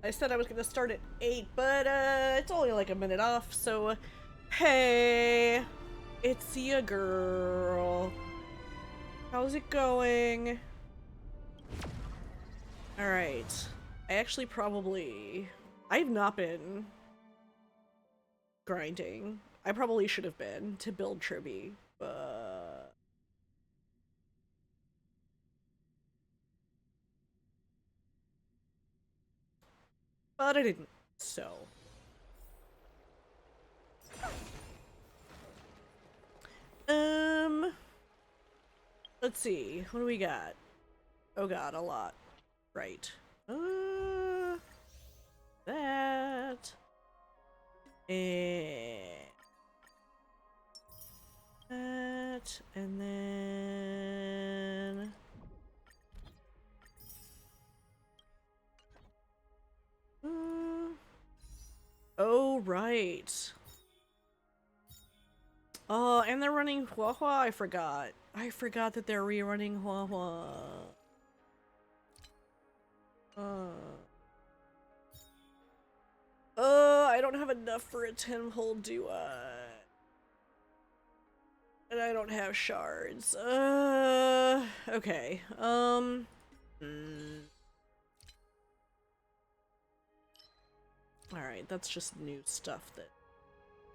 I said I was gonna start at 8, but it's only like a minute off, so hey, it's ya girl. How's it going? Alright. I've not been grinding. I probably should have been to build Tribby, but I didn't, so. Let's see, what do we got? Oh god, a lot. Right. That. And that. And then... Oh, right. Oh, and they're running Hua Hua? I forgot. I forgot that they're rerunning Hua Hua. I don't have enough for a 10-hole, do I? And I don't have shards. Okay. Alright, that's just new stuff that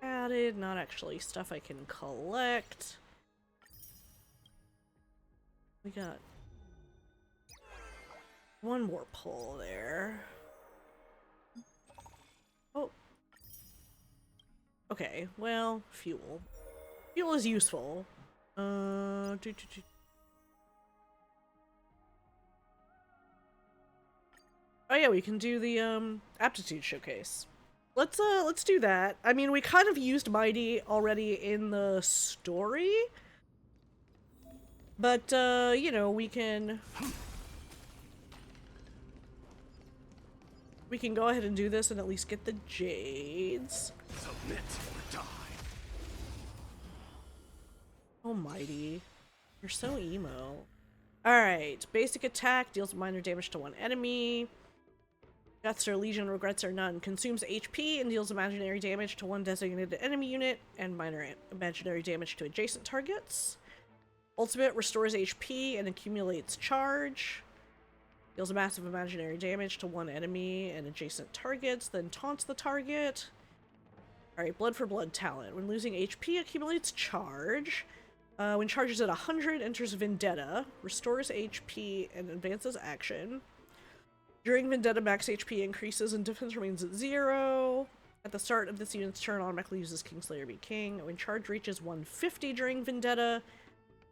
added, not actually stuff I can collect. We got one more pull there. Oh. Okay, well, fuel. Fuel is useful. Oh yeah, we can do the aptitude showcase. Let's do that. I mean, we kind of used Mighty already in the story. But you know, we can go ahead and do this and at least get the jades. Submit or die. Oh, Mighty. You're so emo. Alright, basic attack deals minor damage to one enemy. Guts or Legion, regrets or none. Consumes HP and deals imaginary damage to one designated enemy unit and minor imaginary damage to adjacent targets. Ultimate restores HP and accumulates charge. Deals massive imaginary damage to one enemy and adjacent targets, then taunts the target. Alright, blood for blood talent. When losing HP, accumulates charge. When charge is at 100, enters Vendetta, restores HP, and advances action. During Vendetta, max HP increases and defense remains at 0. At the start of this unit's turn, automatically uses Kingslayer be King. When charge reaches 150 during Vendetta,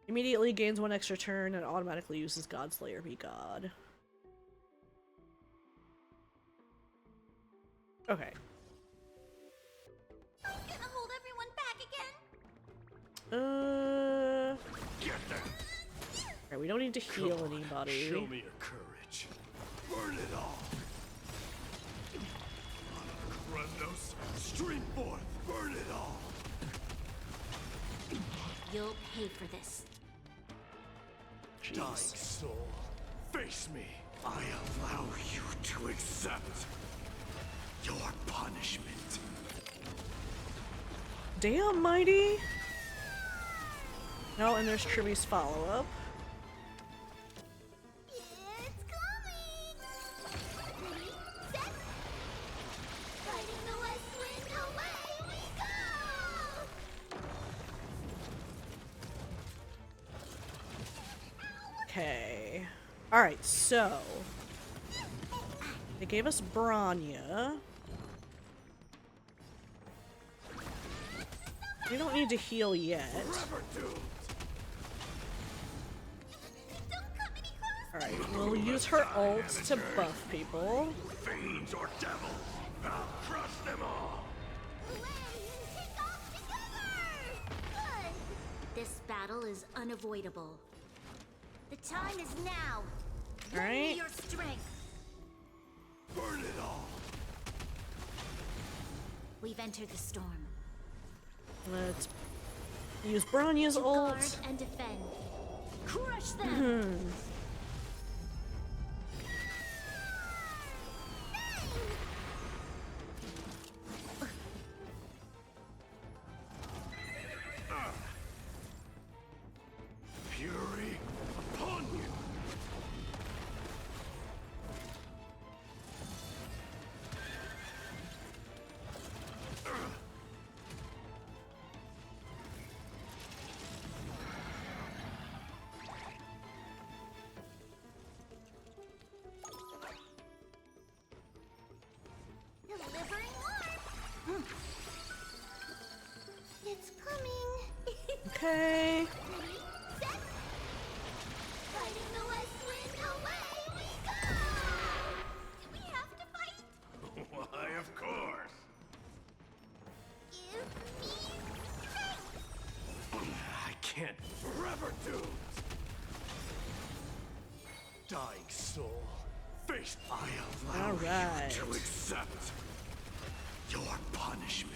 immediately gains 1 extra turn and automatically uses Godslayer be God. Okay. I'm gonna hold everyone back again. Get them. Alright, we don't need to heal anybody. Show me your courage. Burn it all. Krendos, stream forth. Burn it all. You'll pay for this. Jeez. Dying soul, face me. I allow you to accept your punishment. Damn, Mighty! No, and there's Tribby's follow-up. It's coming! Ready, set! Fighting the west wind, away we go! Okay. Alright, so... they gave us Branya. We don't need to heal yet. Alright, we'll use her ult to buff people. Fiends or devils, I'll crush them all. This battle is unavoidable. The time is now. Alright. Lend me your strength. Burn it all. We've entered the storm. Let's use Branya's Guard ult. and defend. Crush them. Fury upon you! Delivering warmth. It's coming. Okay. Ready, set. Fighting the west wind, away we go. Do we have to fight? Why, of course! Give me strength. I can't forever do. Dying soul, face. I allow Alright. you to accept your punishment.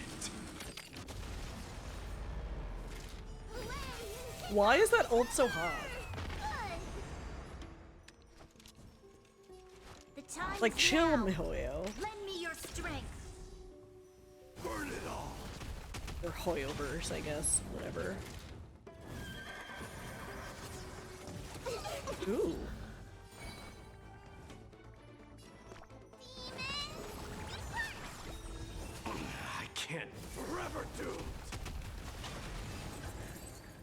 Why is that ult so hot? The time Like, is chill, now. MiHoYo. Lend me your strength. Burn it all. Or Hoyoverse, I guess. Whatever. Ooh. I can't forever do.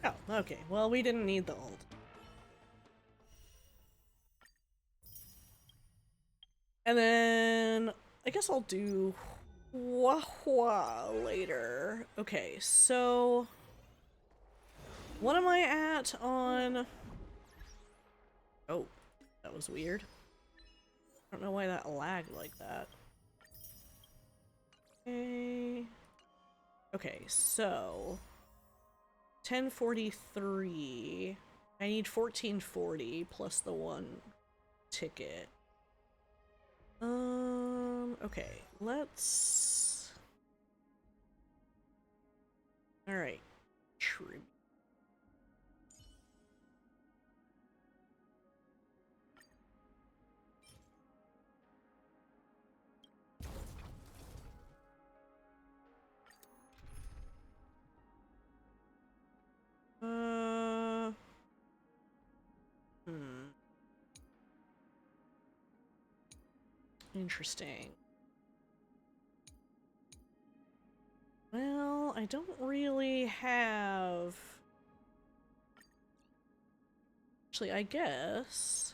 Oh, okay. Well, we didn't need the ult. And then I guess I'll do Wah later. Okay, so what am I at on? Oh, that was weird. I don't know why that lagged like that. Okay. Okay, so 1043. I need 1440 plus the one ticket. Okay, let's... Alright. True. Interesting. Well, I don't really have... Actually, I guess...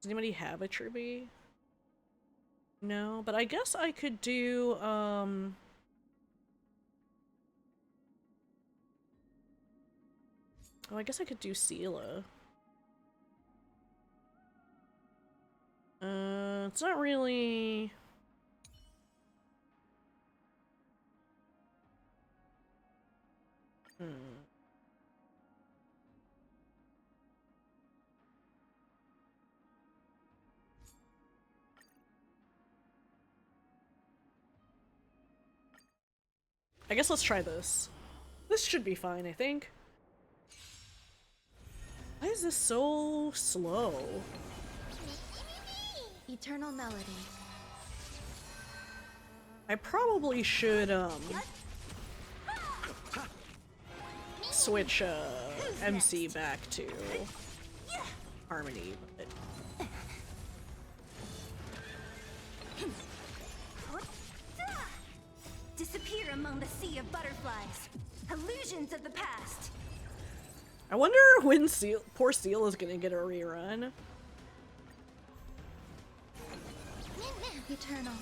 Does anybody have a Tribby? No, but I guess I could do, Oh, I guess I could do Sela. It's not really... I guess let's try this. This should be fine, I think. Why is this so slow? Eternal melody. I probably should, switch, MC back to Harmony, but... Disappear among the sea of butterflies. Illusions of the past. I wonder when poor Seal is gonna get a rerun. Eternal.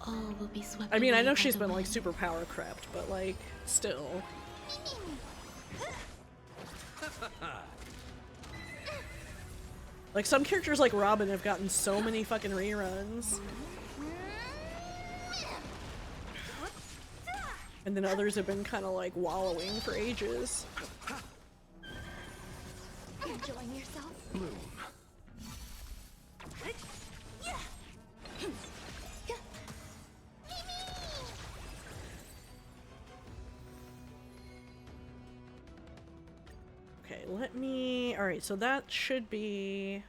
All will be swept I mean, I away know by she's the been, like, wind. super power crept, but, like, still. Like, some characters like Robin have gotten so many fucking reruns. And then others have been kind of, like, wallowing for ages. Enjoying yourself? Bloom. Okay, let me... Alright, so that should be...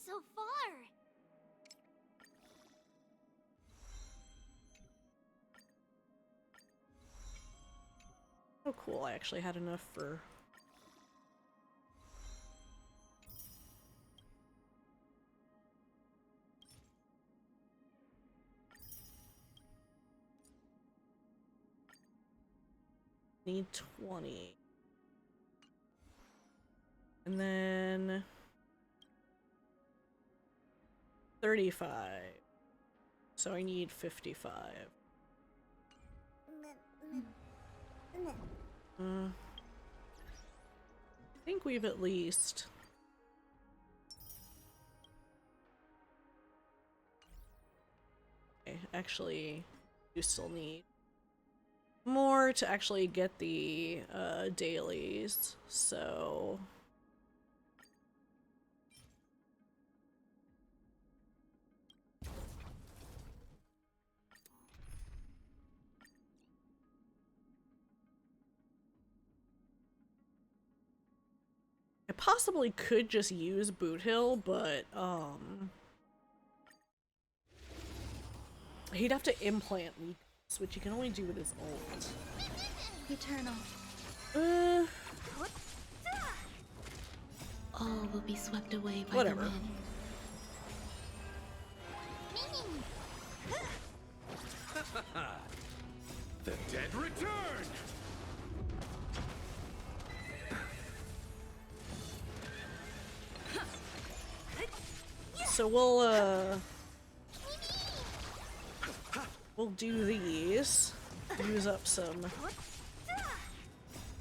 so far. Oh cool, I actually had enough for... Need 20. And then... 35. So I need 55. I think we've at least... Okay, actually, you still need more to actually get the dailies, so... I possibly could just use Boot Hill, but, he'd have to implant weakness, which he can only do with his ult. Eternal. All will be swept away by Whatever. the wind. The dead return! So we'll do these. Use up some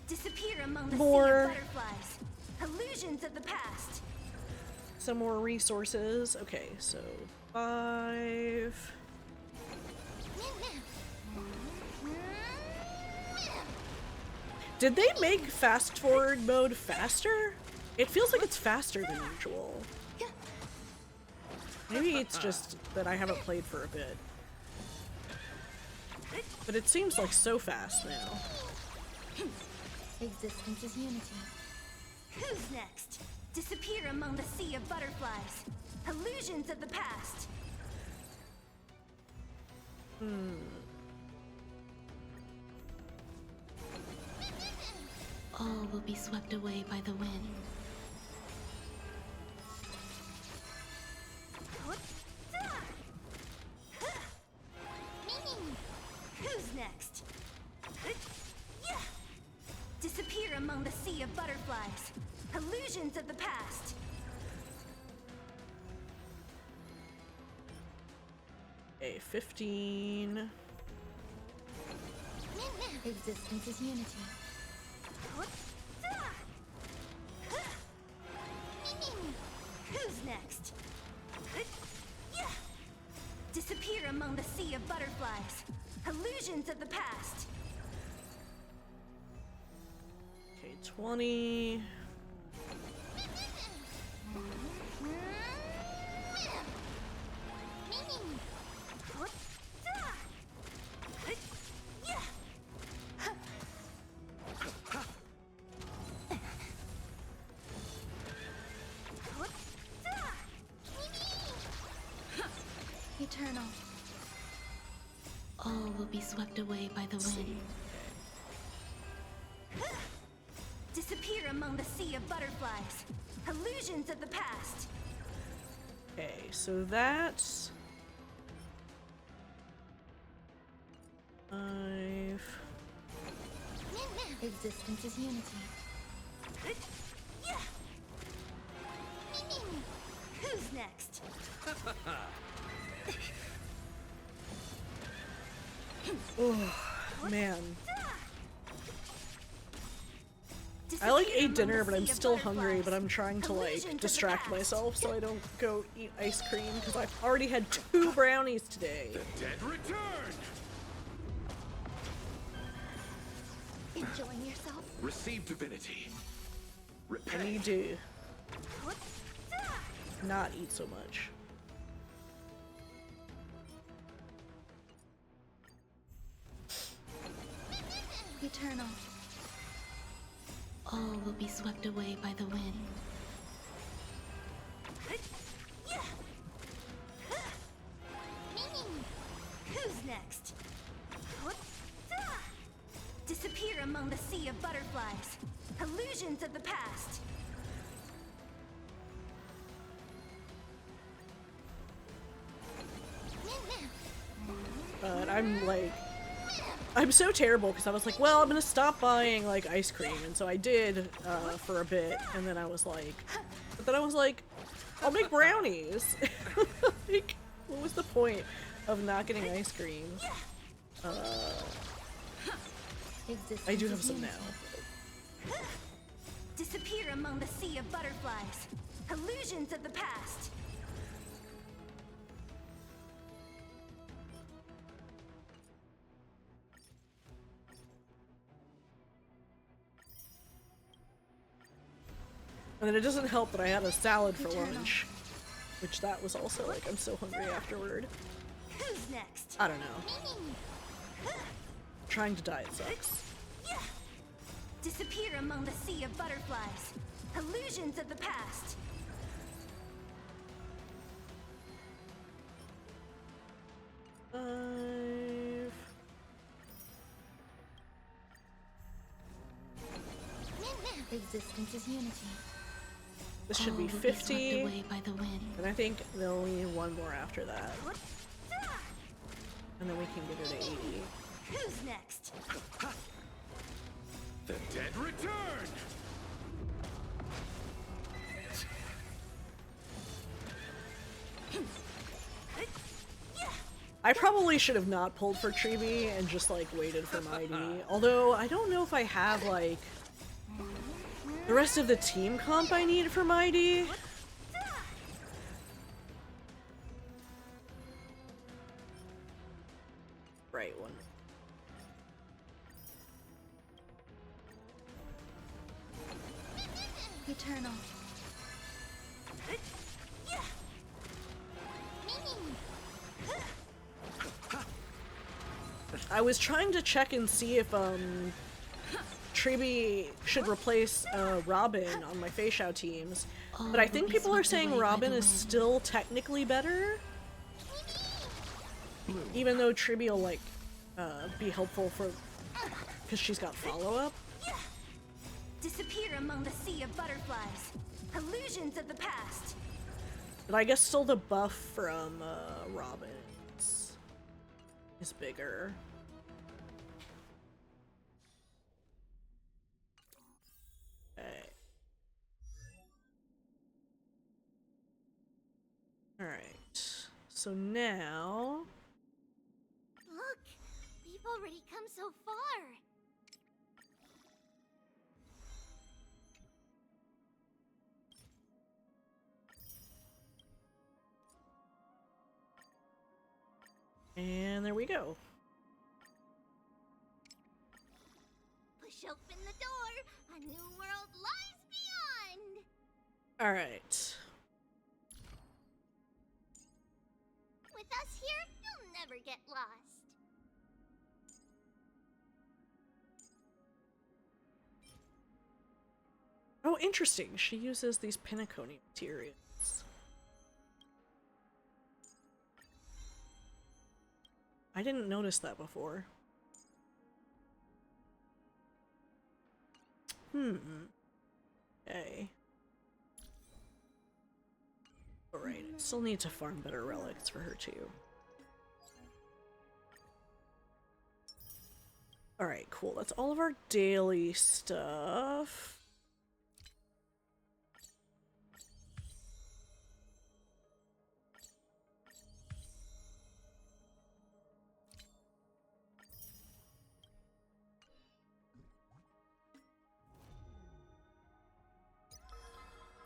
Disappear among the More. sea of butterflies. Illusions of the past. some more resources. Okay, so 5. Did they make fast forward mode faster? It feels like it's faster than usual. Maybe it's just that I haven't played for a bit. But it seems like so fast now. Existence is unity. Who's next? Disappear among the sea of butterflies. Illusions of the past. All will be swept away by the wind. Who's next? Disappear among the sea of butterflies. Illusions of the past. Okay, 15. Existence is unity. Who's next? Disappear among the sea of butterflies. Illusions of the past. Okay, 20. Eternal. All will be swept away by the wind. Disappear among the sea of butterflies. Illusions of the past. Okay, so that's 5. Existence is unity. Who's next? Oh, man. I like ate dinner, but I'm still hungry, but I'm trying to like distract myself so I don't go eat ice cream because I've already had 2 brownies today. Dead return! Enjoying yourself? Receive divinity. I Repay. need to not eat so much. Eternal. All will be swept away by the wind. Who's next? Disappear among the sea of butterflies. Illusions of the past. But I'm so terrible because I was like, well, I'm gonna stop buying like ice cream, and so I did for a bit, and then I was like, I'll make brownies. Like, what was the point of not getting ice cream? I do have some now. Disappear among the sea of butterflies. Illusions of the past. And then it doesn't help that I had a salad for lunch, which that was also like, I'm so hungry afterward. Who's next? I don't know. Trying to diet sucks. Disappear among the sea of butterflies. Illusions of the past. Existence is unity. This should be All will 50, swept away by the wind. and I think they'll need one more after that. And then we can get her to 80. Who's next? The dead return! I probably should have not pulled for Tribi and just like waited for Mighty. Although I don't know if I have like the rest of the team comp I need for Mighty. Right one. Eternal. I was trying to check and see if Tribi should replace Robin on my Feixiao teams, but I think people are saying Robin is still technically better, even though Tribi will like be helpful for because she's got follow-up. Disappear among the sea of butterflies. Illusions of the past. But I guess still the buff from Robin is bigger. Okay. Alright. So now... Look, we've already come so far. And there we go. Push open the door. A new world lies beyond. Alright. With us here, you'll never get lost. Oh, interesting. She uses these Pinacone materials. I didn't notice that before. Okay. Alright, I still need to farm better relics for her too. Alright, cool. That's all of our daily stuff.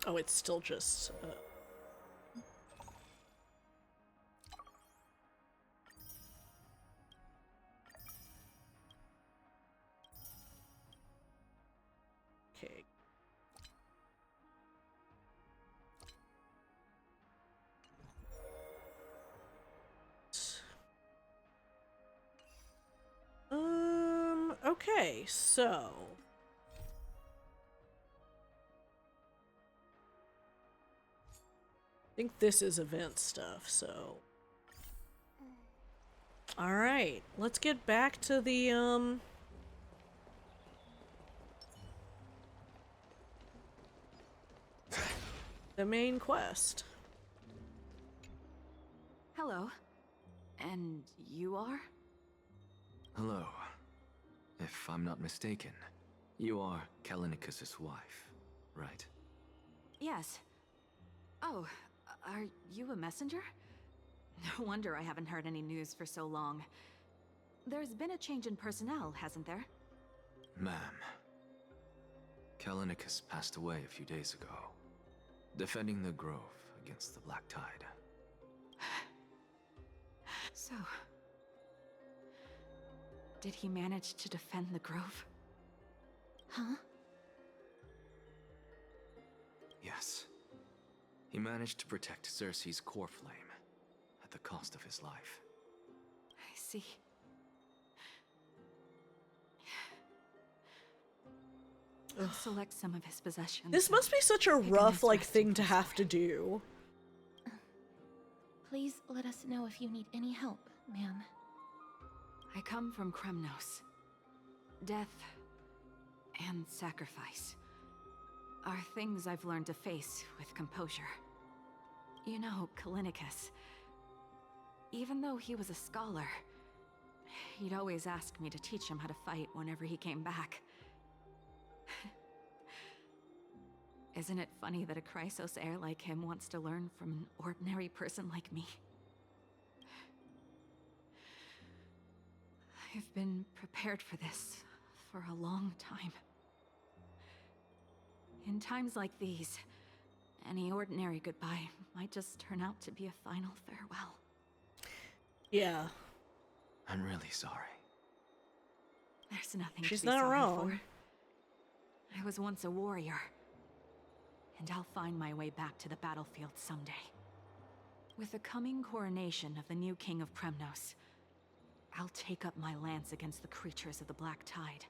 Oh, it's still just... Okay. Okay, so... I think this is event stuff, so... Alright, let's get back to the main quest. Hello. And you are? Hello. If I'm not mistaken, you are Kalinicus's wife, right? Yes. Oh, are you a messenger? No wonder I haven't heard any news for so long. There's been a change in personnel, hasn't there? Ma'am, Kalinicus passed away a few days ago, defending the Grove against the Black Tide. So... did he manage to defend the Grove? Huh? Yes. He managed to protect Cersei's core flame at the cost of his life. I see. I'll select some of his possessions. This must be such a Pick a rough, nice like, resting thing to place have for to him. do. Please let us know if you need any help, ma'am. I come from Kremnos. Death and sacrifice are things I've learned to face with composure. You know, Kalinicus, even though he was a scholar, he'd always ask me to teach him how to fight whenever he came back. Isn't it funny that a Chrysos heir like him wants to learn from an ordinary person like me? I've been prepared for this for a long time. In times like these, any ordinary goodbye might just turn out to be a final farewell. Yeah. I'm really sorry. There's nothing She's to be not sorry wrong. for. I was once a warrior, and I'll find my way back to the battlefield someday. With the coming coronation of the new king of Kremnos, I'll take up my lance against the creatures of the Black Tide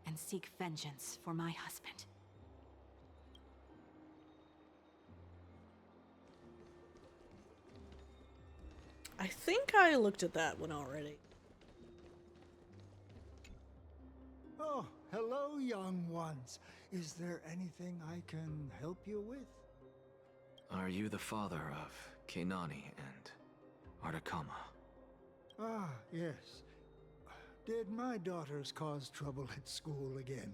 and seek vengeance for my husband. I think I looked at that one already. Oh, hello, young ones. Is there anything I can help you with? Are you the father of Kenani and Artakama? Ah, yes. Did my daughters cause trouble at school again?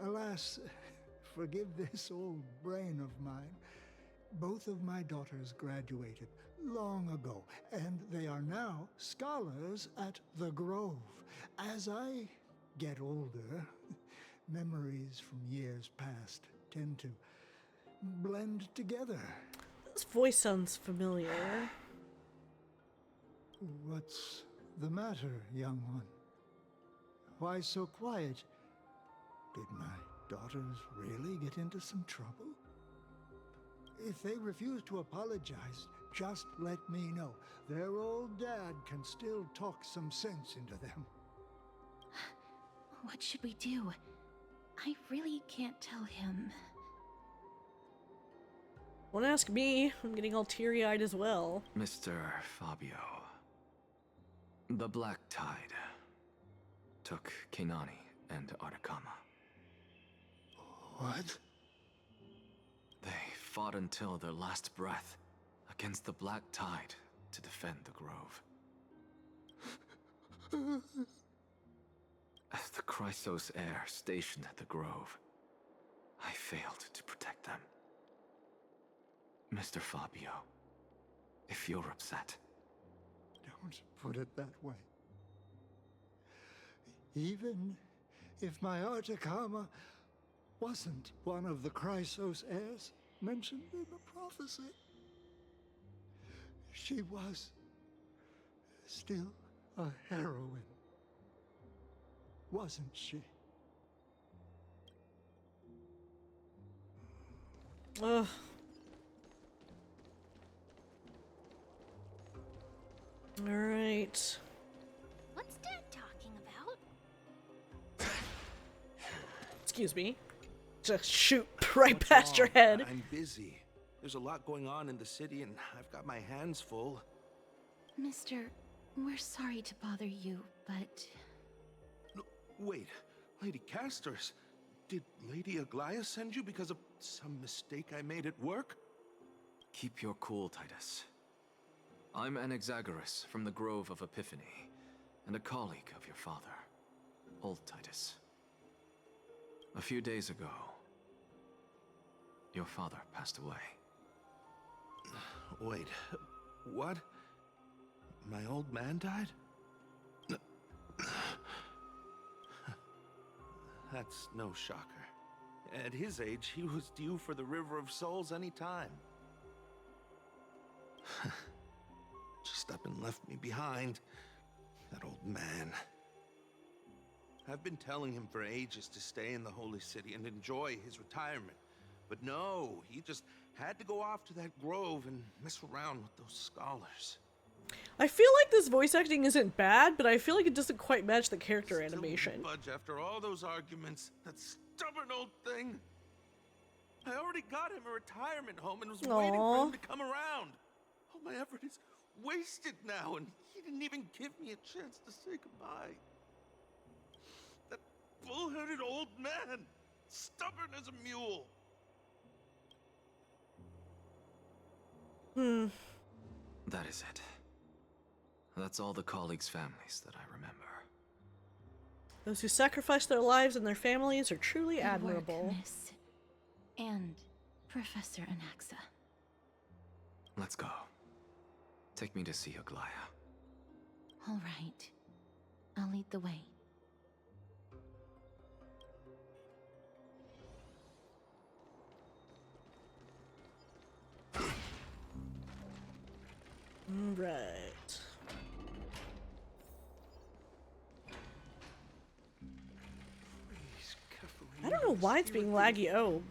Alas, forgive this old brain of mine. Both of my daughters graduated long ago, and they are now scholars at the Grove. As I get older, memories from years past tend to blend together. This voice sounds familiar. What's the matter, young one? Why so quiet? Did my daughters really get into some trouble? If they refuse to apologize, just let me know. Their old dad can still talk some sense into them. What should we do? I really can't tell him. Don't ask me. I'm getting all teary-eyed as well. Mr. Fabio. The Black Tide took Kenani and Artakama. What? They fought until their last breath against the Black Tide to defend the Grove. As the Chrysos heir stationed at the Grove, I failed to protect them. Mr. Fabio, if you're upset... Don't put it that way. Even if my Artakama wasn't one of the Chrysos heirs mentioned in the prophecy, she was still a heroine, wasn't she? Ugh. Alright. What's Dad talking about? Excuse me. Just shoot right What's past your wrong? head. I'm busy. There's a lot going on in the city and I've got my hands full. Mr. We're sorry to bother you, but No, wait, Lady Casters, did Lady Aglaia send you because of some mistake I made at work? Keep your cool, Titus. I'm Anaxagoras from the Grove of Epiphany, and a colleague of your father, old Titus. A few days ago, your father passed away. Wait, what? My old man died? That's no shocker. At his age, he was due for the River of Souls any time. Just up and left me behind. That old man. I've been telling him for ages to stay in the Holy City and enjoy his retirement. But no, he just had to go off to that grove and mess around with those scholars. I feel like this voice acting isn't bad, but I feel like it doesn't quite match the character Still animation. won't budge after all those arguments. That stubborn old thing. I already got him a retirement home and was waiting for Aw. him to come around. All my effort is wasted now, and he didn't even give me a chance to say goodbye. That bull-headed old man, stubborn as a mule. That is it. That's all the colleagues' families that I remember. Those who sacrifice their lives and their families are truly good admirable. work, Miss. And Professor Anaxa. Let's go. Take me to see Aglaia. All right. I'll lead the way. Right. I don't know why it's being laggy. Oh.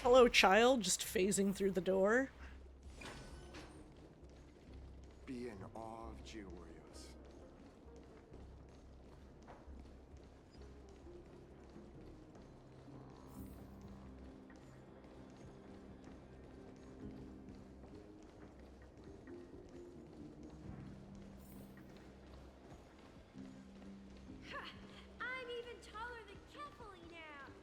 Hello, child, just phasing through the door. Be in awe of Georios. I'm even taller than Kefali now.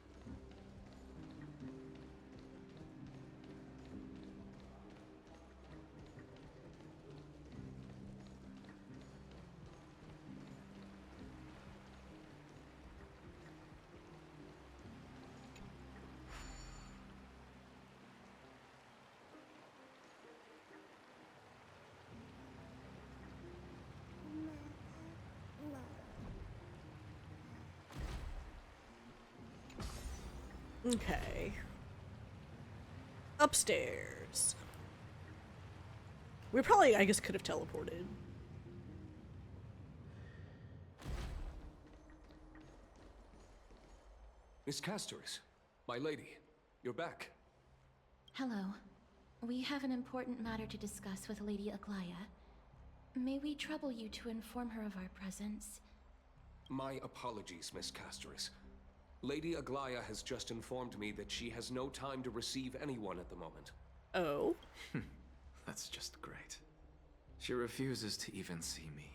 Okay. Upstairs. We probably, I guess, could have teleported. Miss Castoris, my lady, you're back. Hello. We have an important matter to discuss with Lady Aglaia. May we trouble you to inform her of our presence? My apologies, Miss Castoris. Lady Aglaia has just informed me that she has no time to receive anyone at the moment. Oh. That's just great. She refuses to even see me.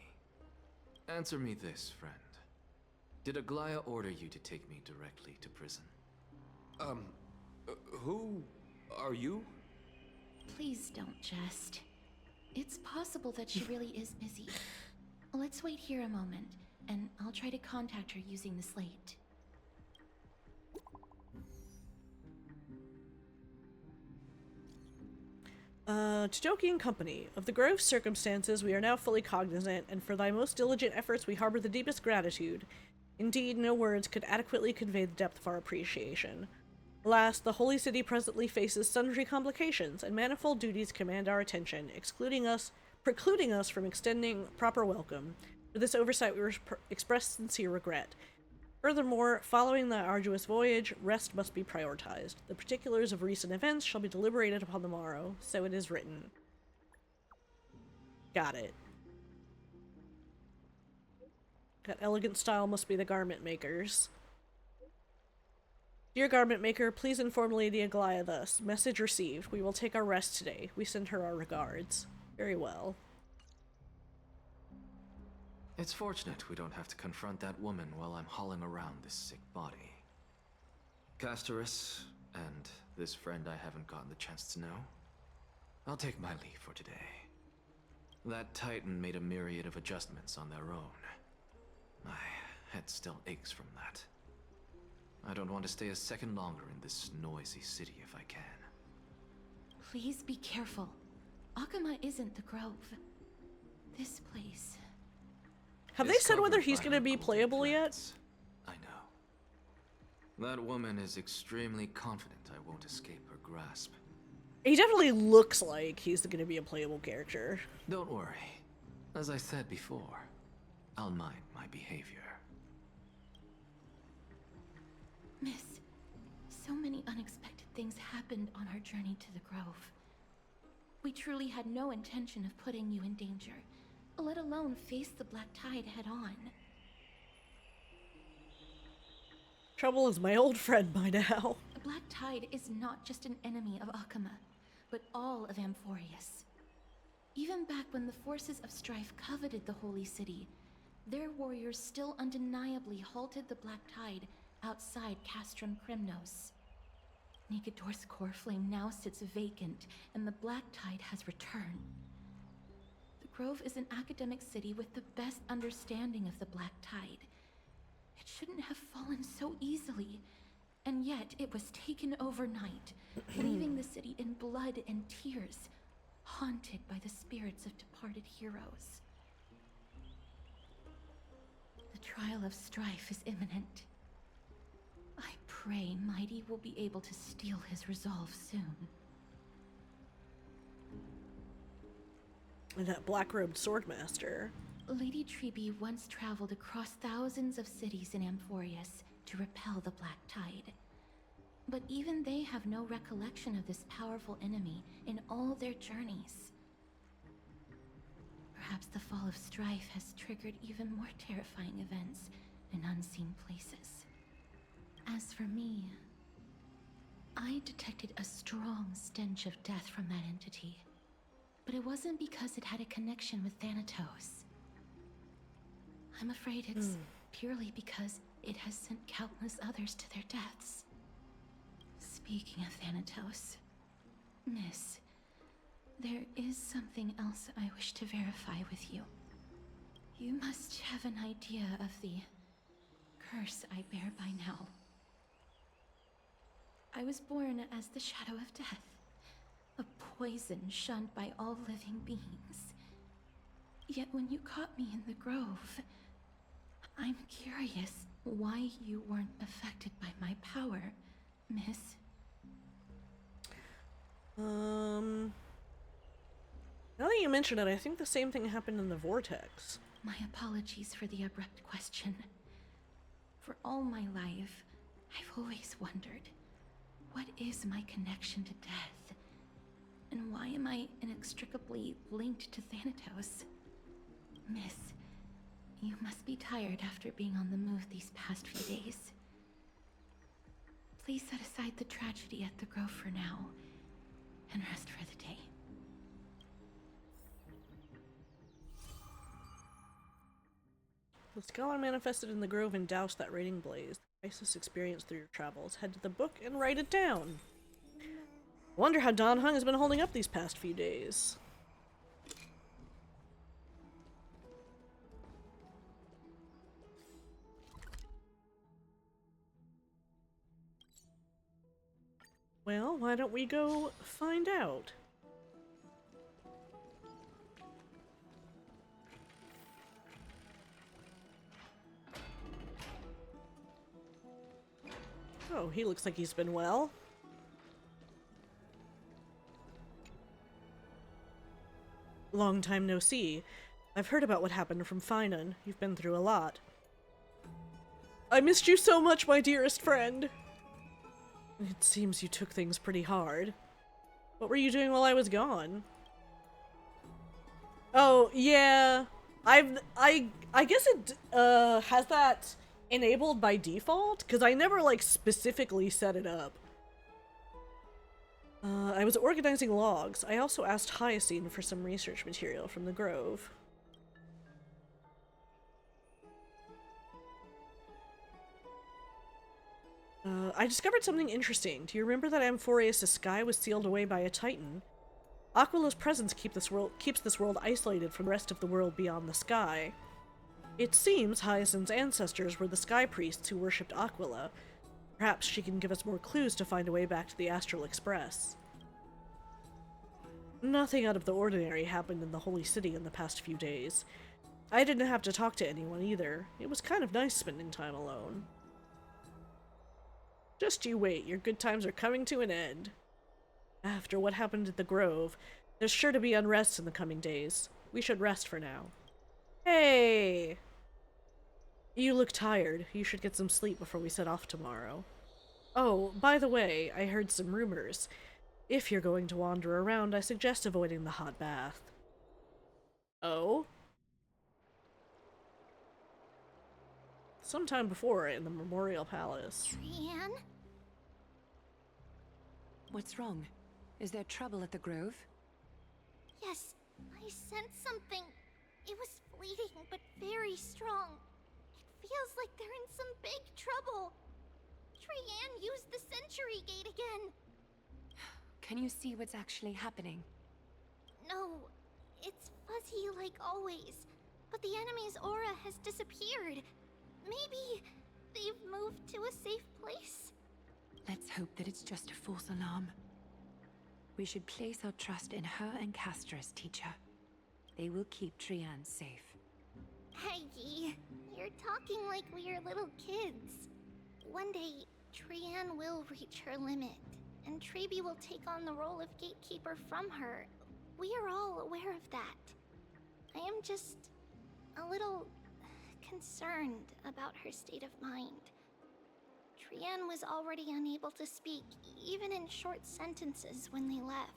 Answer me this, friend. Did Aglaia order you to take me directly to prison? Who are you? Please don't jest. It's possible that she really is busy. Let's wait here a moment, and I'll try to contact her using the slate. To Doki and Company, of the Grove's circumstances we are now fully cognizant, and for thy most diligent efforts we harbor the deepest gratitude. Indeed, no words could adequately convey the depth of our appreciation. Alas, the Holy City presently faces sundry complications, and manifold duties command our attention, precluding us from extending proper welcome. For this oversight we express sincere regret. Furthermore, following the arduous voyage, rest must be prioritized. The particulars of recent events shall be deliberated upon the morrow, so it is written. Got it. That elegant style must be the garment maker's. Dear garment maker, please inform Lady Aglaia thus. Message received. We will take our rest today. We send her our regards. Very well. It's fortunate we don't have to confront that woman while I'm hauling around this sick body. Castorus, and this friend I haven't gotten the chance to know, I'll take my leave for today. That Titan made a myriad of adjustments on their own. My head still aches from that. I don't want to stay a second longer in this noisy city if I can. Please be careful. Akama isn't the Grove. This place. Have they said whether he's going to be playable yet? I know. That woman is extremely confident I won't escape her grasp. He definitely looks like he's going to be a playable character. Don't worry. As I said before, I'll mind my behavior. Miss, so many unexpected things happened on our journey to the Grove. We truly had no intention of putting you in danger, let alone face the Black Tide head-on. Trouble is my old friend by now. The Black Tide is not just an enemy of Akama, but all of Amphoreus. Even back when the forces of strife coveted the Holy City, their warriors still undeniably halted the Black Tide outside Castrum Kremnos. Nigador's core flame now sits vacant, and the Black Tide has returned. The Grove is an academic city with the best understanding of the Black Tide. It shouldn't have fallen so easily, and yet it was taken overnight, leaving the city in blood and tears, haunted by the spirits of departed heroes. The trial of strife is imminent. I pray Mighty will be able to steal his resolve soon. And that black-robed swordmaster. Lady Treeby once traveled across thousands of cities in Amphoreus to repel the Black Tide. But even they have no recollection of this powerful enemy in all their journeys. Perhaps the fall of strife has triggered even more terrifying events in unseen places. As for me, I detected a strong stench of death from that entity. But it wasn't because it had a connection with Thanatos. I'm afraid it's purely because it has sent countless others to their deaths. Speaking of Thanatos, Miss, there is something else I wish to verify with you. You must have an idea of the curse I bear by now. I was born as the shadow of death, a poison shunned by all living beings. Yet when you caught me in the Grove, I'm curious why you weren't affected by my power, Miss. Now that you mention it, I think the same thing happened in the Vortex. My apologies for the abrupt question. For all my life, I've always wondered, what is my connection to death? And why am I inextricably linked to Thanatos? Miss, you must be tired after being on the move these past few days. Please set aside the tragedy at the Grove for now, and rest for the day. The scholar manifested in the Grove and doused that radiant blaze. The crisis experienced through your travels. Head to the book and write it down. Wonder how Dan Heng has been holding up these past few days. Well, why don't we go find out? Oh, he looks like he's been well. Long time no see. I've heard about what happened from Finan. You've been through a lot. I missed you so much, my dearest friend. It seems you took things pretty hard. What were you doing while I was gone? Oh, yeah. I guess it has that enabled by default, because I never, like, specifically set it up. I was organizing logs. I also asked Hyacine for some research material from the Grove. I discovered something interesting. Do you remember that Amphoreus' sky was sealed away by a titan? Aquila's presence keeps this world isolated from the rest of the world beyond the sky. It seems Hyacinth's ancestors were the sky priests who worshipped Aquila. Perhaps she can give us more clues to find a way back to the Astral Express. Nothing out of the ordinary happened in the Holy City in the past few days. I didn't have to talk to anyone either. It was kind of nice spending time alone. Just you wait, your good times are coming to an end. After what happened at the Grove, there's sure to be unrest in the coming days. We should rest for now. Hey! You look tired. You should get some sleep before we set off tomorrow. Oh, by the way, I heard some rumors. If you're going to wander around, I suggest avoiding the hot bath. Oh? Sometime before, in the Memorial Palace. Trian? What's wrong? Is there trouble at the Grove? Yes, I sensed something. It was fleeting, but very strong. It feels like they're in some big trouble. Trian used the Century Gate again. Can you see what's actually happening? No, it's fuzzy like always. But the enemy's aura has disappeared. Maybe they've moved to a safe place? Let's hope that it's just a false alarm. We should place our trust in her and Castor's teacher. They will keep Trian safe. Aggie, you're talking like we are little kids. One day, Trian will reach her limit, and Trebi will take on the role of gatekeeper from her. We are all aware of that. I am just a little concerned about her state of mind. Trian was already unable to speak, even in short sentences when they left.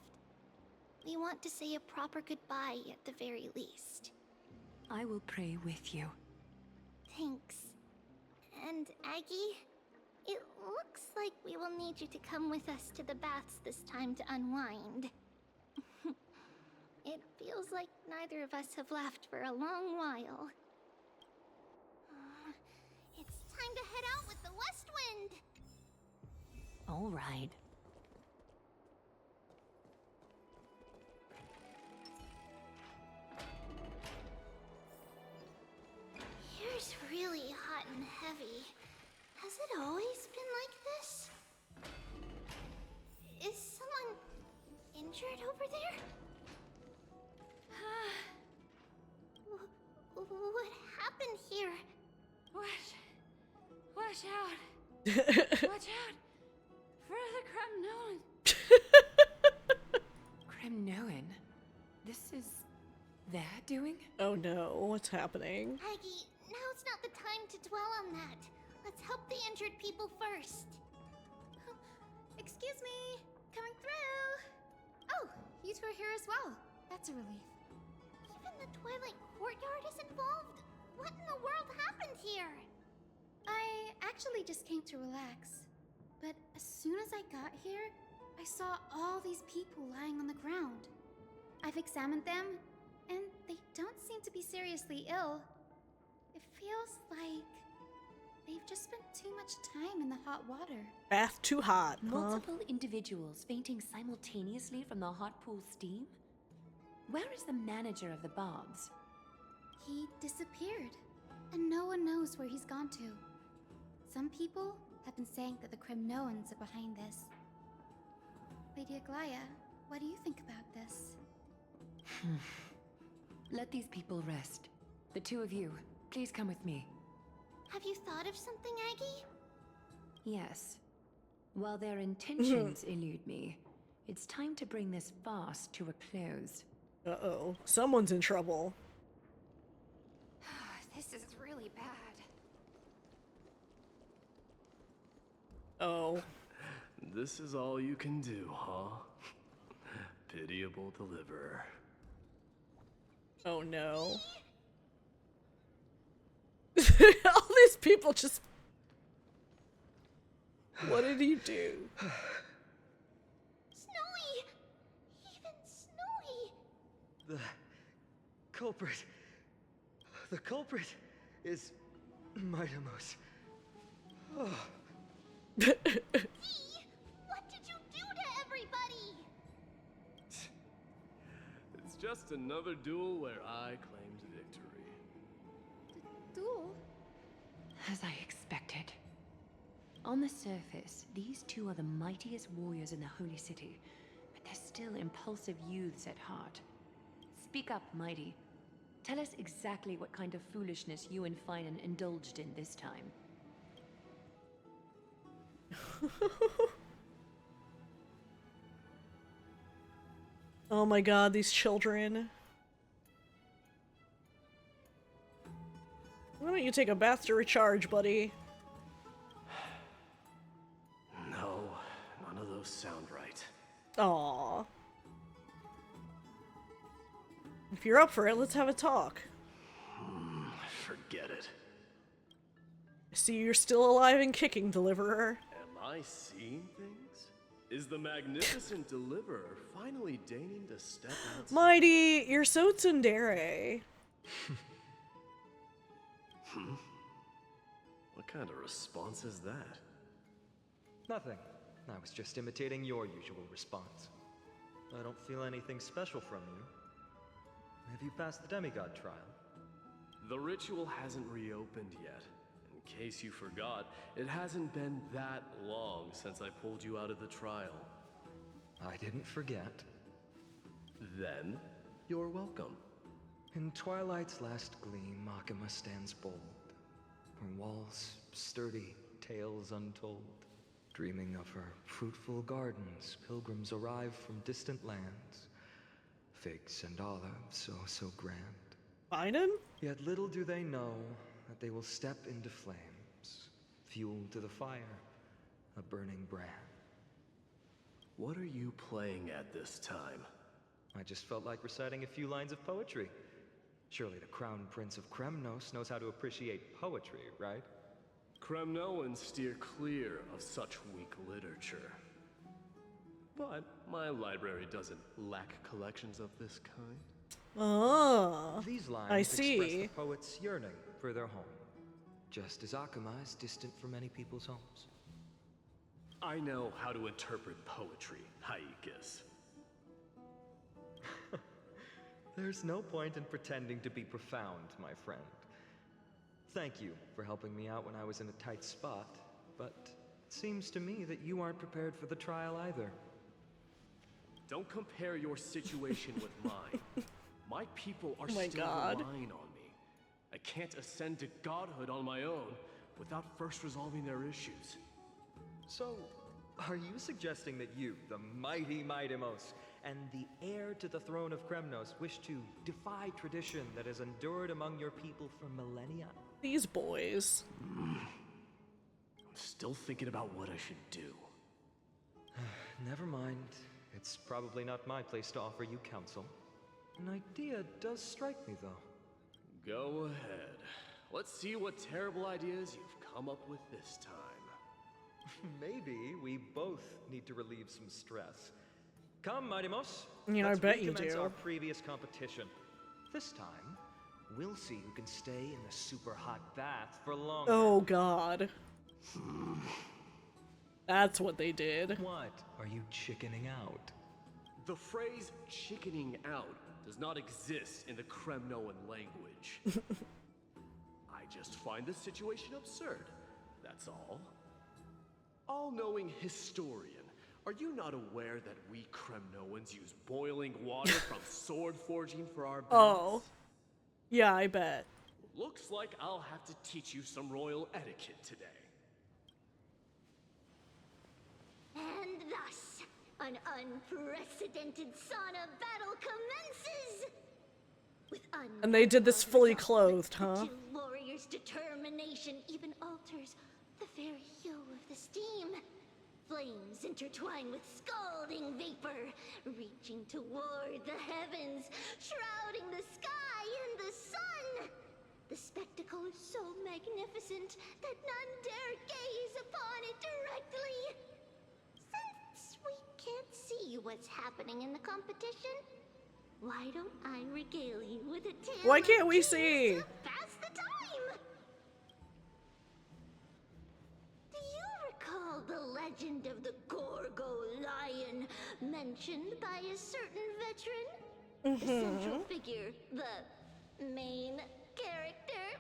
We want to say a proper goodbye at the very least. I will pray with you. Thanks. And Aggie, it looks like we will need you to come with us to the baths this time to unwind. It feels like neither of us have laughed for a long while. It's time to head out with the West Wind! All right. Here's really hot and heavy. Has it always been like this? Is someone injured over there? What happened here? Watch out! Watch out! For the Kremnoan! Kremnoan? This is their doing? Oh no, what's happening? Aggie, now's not the time to dwell on that. Let's help the injured people first. Excuse me, coming through. Oh, you two are here as well. That's a relief. Even the Twilight Courtyard is involved? What in the world happened here? I actually just came to relax. But as soon as I got here, I saw all these people lying on the ground. I've examined them, and they don't seem to be seriously ill. It feels like they've just spent too much time in the hot water. Bath too hot, huh? Multiple individuals fainting simultaneously from the hot pool steam? Where is the manager of the Bobs? He disappeared, and no one knows where he's gone to. Some people have been saying that the Kremnoans are behind this. Lady Aglaya, what do you think about this? Let these people rest. The two of you, please come with me. Have you thought of something, Aggie? Yes. While their intentions elude me, it's time to bring this farce to a close. Uh-oh. Someone's in trouble. This is really bad. Oh. This is all you can do, huh? Pitiable deliverer. Oh no. All these people just... What did he do? Snowy! Even Snowy! The culprit. The culprit is Midamos. Oh. What did you do to everybody? It's just another duel where I claimed victory. Duel? As I expected. On the surface, these two are the mightiest warriors in the Holy City, but they're still impulsive youths at heart. Speak up, Mighty. Tell us exactly what kind of foolishness you and Finan indulged in this time. Oh my god, these children. Why don't you take a bath to recharge, buddy? No, none of those sound right. Aww. If you're up for it, let's have a talk. Forget it. I see you're still alive and kicking, Deliverer. Am I seeing things? Is the magnificent Deliverer finally deigning to step outside? Mighty, you're so tsundere. What kind of response is that? Nothing. I was just imitating your usual response. I don't feel anything special from you. Have you passed the demigod trial? The ritual hasn't reopened yet. In case you forgot, it hasn't been that long since I pulled you out of the trial. I didn't forget. Then, you're welcome. In twilight's last gleam, Akuma stands bold. Her walls sturdy, tales untold. Dreaming of her fruitful gardens, pilgrims arrive from distant lands. Figs and olives, oh so grand. Finan? Yet little do they know that they will step into flames, fuel to the fire, a burning brand. What are you playing at this time? I just felt like reciting a few lines of poetry. Surely the Crown Prince of Kremnos knows how to appreciate poetry, right? Kremnoans steer clear of such weak literature. But my library doesn't lack collections of this kind. Oh, These lines I express see. the poet's yearning for their home, just as Akuma is distant from many people's homes. I know how to interpret poetry, Haikis. There's no point in pretending to be profound, my friend. Thank you for helping me out when I was in a tight spot, but it seems to me that you aren't prepared for the trial either. Don't compare your situation with mine. My people are still God. relying on me. I can't ascend to godhood on my own without first resolving their issues. So, are you suggesting that you, the mighty Mightimos, and the heir to the throne of Kremnos, wish to defy tradition that has endured among your people for millennia? These boys. I'm still thinking about what I should do. Never mind. It's probably not my place to offer you counsel. An idea does strike me, though. Go ahead. Let's see what terrible ideas you've come up with this time. Maybe we both need to relieve some stress. Come, Mightimos. Yeah, I Let's bet you recommence do. our previous competition. This time, we'll see who can stay in the super hot bath for longer. Oh god. That's what they did. What? Are you chickening out? The phrase chickening out does not exist in the Kremnoan language. I just find this situation absurd, that's all. All-knowing historian, are you not aware that we Kremnoans use boiling water from sword forging for our baths? Oh. Yeah, I bet. Looks like I'll have to teach you some royal etiquette today. And thus, an unprecedented sauna battle commences! With And they did this fully clothed, huh? two warriors' determination even alters the very hue of the steam. Flames intertwine with scalding vapor, reaching toward the heavens, shrouding the sky and the sun. The spectacle is so magnificent that none dare gaze upon it directly. Since we can't see what's happening in the competition, why don't I regale you with a tale? Why can't of we dreams see? to pass the time? Do you recall the mentioned by a certain veteran. The central figure, the main character,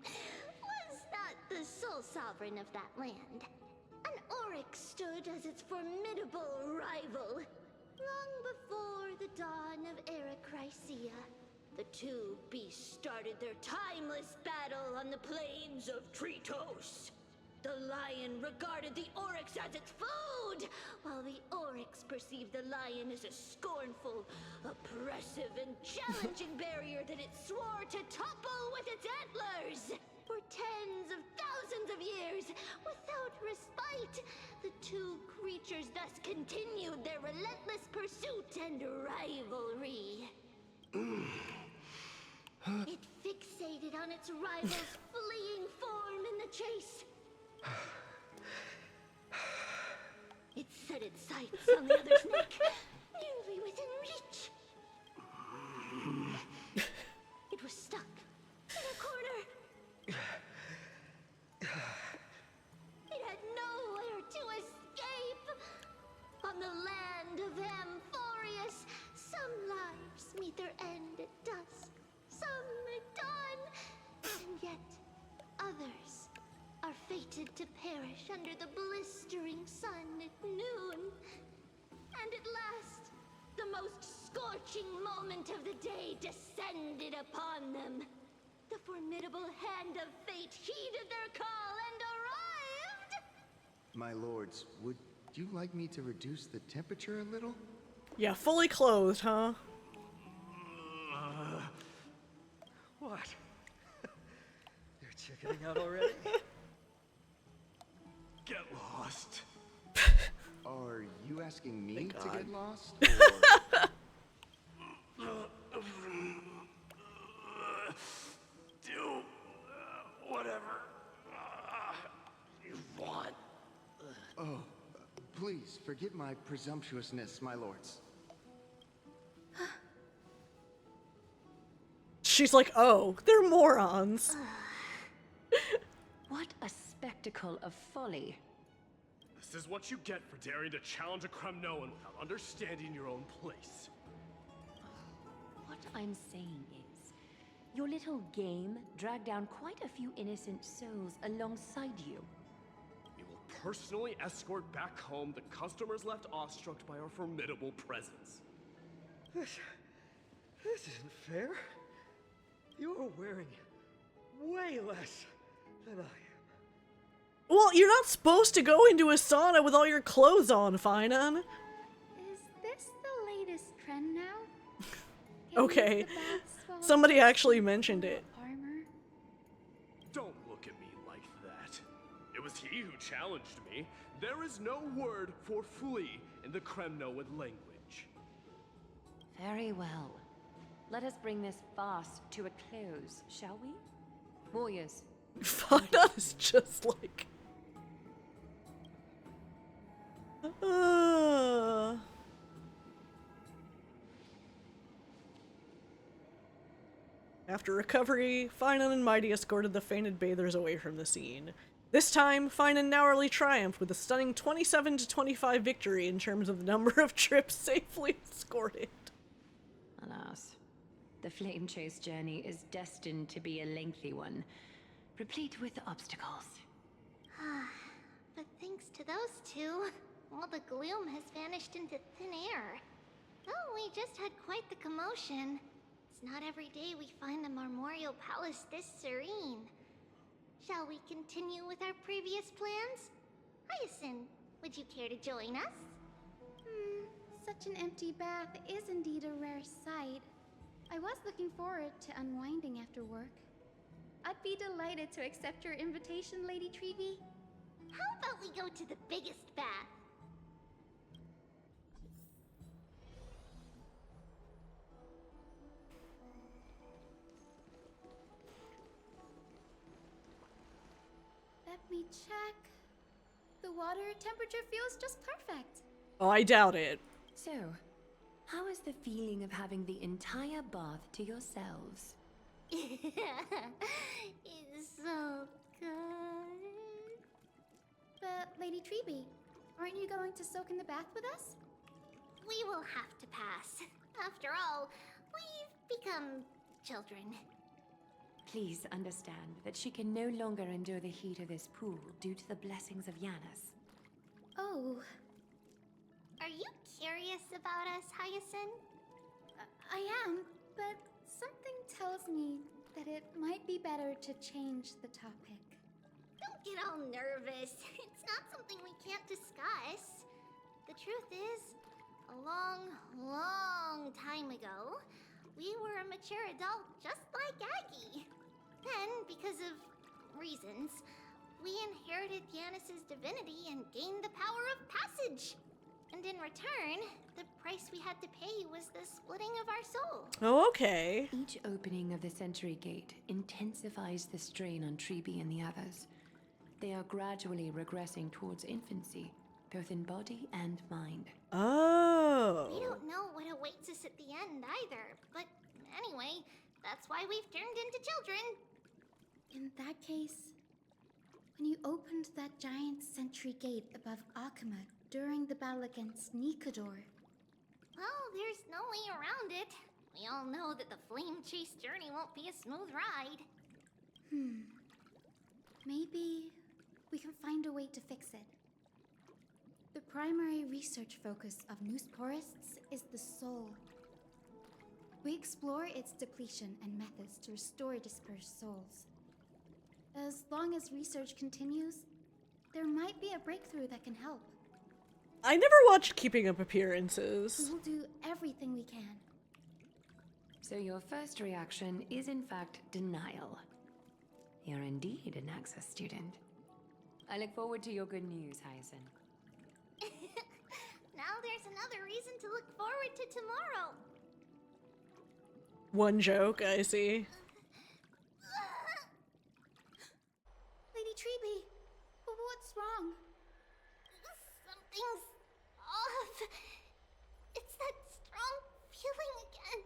was not the sole sovereign of that land. An Oryx stood as its formidable rival. Long before the dawn of Era Chrysia, the two beasts started their timeless battle on the plains of Tritos. The lion regarded the Oryx as its food, while the Oryx perceived the lion as a scornful, oppressive, and challenging barrier that it swore to topple with its antlers. For tens of thousands of years, without respite, the two creatures thus continued their relentless pursuit and rivalry. It fixated on its rival's fleeing form in the chase. It set its sights on the other's neck, nearly within reach. It was stuck in a corner. It had nowhere to escape. On the land of Amphoreus, some lives meet their end at dusk, some at dawn, and yet others are fated to perish under the blistering sun at noon. And at last, the most scorching moment of the day descended upon them. The formidable hand of fate heeded their call and arrived! My lords, would you like me to reduce the temperature a little? Yeah, fully clothed, huh? What? They're chickening out already? Get lost. Are you asking me to God. get lost? Do whatever you want. Oh, please forgive my presumptuousness, my lords. She's like, oh, they're morons. What a spectacle of folly. This is what you get for daring to challenge a Kremnoan without understanding your own place. What I'm saying is, your little game dragged down quite a few innocent souls alongside you. We will personally escort back home the customers left awestruck by our formidable presence. This isn't fair. You're wearing way less than I am. Well, you're not supposed to go into a sauna with all your clothes on, Finan. Is this the latest trend now? Okay. Somebody actually mentioned it. Armor? Don't look at me like that. It was he who challenged me. There is no word for flee in the Kremnoan language. Very well. Let us bring this farce to a close, shall we? Warriors. Finan is just like... After recovery, Finan and Mighty escorted the fainted bathers away from the scene. This time, Finan narrowly triumphed with a stunning 27-25 victory in terms of the number of trips safely escorted. Alas, the flame chase journey is destined to be a lengthy one, replete with obstacles. But thanks to those two, all the gloom has vanished into thin air. Oh, we just had quite the commotion. It's not every day we find a Marmorial Palace this serene. Shall we continue with our previous plans? Hyacinth, would you care to join us? Such an empty bath is indeed a rare sight. I was looking forward to unwinding after work. I'd be delighted to accept your invitation, Lady Treevee. How about we go to the biggest bath? Let me check. The water temperature feels just perfect. Oh, I doubt it. So, how is the feeling of having the entire bath to yourselves? It's so good. But, Lady Treevee, aren't you going to soak in the bath with us? we will have to pass. After all, we've become children. Please understand that she can no longer endure the heat of this pool due to the blessings of Yanis. Oh, Are you curious about us, Hyacinth? I am, but something tells me that it might be better to change the topic. Don't get all nervous. It's not something we can't discuss. The truth is, a long, long time ago, we were a mature adult just like Aggie. Then, because of reasons, we inherited Yanis's divinity and gained the power of passage. And in return, the price we had to pay was the splitting of our soul. Oh, okay. Each opening of the Century Gate intensifies the strain on Treeby and the others. They are gradually regressing towards infancy, both in body and mind. Oh. We don't know what awaits us at the end either, but anyway, that's why we've turned into children. In that case, when you opened that giant sentry gate above Akuma during the battle against Nikador, Well, there's no way around it. We all know that the flame chase journey won't be a smooth ride. maybe we can find a way to fix it. The primary research focus of Noosporists is the soul. We explore its depletion and methods to restore dispersed souls. As long as research continues, there might be a breakthrough that can help. I never watched Keeping Up We Appearances. will do everything we can. So your first reaction is in fact denial. You're indeed an Access student. I look forward to your good news, Hyacinth. Now there's another reason to look forward to tomorrow. One joke, I see. Lady Treeby, what's wrong? Something's off. It's that strong feeling again.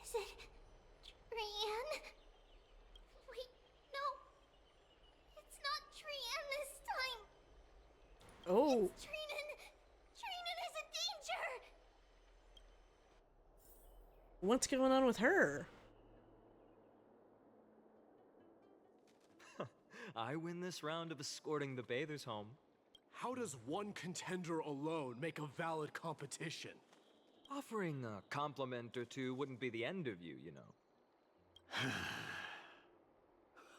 Is it Trian? Wait, no. It's not Trian this time. Oh. It's Trinan. Trinan is in danger. What's going on with her? I win this round of escorting the bathers home. How does one contender alone make a valid competition? Offering a compliment or two wouldn't be the end of you, you know.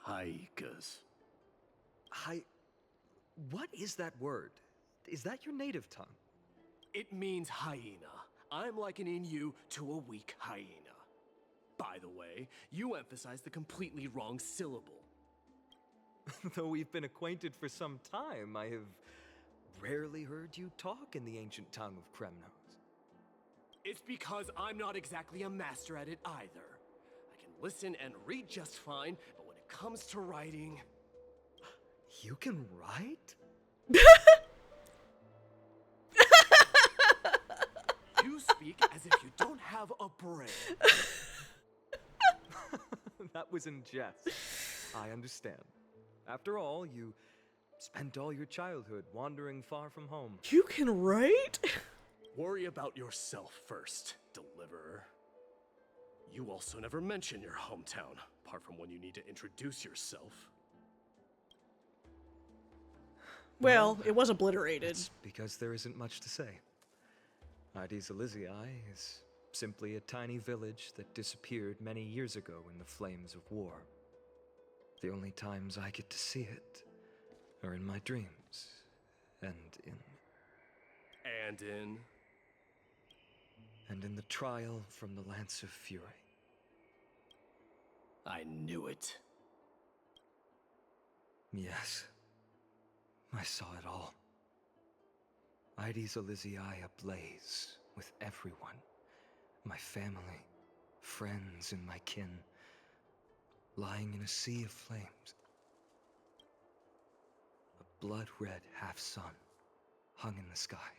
Haikas. What is that word? Is that your native tongue? It means hyena. I'm likening you to a weak hyena. By the way, you emphasize the completely wrong syllable. Though we've been acquainted for some time, I have rarely heard you talk in the ancient tongue of Kremnos. It's because I'm not exactly a master at it either. I can listen and read just fine, but when it comes to writing... You can write? You speak as if you don't have a brain. That was in jest. I understand. After all, you spent all your childhood wandering far from home. You can write? Worry about yourself first, Deliverer. You also never mention your hometown, apart from when you need to introduce yourself. Well, it was obliterated. It's because there isn't much to say. Ides Elysiae is simply a tiny village that disappeared many years ago in the flames of war. The only times I get to see it are in my dreams, and in the trial from the Lance of Fury. I knew it. Yes, I saw it all. Ides Elysiae ablaze with everyone. My family, friends, and my kin, lying in a sea of flames. A blood-red half-sun hung in the sky,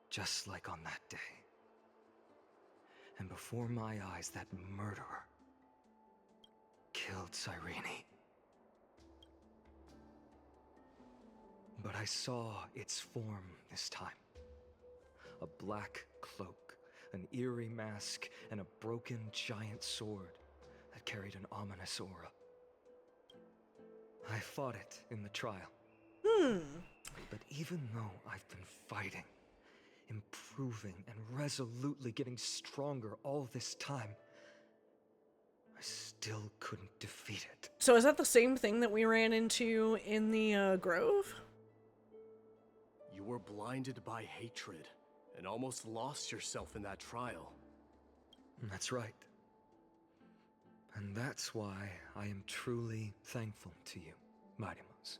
just like on that day. And before my eyes, that murderer killed Cyrene. But I saw its form this time. a black cloak, an eerie mask, and a broken giant sword that carried an ominous aura. I fought it in the trial. But even though I've been fighting, improving, and resolutely getting stronger all this time, I still couldn't defeat it. So is that the same thing that we ran into in the Grove? You were blinded by hatred and almost lost yourself in that trial. That's right. And that's why I am truly thankful to you, Mighty Mouse.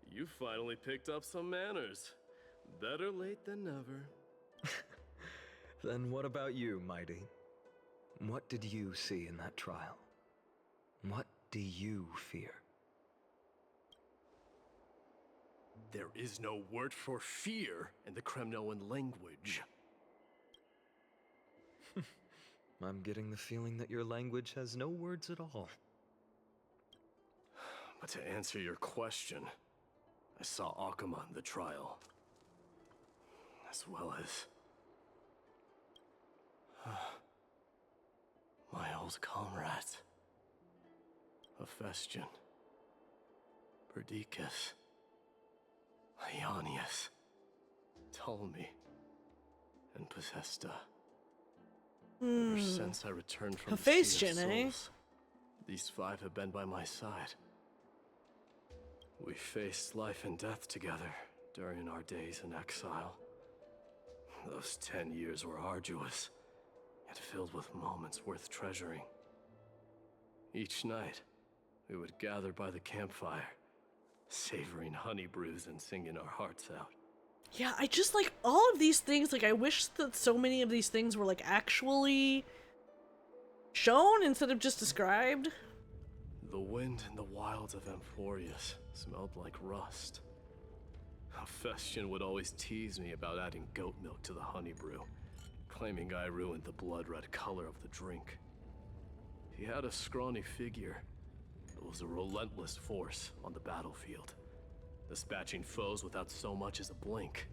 You finally picked up some manners. Better late than never. Then what about you, Mighty? What did you see in that trial? What do you fear? There is no word for fear in the Kremnoan language. I'm getting the feeling that your language has no words at all. But to answer your question, I saw Akuma in the trial. As well as... my old comrades. Hephaestion. Perdiccas. Ionius. Ptolemy. And Possesta. Ever since I returned from the Sea of Souls, these 5 have been by my side. We faced life and death together during our days in exile. Those 10 years were arduous, yet filled with moments worth treasuring. Each night, we would gather by the campfire, savoring honey brews and singing our hearts out. Yeah, I just like all of these things. Like, I wish that so many of these things were like actually shown instead of just described. The wind in the wilds of Amphoreus smelled like rust. Hephaestion would always tease me about adding goat milk to the honey brew, claiming I ruined the blood-red color of the drink. He had a scrawny figure, but was a relentless force on the battlefield, dispatching foes without so much as a blink.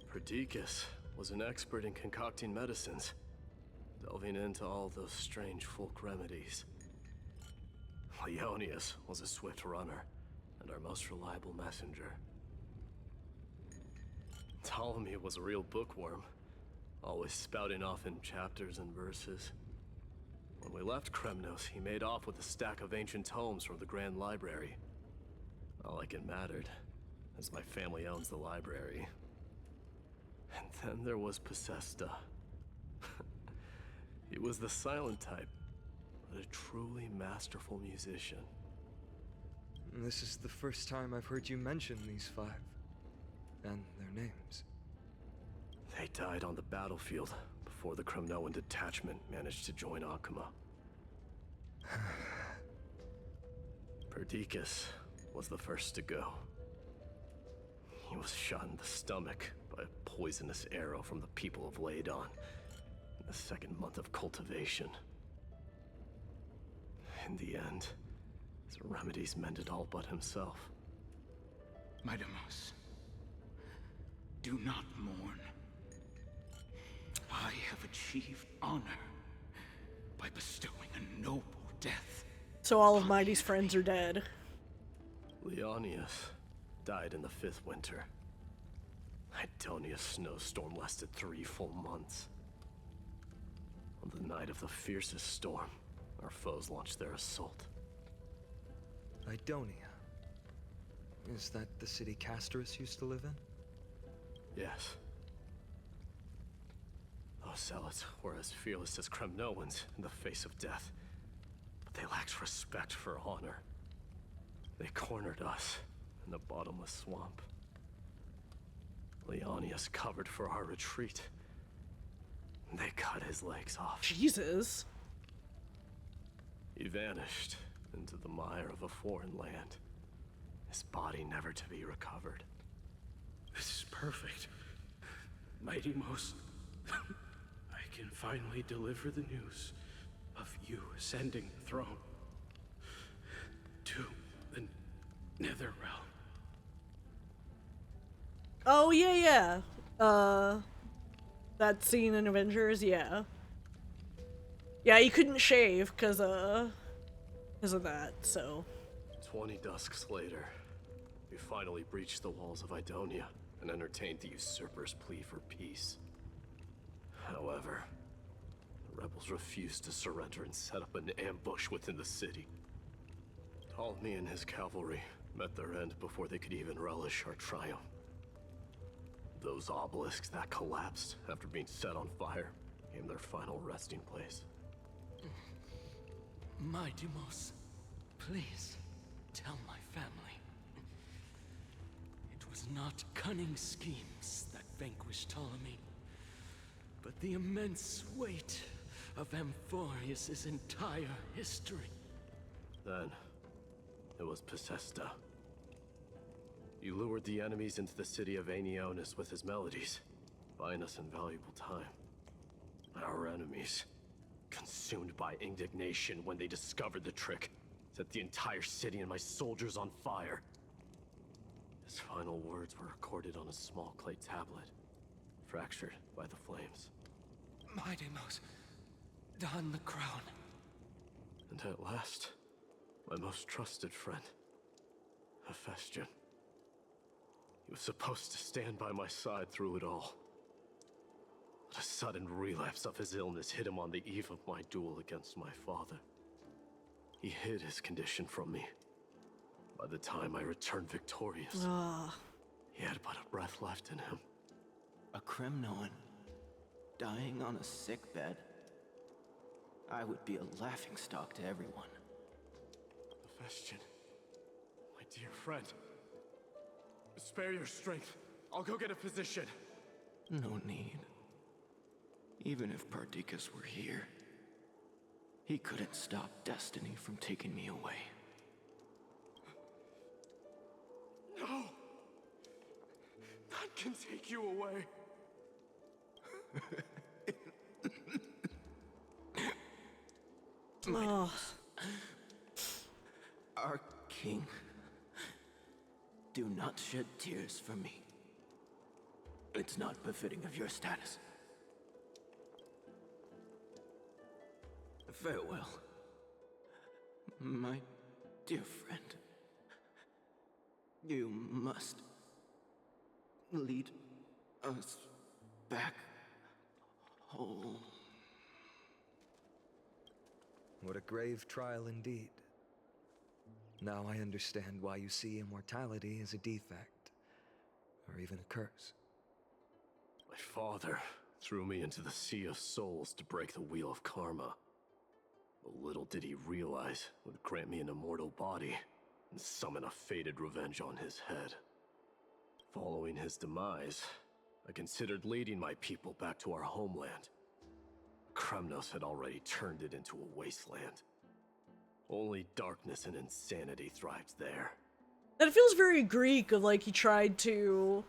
Perdiccas was an expert in concocting medicines, delving into all those strange folk remedies. Ionius was a swift runner and our most reliable messenger. Ptolemy was a real bookworm, always spouting off in chapters and verses. When we left Kremnos, he made off with a stack of ancient tomes from the Grand Library. Not like it mattered, as my family owns the library. And then there was Possesta. He was the silent type, but a truly masterful musician. This is the first time I've heard you mention these 5. And their names. They died on the battlefield before the Kremnoan detachment managed to join Akuma. Perdiccas was the first to go. He was shot in the stomach by a poisonous arrow from the people of Laidon in the 2nd month of cultivation. In the end, his remedies mended all but himself. Mightymouse, do not mourn. I have achieved honor by bestowing a noble death. So all of Mighty's friends are dead. Leonius died in the 5th winter. Idonia's snowstorm lasted 3 full months. On the night of the fiercest storm, our foes launched their assault. Idonia. Is that the city Castorus used to live in? Yes. Those zealots were as fearless as Kremnoans in the face of death, but they lacked respect for honor. They cornered us in the bottomless swamp. Leonius covered for our retreat. They cut his legs off. Jesus. He vanished into the mire of a foreign land, his body never to be recovered. This is perfect. Mighty Most, I can finally deliver the news of you ascending the throne to the Netherrealm. Oh, yeah. That scene in Avengers, yeah. Yeah, he couldn't shave because of that, so. 20 dusks later, we finally breached the walls of Idonia and entertained the usurper's plea for peace. However, the rebels refused to surrender and set up an ambush within the city. Ptolemy and his cavalry met their end before they could even relish our triumph. Those obelisks that collapsed after being set on fire became their final resting place. Mightimos, please tell my family. It was not cunning schemes that vanquished Ptolemy, but the immense weight of Amphoreus' entire history. Then, it was Pacesta. He lured the enemies into the city of Aenionis with his melodies, buying us invaluable time. Our enemies, consumed by indignation when they discovered the trick, set the entire city and my soldiers on fire. His final words were recorded on a small clay tablet, fractured by the flames. Mightimos, don the crown. And at last, my most trusted friend, Hephaestion. He was supposed to stand by my side through it all. But a sudden relapse of his illness hit him on the eve of my duel against my father. He hid his condition from me. By the time I returned victorious, he had but a breath left in him. A Kremnoan dying on a sick bed. I would be a laughingstock to everyone. Hephaestion, my dear friend. Spare your strength. I'll go get a physician. No need. Even if Perdiccas were here, he couldn't stop destiny from taking me away. No! None can take you away. Our king. Do not shed tears for me. It's not befitting of your status. Farewell, my dear friend. You must lead us back home. What a grave trial indeed. Now I understand why you see immortality as a defect, or even a curse. My father threw me into the sea of souls to break the wheel of karma. But little did he realize it would grant me an immortal body and summon a fated revenge on his head. Following his demise, I considered leading my people back to our homeland. Kremnos had already turned it into a wasteland. Only darkness and insanity thrived there. And it feels very Greek of like he tried to,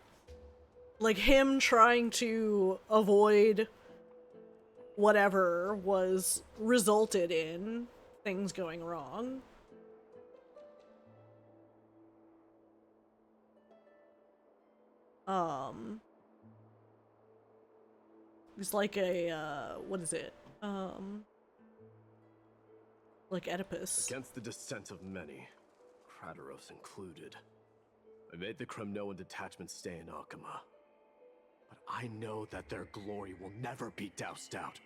like him trying to avoid whatever was resulted in things going wrong. It's like a, what is it? Like Oedipus. Against the dissent of many, Krateros included, I made the Kremnoan detachment stay in Akama. But I know that their glory will never be doused out.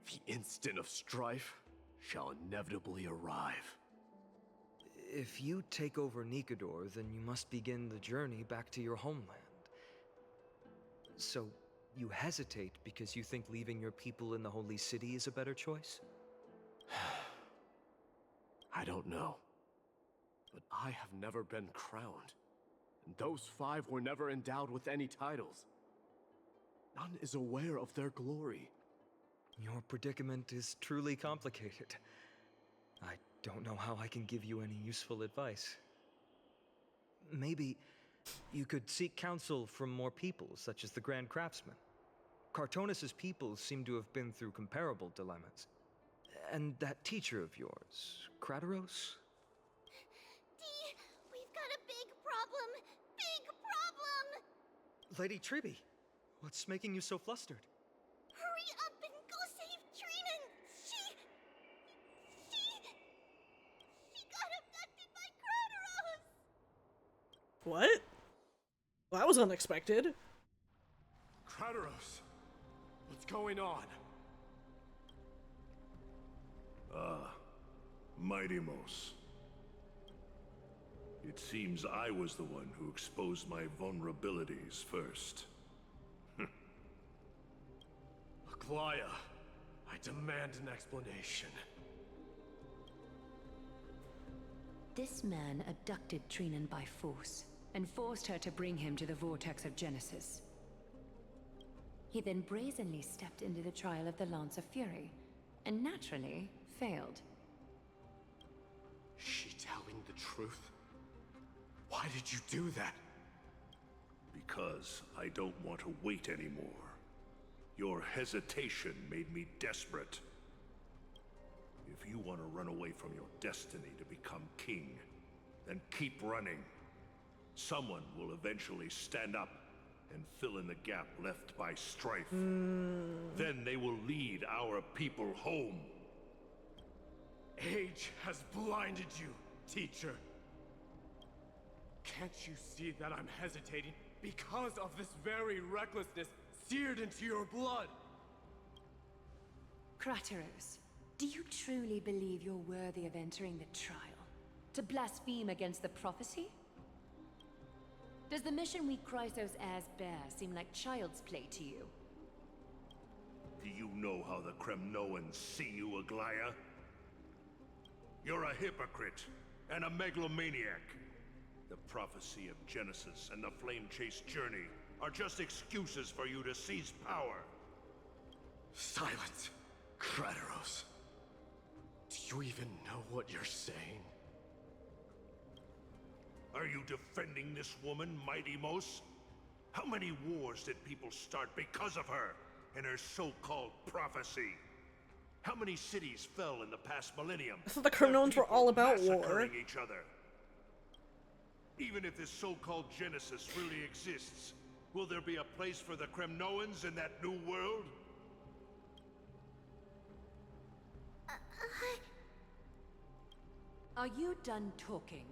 The instant of strife shall inevitably arrive. If you take over Nikador, then you must begin the journey back to your homeland. So, you hesitate because you think leaving your people in the Holy City is a better choice? I don't know. But I have never been crowned. And those 5 were never endowed with any titles. None is aware of their glory. Your predicament is truly complicated. I don't know how I can give you any useful advice. Maybe you could seek counsel from more peoples, such as the Grand Craftsman. Cartonis' peoples seem to have been through comparable dilemmas. And that teacher of yours, Krateros? We've got a big problem! Big problem! Lady Tribby, what's making you so flustered? Hurry up and go save Trinan! She got abducted by Crateros! What? Well, that was unexpected. Crateros, what's going on? Mighty-mos. It seems I was the one who exposed my vulnerabilities first. Aglaya, I demand an explanation. This man abducted Trinan by force, and forced her to bring him to the Vortex of Genesis. He then brazenly stepped into the trial of the Lance of Fury, and naturally failed. She telling the truth? Why did you do that? Because I don't want to wait anymore. Your hesitation made me desperate. If you want to run away from your destiny to become king, then keep running. Someone will eventually stand up and fill in the gap left by strife. Then they will lead our people home. Age has blinded you, teacher. Can't you see that I'm hesitating because of this very recklessness seared into your blood? Crateros, do you truly believe you're worthy of entering the trial? To blaspheme against the prophecy? Does the mission we Chrysos heirs bear seem like child's play to you? Do you know how the Kremnoans see you, Aglaya? You're a hypocrite and a megalomaniac. The prophecy of Genesis and the flame-chased journey are just excuses for you to seize power. Silence, Crateros. Do you even know what you're saying? Are you defending this woman, Mighty-Mos? How many wars did people start because of her and her so-called prophecy? How many cities fell in the past millennium? I thought the Kremnoans were all about war. Massacring each other. Even if this so-called Genesis really exists, will there be a place for the Kremnoans in that new world? Are you done talking?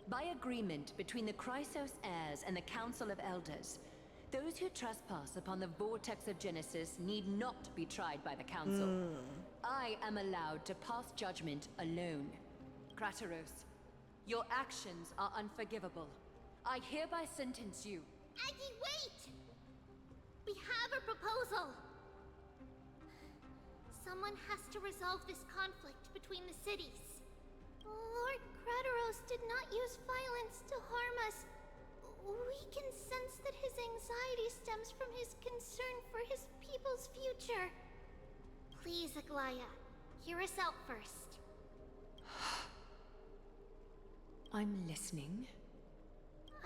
By agreement between the Chrysos heirs and the Council of Elders, those who trespass upon the Vortex of Genesis need not be tried by the Council. I am allowed to pass judgment alone. Crateros, your actions are unforgivable. I hereby sentence you. Aggie, wait! We have a proposal! Someone has to resolve this conflict between the cities. Lord Crateros did not use violence to harm us. We can sense that his anxiety stems from his concern for his people's future. Please, Aglaya, hear us out first. I'm listening.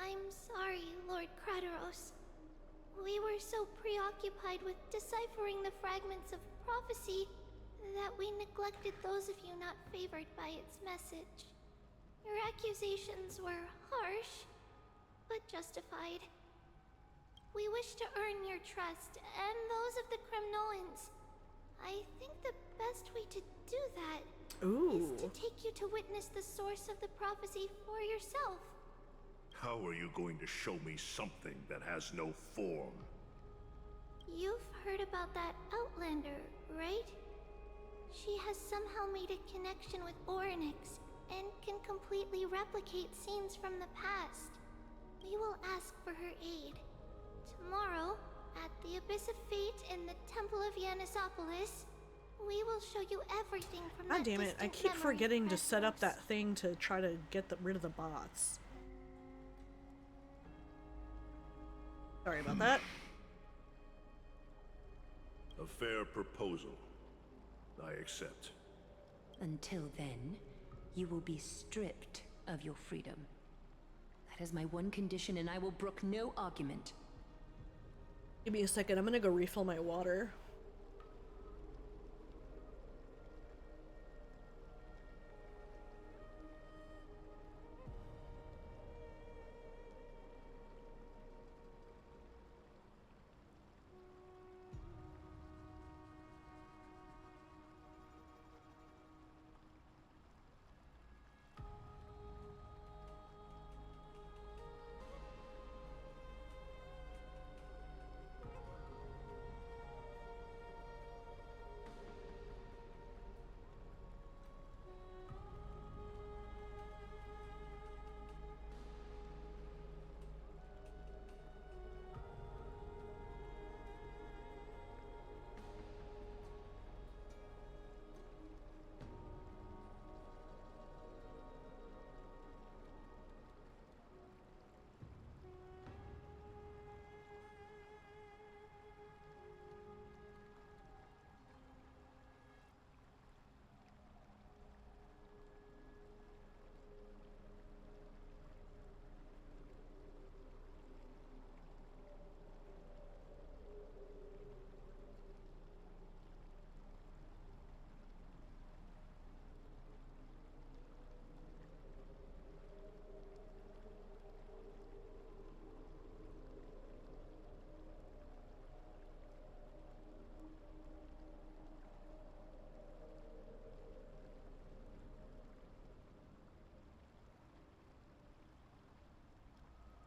I'm sorry, Lord Crateros. We were so preoccupied with deciphering the fragments of prophecy that we neglected those of you not favored by its message. Your accusations were harsh, but justified. We wish to earn your trust and those of the Kremnoans. I think the best way to do that is to take you to witness the source of the prophecy for yourself. How are you going to show me something that has no form? You've heard about that Outlander, right? She has somehow made a connection with Orynyx and can completely replicate scenes from the past. We will ask for her aid. Tomorrow, at the Abyss of Fate in the Temple of Yanisopolis, we will show you everything from God that damn it, I distant keep memory, forgetting to set up Crateros. that thing to try to get rid of the bots. Sorry about that. A fair proposal. I accept. Until then, you will be stripped of your freedom. That is my one condition, and I will brook no argument. Give me a second, I'm gonna go refill my water.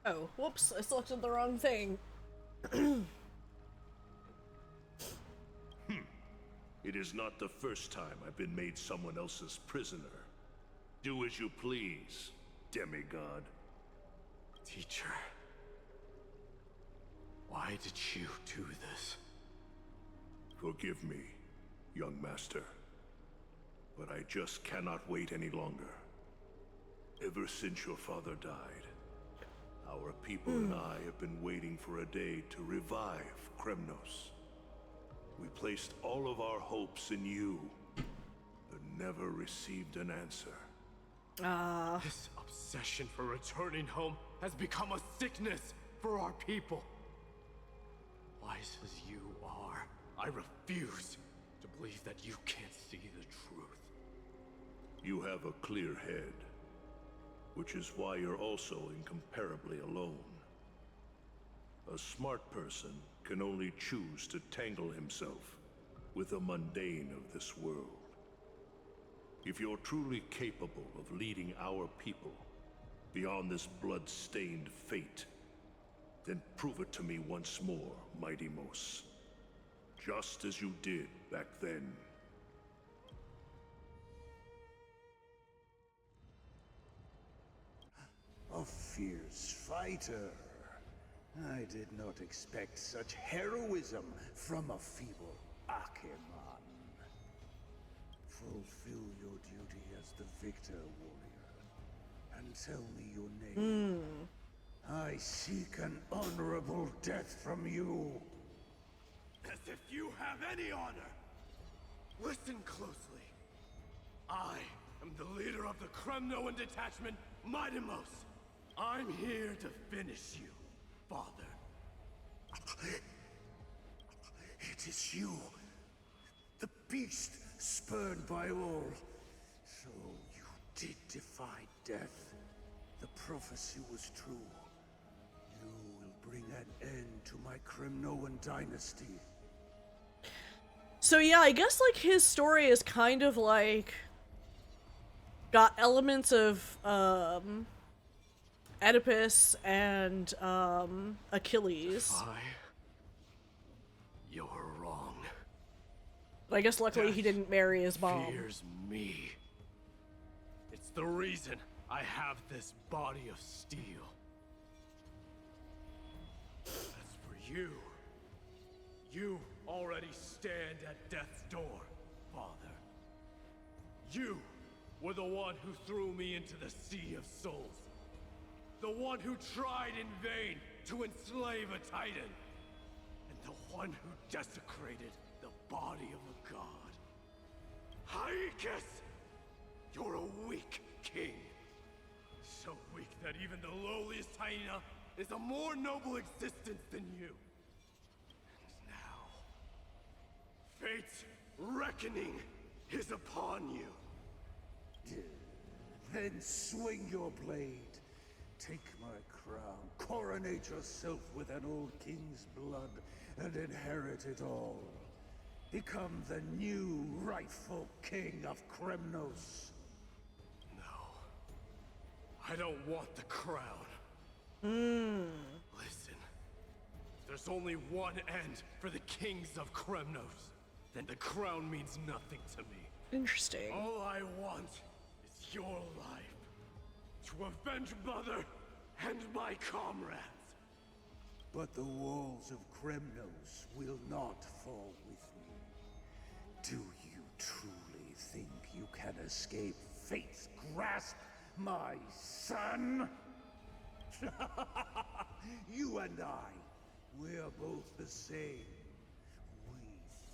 Oh, whoops, I selected the wrong thing. It is not the first time I've been made someone else's prisoner. Do as you please, demigod. Teacher, why did you do this? Forgive me, young master. But I just cannot wait any longer. Ever since your father died, our people and I have been waiting for a day to revive Kremnos. We placed all of our hopes in you, but never received an answer. This obsession for returning home has become a sickness for our people. Wise as you are, I refuse to believe that you can't see the truth. You have a clear head, which is why you're also incomparably alone. A smart person can only choose to tangle himself with the mundane of this world. If you're truly capable of leading our people beyond this blood-stained fate, then prove it to me once more, Mighty Mos. Just as you did back then. A fierce fighter. I did not expect such heroism from a feeble Acheman. Fulfill your duty as the victor, warrior, and tell me your name. I seek an honorable death from you. As if you have any honor! Listen closely. I am the leader of the Kremnoan detachment, Midimos. I'm here to finish you, father. It is you, the beast spurned by all. So you did defy death. The prophecy was true. You will bring an end to my Kremnoan dynasty. So yeah, I guess like his story is kind of like got elements of Oedipus and Achilles. You're wrong. But I guess luckily he didn't marry his mom. Fears me. It's the reason I have this body of steel. As for you, you already stand at death's door, father. You were the one who threw me into the Sea of Souls. The one who tried in vain to enslave a titan. And the one who desecrated the body of a god. Haikis! You're a weak king. So weak that even the lowliest hyena is a more noble existence than you. And now, fate's reckoning is upon you. Then swing your blade. Take my crown, coronate yourself with an old king's blood, and inherit it all. Become the new rightful king of Kremnos. No. I don't want the crown. Listen. There's only one end for the kings of Kremnos. Then the crown means nothing to me. Interesting. All I want is your life. To avenge Mother and my comrades. But the walls of Kremnos will not fall with me. Do you truly think you can escape fate's grasp, my son? You and I, we're both the same. We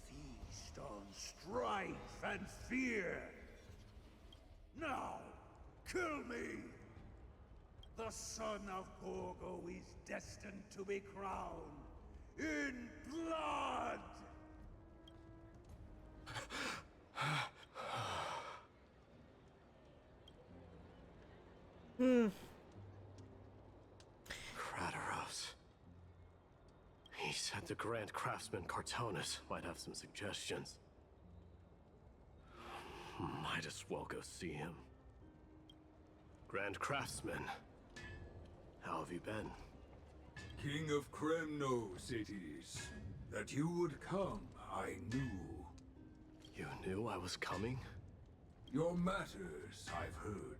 feast on strife and fear. Now, kill me! The son of Gorgo is destined to be crowned in blood! Krateros. He said the Grand Craftsman Cartonus might have some suggestions. Might as well go see him. Grand Craftsman. How have you been? King of Kremnos it is. That you would come, I knew. You knew I was coming? Your matters, I've heard.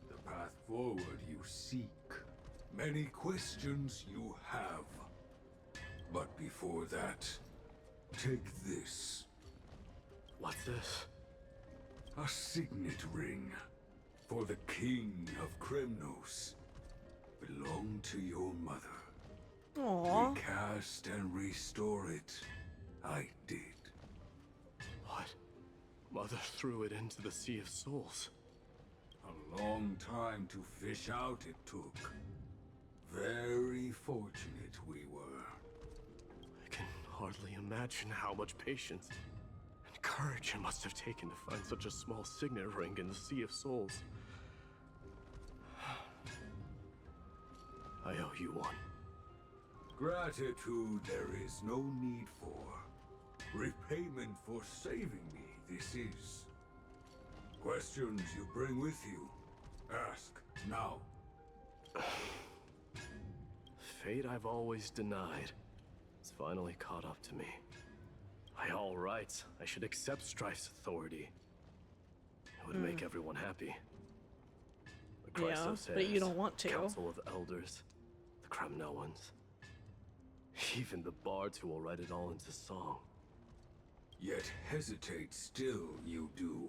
The path forward you seek. Many questions you have. But before that, take this. What's this? A signet ring. For the King of Kremnos. Belonged to your mother. Aww. Recast and restore it. I did. What? Mother threw it into the Sea of Souls. A long time to fish out it took. Very fortunate we were. I can hardly imagine how much patience and courage it must have taken to find such a small signet ring in the Sea of Souls. I owe you one. Gratitude there is no need for. Repayment for saving me, this is. Questions you bring with you. Ask, now. Fate I've always denied. It's finally caught up to me. By all rights, I should accept Strife's authority. It would make everyone happy. But Christ Yeah, says, but you don't want to. Council of Elders, the Kremnoans, even the bards who will write it all into song. Yet hesitate still you do.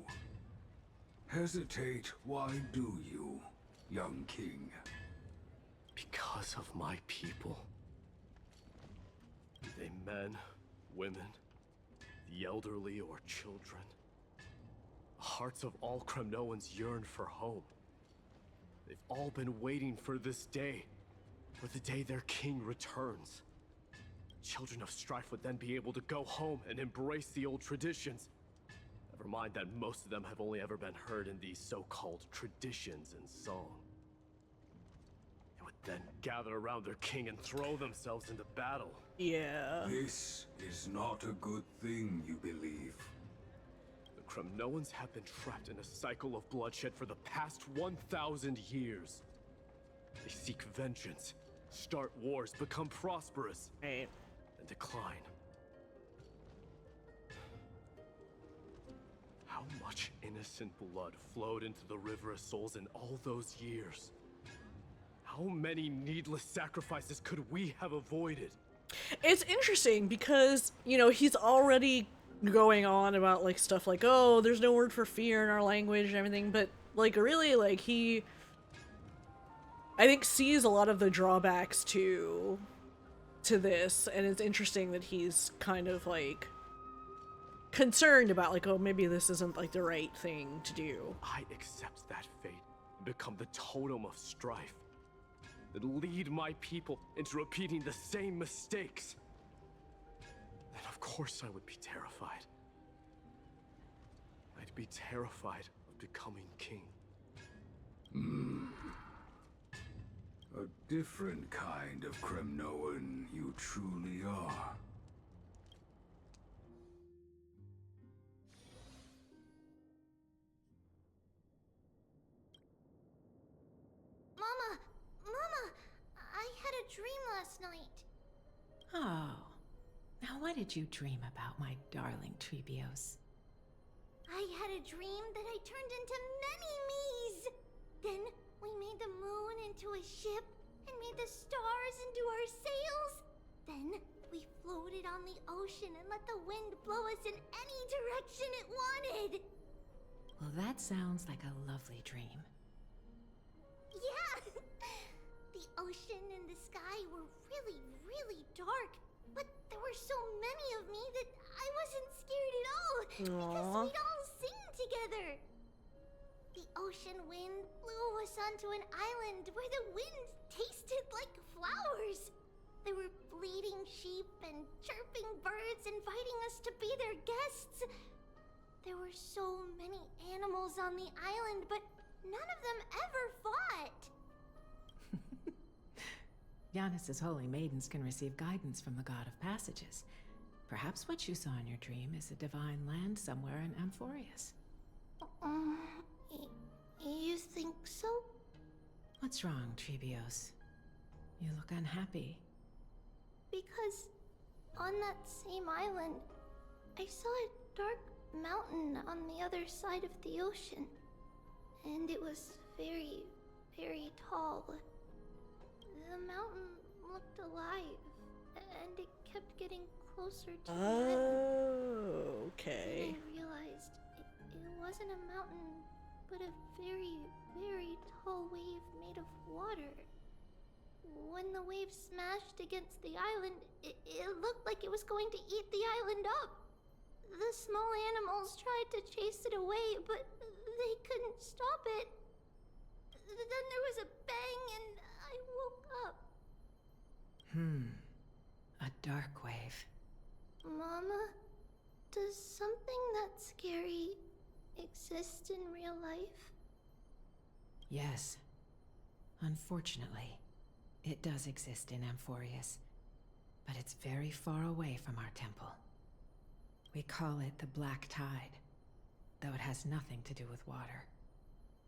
Hesitate, why do you, young king? Because of my people. Be they men, women, the elderly or children. The hearts of all Kremnoans yearn for home. They've all been waiting for this day, for the day their king returns. Children of Strife would then be able to go home and embrace the old traditions. Never mind that most of them have only ever been heard in these so-called traditions and song. They would then gather around their king and throw themselves into battle. Yeah. This is not a good thing, you believe. The Kremnoans have been trapped in a cycle of bloodshed for the past 1,000 years. They seek vengeance, start wars, become prosperous, and decline. How much innocent blood flowed into the River of Souls in all those years? How many needless sacrifices could we have avoided? It's interesting because, you know, he's already going on about, like, stuff like, oh, there's no word for fear in our language and everything, but, like, really, like, he, I think, sees a lot of the drawbacks to this, and it's interesting that he's kind of, like, concerned about, like, oh, maybe this isn't, like, the right thing to do. I accept that fate and become the totem of strife that lead my people into repeating the same mistakes. Then of course I would be terrified. I'd be terrified of becoming king. A different kind of Kremnoan you truly are. Mama! Mama! I had a dream last night. Oh. Now what did you dream about, my darling Trebios? I had a dream that I turned into many me's. Then we made the moon into a ship and made the stars into our sails. Then we floated on the ocean and let the wind blow us in any direction it wanted. Well, that sounds like a lovely dream. Yeah! The ocean and the sky were really, really dark, but there were so many of me that I wasn't scared at all because we'd all sing together. The ocean wind blew us onto an island where the wind tasted like flowers. There were bleating sheep and chirping birds inviting us to be their guests. There were so many animals on the island, but none of them ever fought. Giannis's holy maidens can receive guidance from the god of passages. Perhaps what you saw in your dream is a divine land somewhere in Amphoreus. You think so? What's wrong, Trebios? You look unhappy. Because on that same island, I saw a dark mountain on the other side of the ocean. And it was very, very tall. The mountain looked alive, and it kept getting closer to the island. Oh, okay. And I realized it wasn't a mountain, but a very, very tall wave made of water. When the wave smashed against the island, it looked like it was going to eat the island up. The small animals tried to chase it away, but they couldn't stop it. Then there was a bang and I woke up. A dark wave. Mama, does something that scary exist in real life? Yes. Unfortunately, it does exist in Amphoreus, but it's very far away from our temple. We call it the Black Tide, though it has nothing to do with water.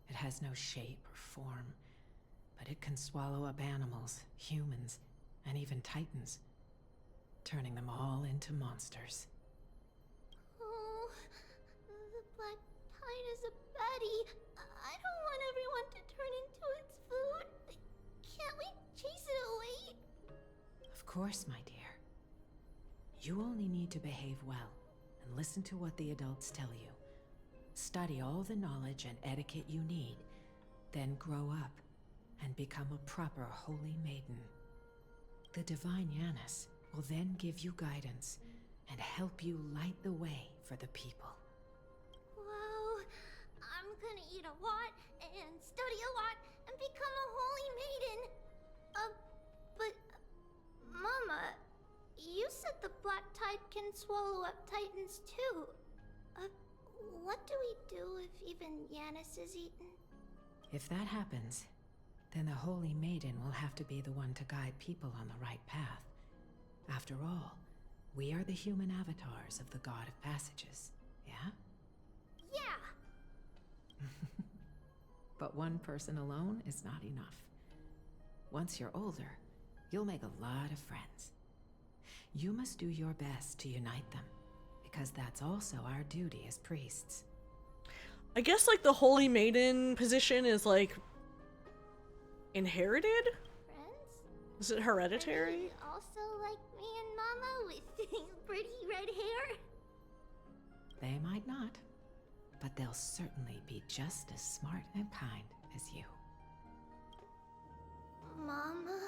It has no shape or form, but it can swallow up animals, humans, and even titans, turning them all into monsters. Oh, the Black Tide is a baddie. I don't want everyone to turn into its food. Can't we chase it away? Of course, my dear. You only need to behave well and listen to what the adults tell you. Study all the knowledge and etiquette you need, then grow up and become a proper holy maiden. The divine Yanis will then give you guidance and help you light the way for the people. Wow, I'm gonna eat a lot and study a lot and become a holy maiden. But Mama, you said the Black Tide can swallow up titans too. What do we do if even Yanis is eaten? If that happens, then the holy maiden will have to be the one to guide people on the right path. After all, we are the human avatars of the God of Passages, yeah? Yeah! But one person alone is not enough. Once you're older, you'll make a lot of friends. You must do your best to unite them, because that's also our duty as priests. I guess like the holy maiden position is like inherited? Friends? Is it hereditary? Are they also like me and Mama with pretty red hair? They might not, but they'll certainly be just as smart and kind as you. Mama?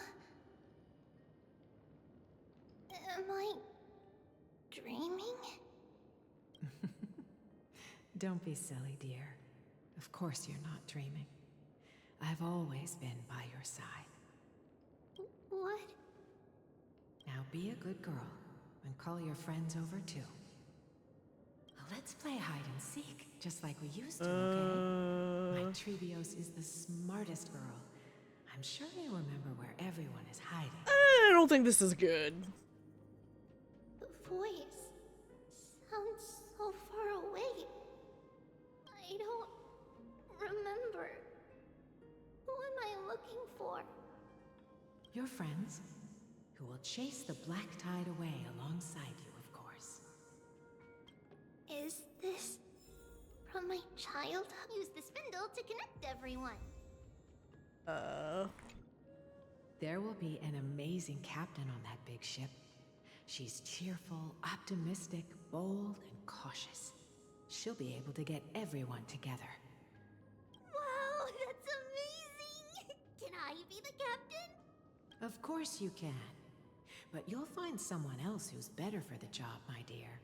Am I dreaming? Don't be silly, dear. Of course you're not dreaming. I've always been by your side. What? Now be a good girl and call your friends over too. Let's play hide and seek, just like we used to, okay? My Trebios is the smartest girl. I'm sure you remember where everyone is hiding. I don't think this is good. The voice sounds so far away. I don't remember. Who am I looking for? Your friends, who will chase the Black Tide away alongside you, of course. Is this from my childhood? Use the spindle to connect everyone. There will be an amazing captain on that big ship. She's cheerful, optimistic, bold, and cautious. She'll be able to get everyone together. Wow, that's amazing! Can I be the captain? Of course you can. But you'll find someone else who's better for the job, my dear.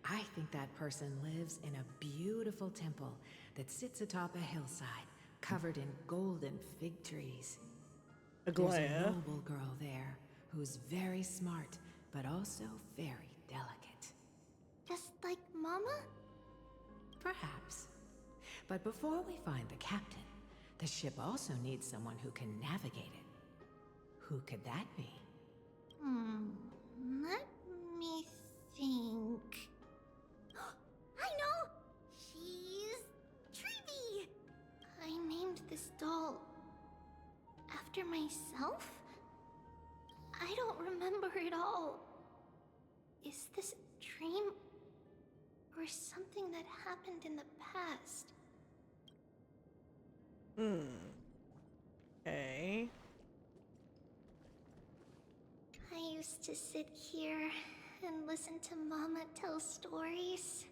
I think that person lives in a beautiful temple that sits atop a hillside, covered in golden fig trees. There's a noble girl there who's very smart, but also very delicate. Just like Mama? Perhaps. But before we find the captain, the ship also needs someone who can navigate it. Who could that be? Let me think. I know! She's Treeby! I named this doll after after myself? I don't remember it all. Is this a dream? Or something that happened in the past? Okay. I used to sit here and listen to Mama tell stories.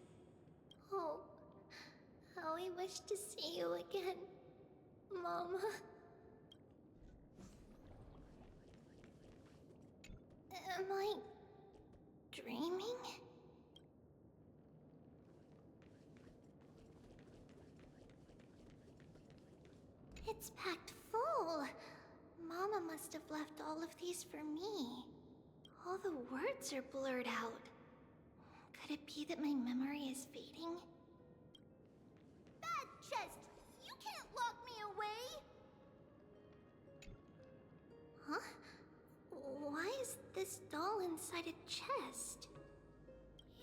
Oh, how I wish to see you again, Mama. Am I dreaming? It's packed full. Mama must have left all of these for me. All the words are blurred out. Could it be that my memory is fading? Bad chest! You can't lock me away! Huh? Why is this doll inside a chest?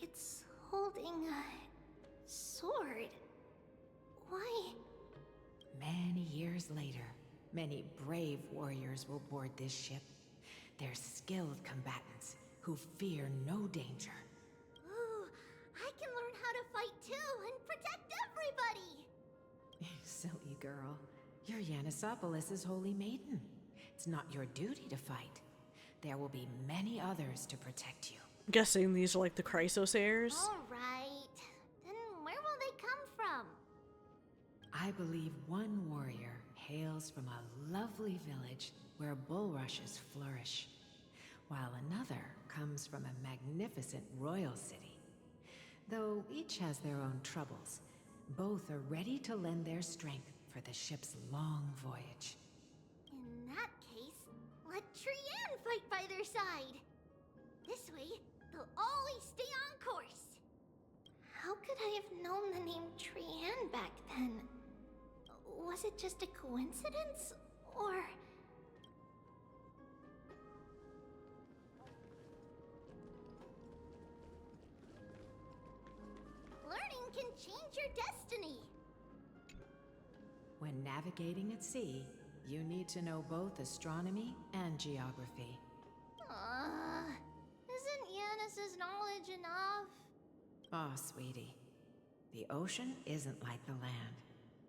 It's holding a sword. Why? Many years later, many brave warriors will board this ship. They're skilled combatants who fear no danger. Ooh, I can learn how to fight too and protect everybody! Silly girl. You're Yanisopoulos' holy maiden. It's not your duty to fight. There will be many others to protect you. I'm guessing these are like the Chrysos heirs. Alright. Then where will they come from? I believe one warrior hails from a lovely village where bulrushes flourish, while another comes from a magnificent royal city. Though each has their own troubles, both are ready to lend their strength for the ship's long voyage. In that case, let Trian fight by their side. This way, they'll always stay on course. How could I have known the name Trian back then? Was it just a coincidence, or... Learning can change your destiny. When navigating at sea, you need to know both astronomy and geography. Isn't Yanis's knowledge enough? Oh, sweetie. The ocean isn't like the land.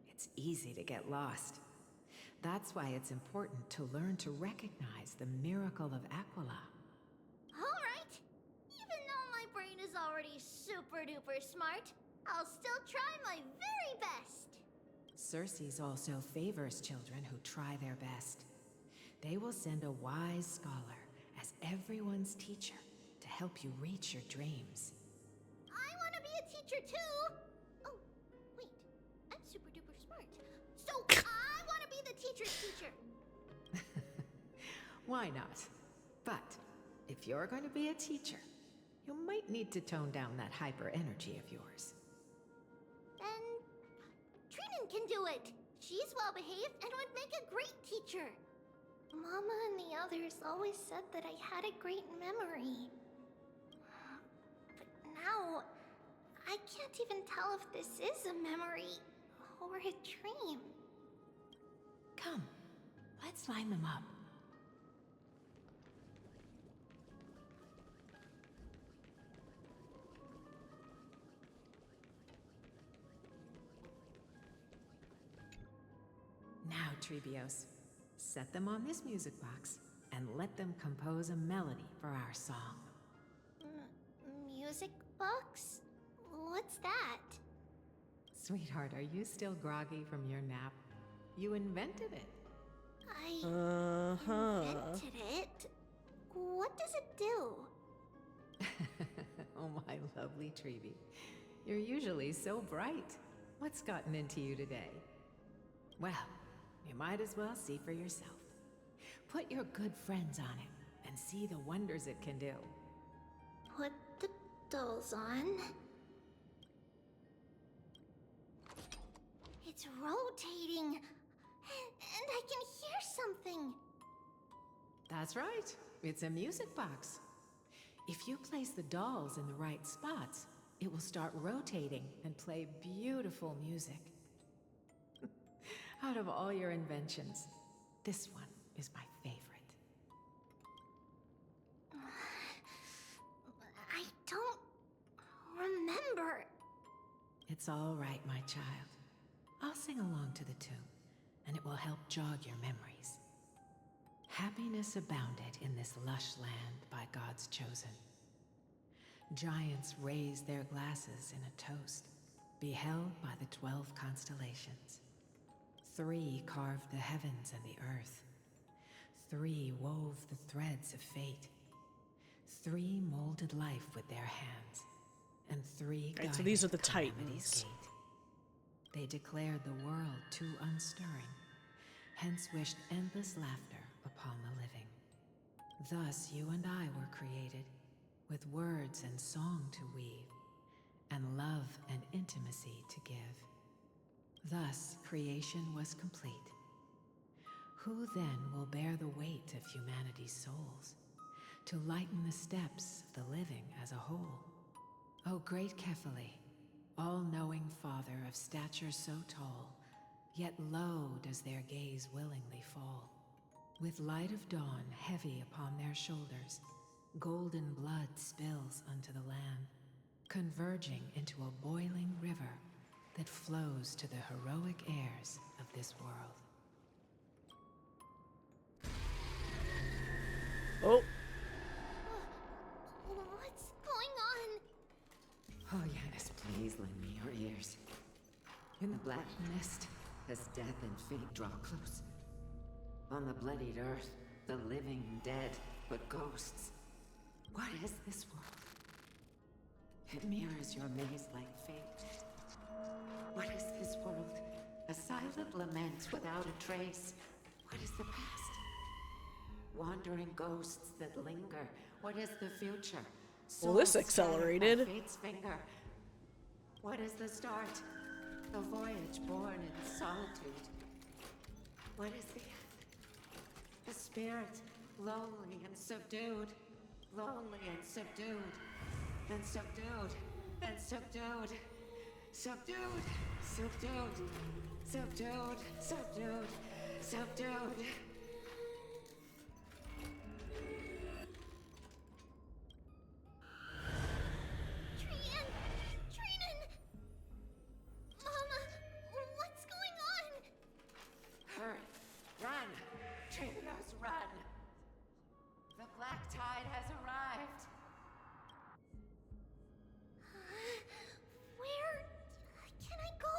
It's easy to get lost. That's why it's important to learn to recognize the miracle of Aquila. Alright. Even though my brain is already super duper smart, I'll still try my very best. Circe also favors children who try their best. They will send a wise scholar as everyone's teacher to help you reach your dreams. I want to be a teacher too! Oh, wait. I'm super duper smart. So I want to be the teacher's teacher! Why not? But if you're going to be a teacher, you might need to tone down that hyper energy of yours. Then Trinan can do it! She's well behaved and would make a great teacher! Mama and the others always said that I had a great memory. But now, I can't even tell if this is a memory or a dream. Come, let's line them up. Now, Trebios, set them on this music box and let them compose a melody for our song. Music box? What's that? Sweetheart, are you still groggy from your nap? You invented it. I invented it? What does it do? Oh, my lovely Trebi. You're usually so bright. What's gotten into you today? Well, you might as well see for yourself. Put your good friends on it and see the wonders it can do. Put the dolls on. It's rotating. And I can hear something. That's right. It's a music box. If you place the dolls in the right spots, it will start rotating and play beautiful music. Out of all your inventions, this one is my favorite. I don't remember. It's all right, my child. I'll sing along to the tune, and it will help jog your memories. Happiness abounded in this lush land by God's chosen. Giants raised their glasses in a toast, beheld by the 12 constellations. 3 carved the heavens and the earth. 3 wove the threads of fate. 3 molded life with their hands. And 3 Right, so these are the Calamity's Titans. gate. They declared the world too unstirring, hence wished endless laughter upon the living. Thus you and I were created, with words and song to weave, and love and intimacy to give. Thus creation was complete. Who then will bear the weight of humanity's souls, to lighten the steps of the living as a whole? O great Kephale, all-knowing Father of stature so tall, yet low does their gaze willingly fall. With light of dawn heavy upon their shoulders, golden blood spills unto the land, converging into a boiling river that flows to the heroic heirs of this world. Oh. What's going on? Oh yes, please lend me your ears. In the black mist, as death and fate draw close. On the bloodied earth, the living and dead, but ghosts. What is this world? It mirrors your maze-like fate. What is this world? A silent lament without a trace. What is the past? Wandering ghosts that linger. What is the future? Well, this Souls scattered by accelerated. fate's finger. What is the start? A voyage born in solitude. What is the end? A spirit, lonely and subdued. Lonely and subdued. And subdued. And subdued. Subdued. Subdued. Subdued. Subdued. Subdued. Mama, what's going on? Hurry! Run! Traitors, run! The black tide has arrived! Where can I go?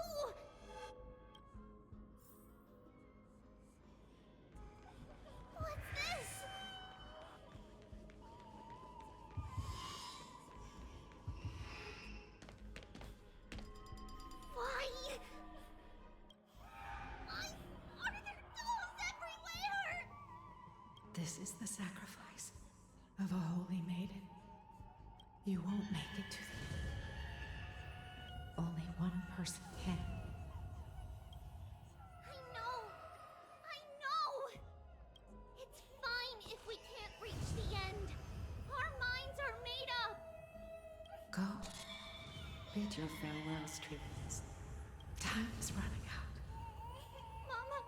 What's this? Why? Why are there dolls everywhere? This is the sacrifice of a holy maiden. You won't make it to the end. Only one person can. I know. It's fine if we can't reach the end. Our minds are made up. Go. Bid your farewells, Trees. Time is running out. Mama,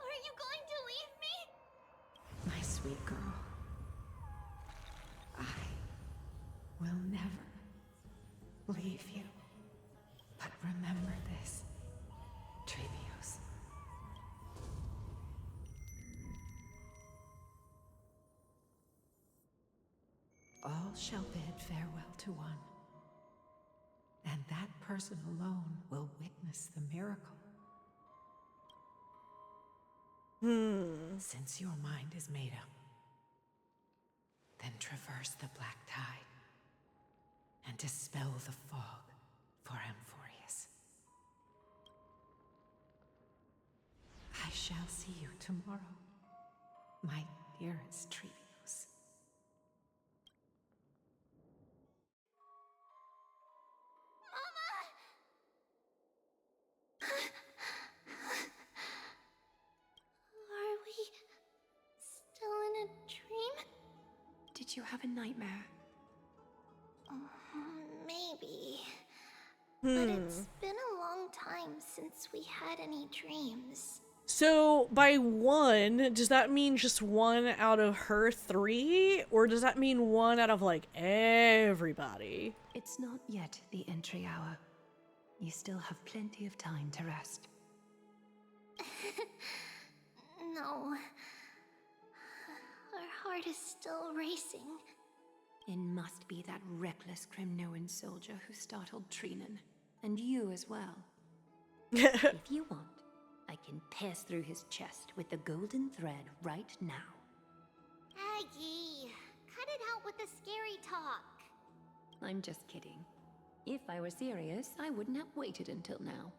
are you going to leave me? My sweet girl. I will never leave you. But remember this, Trebios. All shall bid farewell to one, and that person alone will witness the miracle. Since your mind is made up, then traverse the black tide and dispel the fog for Amphoreus. I shall see you tomorrow, my dearest Trebios. Are we still in a dream? Did you have a nightmare? Maybe. But it's been a long time since we had any dreams. So by one, does that mean just one out of her 3? Or does that mean one out of like everybody? It's not yet the entry hour. You still have plenty of time to rest. No. Our heart is still racing. It must be that reckless Kremnoan soldier who startled Trinan. And you as well. If you want, I can pass through his chest with the golden thread right now. Aggie, cut it out with the scary talk. I'm just kidding. If I were serious, I wouldn't have waited until now.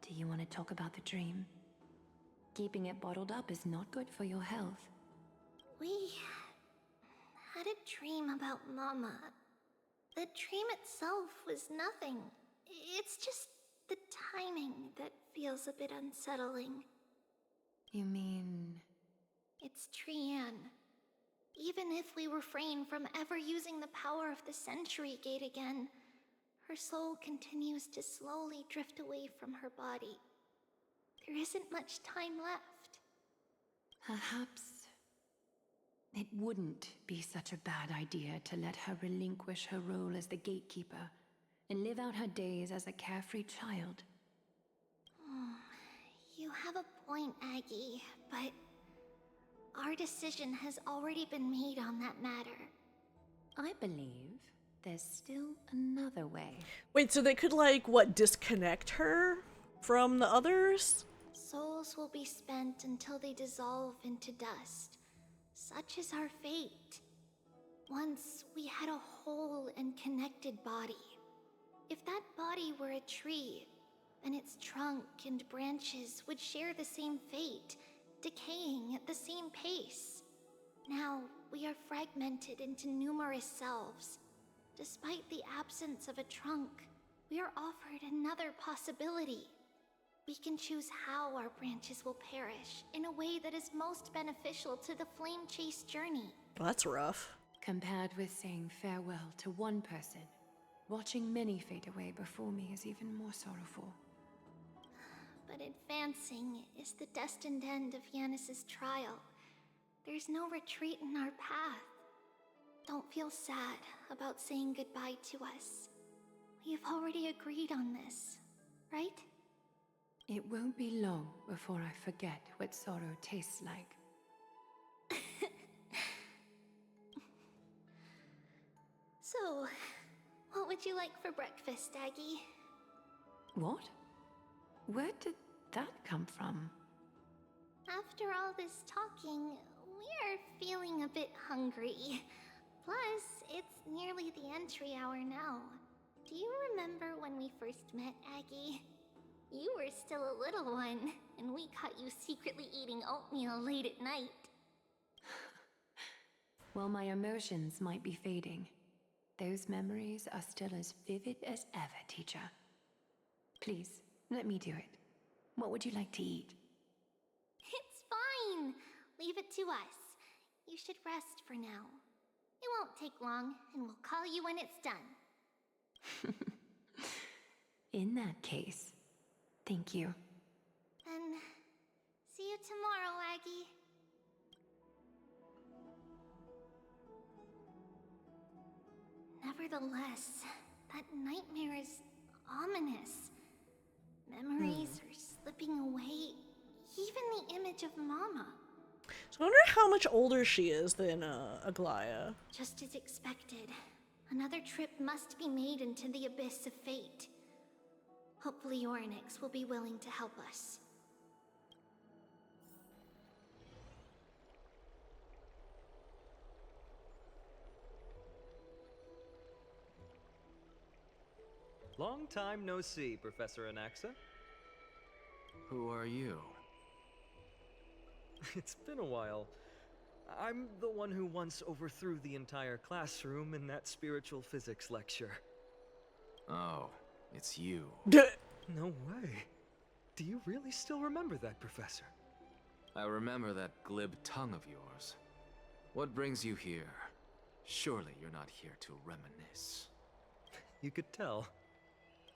Do you want to talk about the dream? Keeping it bottled up is not good for your health. We had a dream about Mama. The dream itself was nothing. It's just the timing that feels a bit unsettling. You mean... It's Trian. Even if we refrain from ever using the power of the Century Gate again, her soul continues to slowly drift away from her body. There isn't much time left. Perhaps it wouldn't be such a bad idea to let her relinquish her role as the gatekeeper and live out her days as a carefree child. You have a point, Aggie, but our decision has already been made on that matter. I believe there's still another way. Wait, so they could like, what, disconnect her from the others? Souls will be spent until they dissolve into dust. Such is our fate. Once we had a whole and connected body. If that body were a tree, then its trunk and branches would share the same fate, decaying at the same pace. Now, we are fragmented into numerous selves. Despite the absence of a trunk, we are offered another possibility. We can choose how our branches will perish in a way that is most beneficial to the flame chase journey. Well, that's rough. Compared with saying farewell to one person, watching many fade away before me is even more sorrowful. But advancing is the destined end of Yanis's trial. There's no retreat in our path. Don't feel sad about saying goodbye to us. We've already agreed on this, right? It won't be long before I forget what sorrow tastes like. So, what would you like for breakfast, Aggie? What? Where did that come from? After all this talking, we're feeling a bit hungry. Plus, it's nearly the entry hour now. Do you remember when we first met, Aggie? You were still a little one, and we caught you secretly eating oatmeal late at night. While my emotions might be fading, those memories are still as vivid as ever, teacher. Please, let me do it. What would you like to eat? It's fine! Leave it to us. You should rest for now. It won't take long, and we'll call you when it's done. In that case, thank you. Then, see you tomorrow, Aggie. Nevertheless, that nightmare is ominous. Memories are slipping away, even the image of Mama. So I wonder how much older she is than Aglaya. Just as expected, another trip must be made into the abyss of fate. Hopefully Orynyx will be willing to help us. Long time no see, Professor Anaxa. Who are you? It's been a while. I'm the one who once overthrew the entire classroom in that spiritual physics lecture. Oh, it's you. No way. Do you really still remember that, Professor? I remember that glib tongue of yours. What brings you here? Surely you're not here to reminisce. You could tell.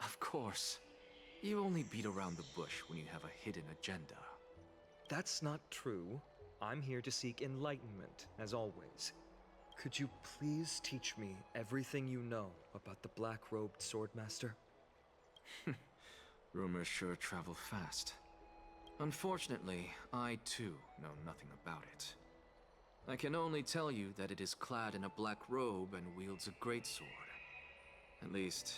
Of course. You only beat around the bush when you have a hidden agenda. That's not true. I'm here to seek enlightenment, as always. Could you please teach me everything you know about the black-robed swordmaster? Rumors sure travel fast. Unfortunately, I too know nothing about it. I can only tell you that it is clad in a black robe and wields a greatsword. At least,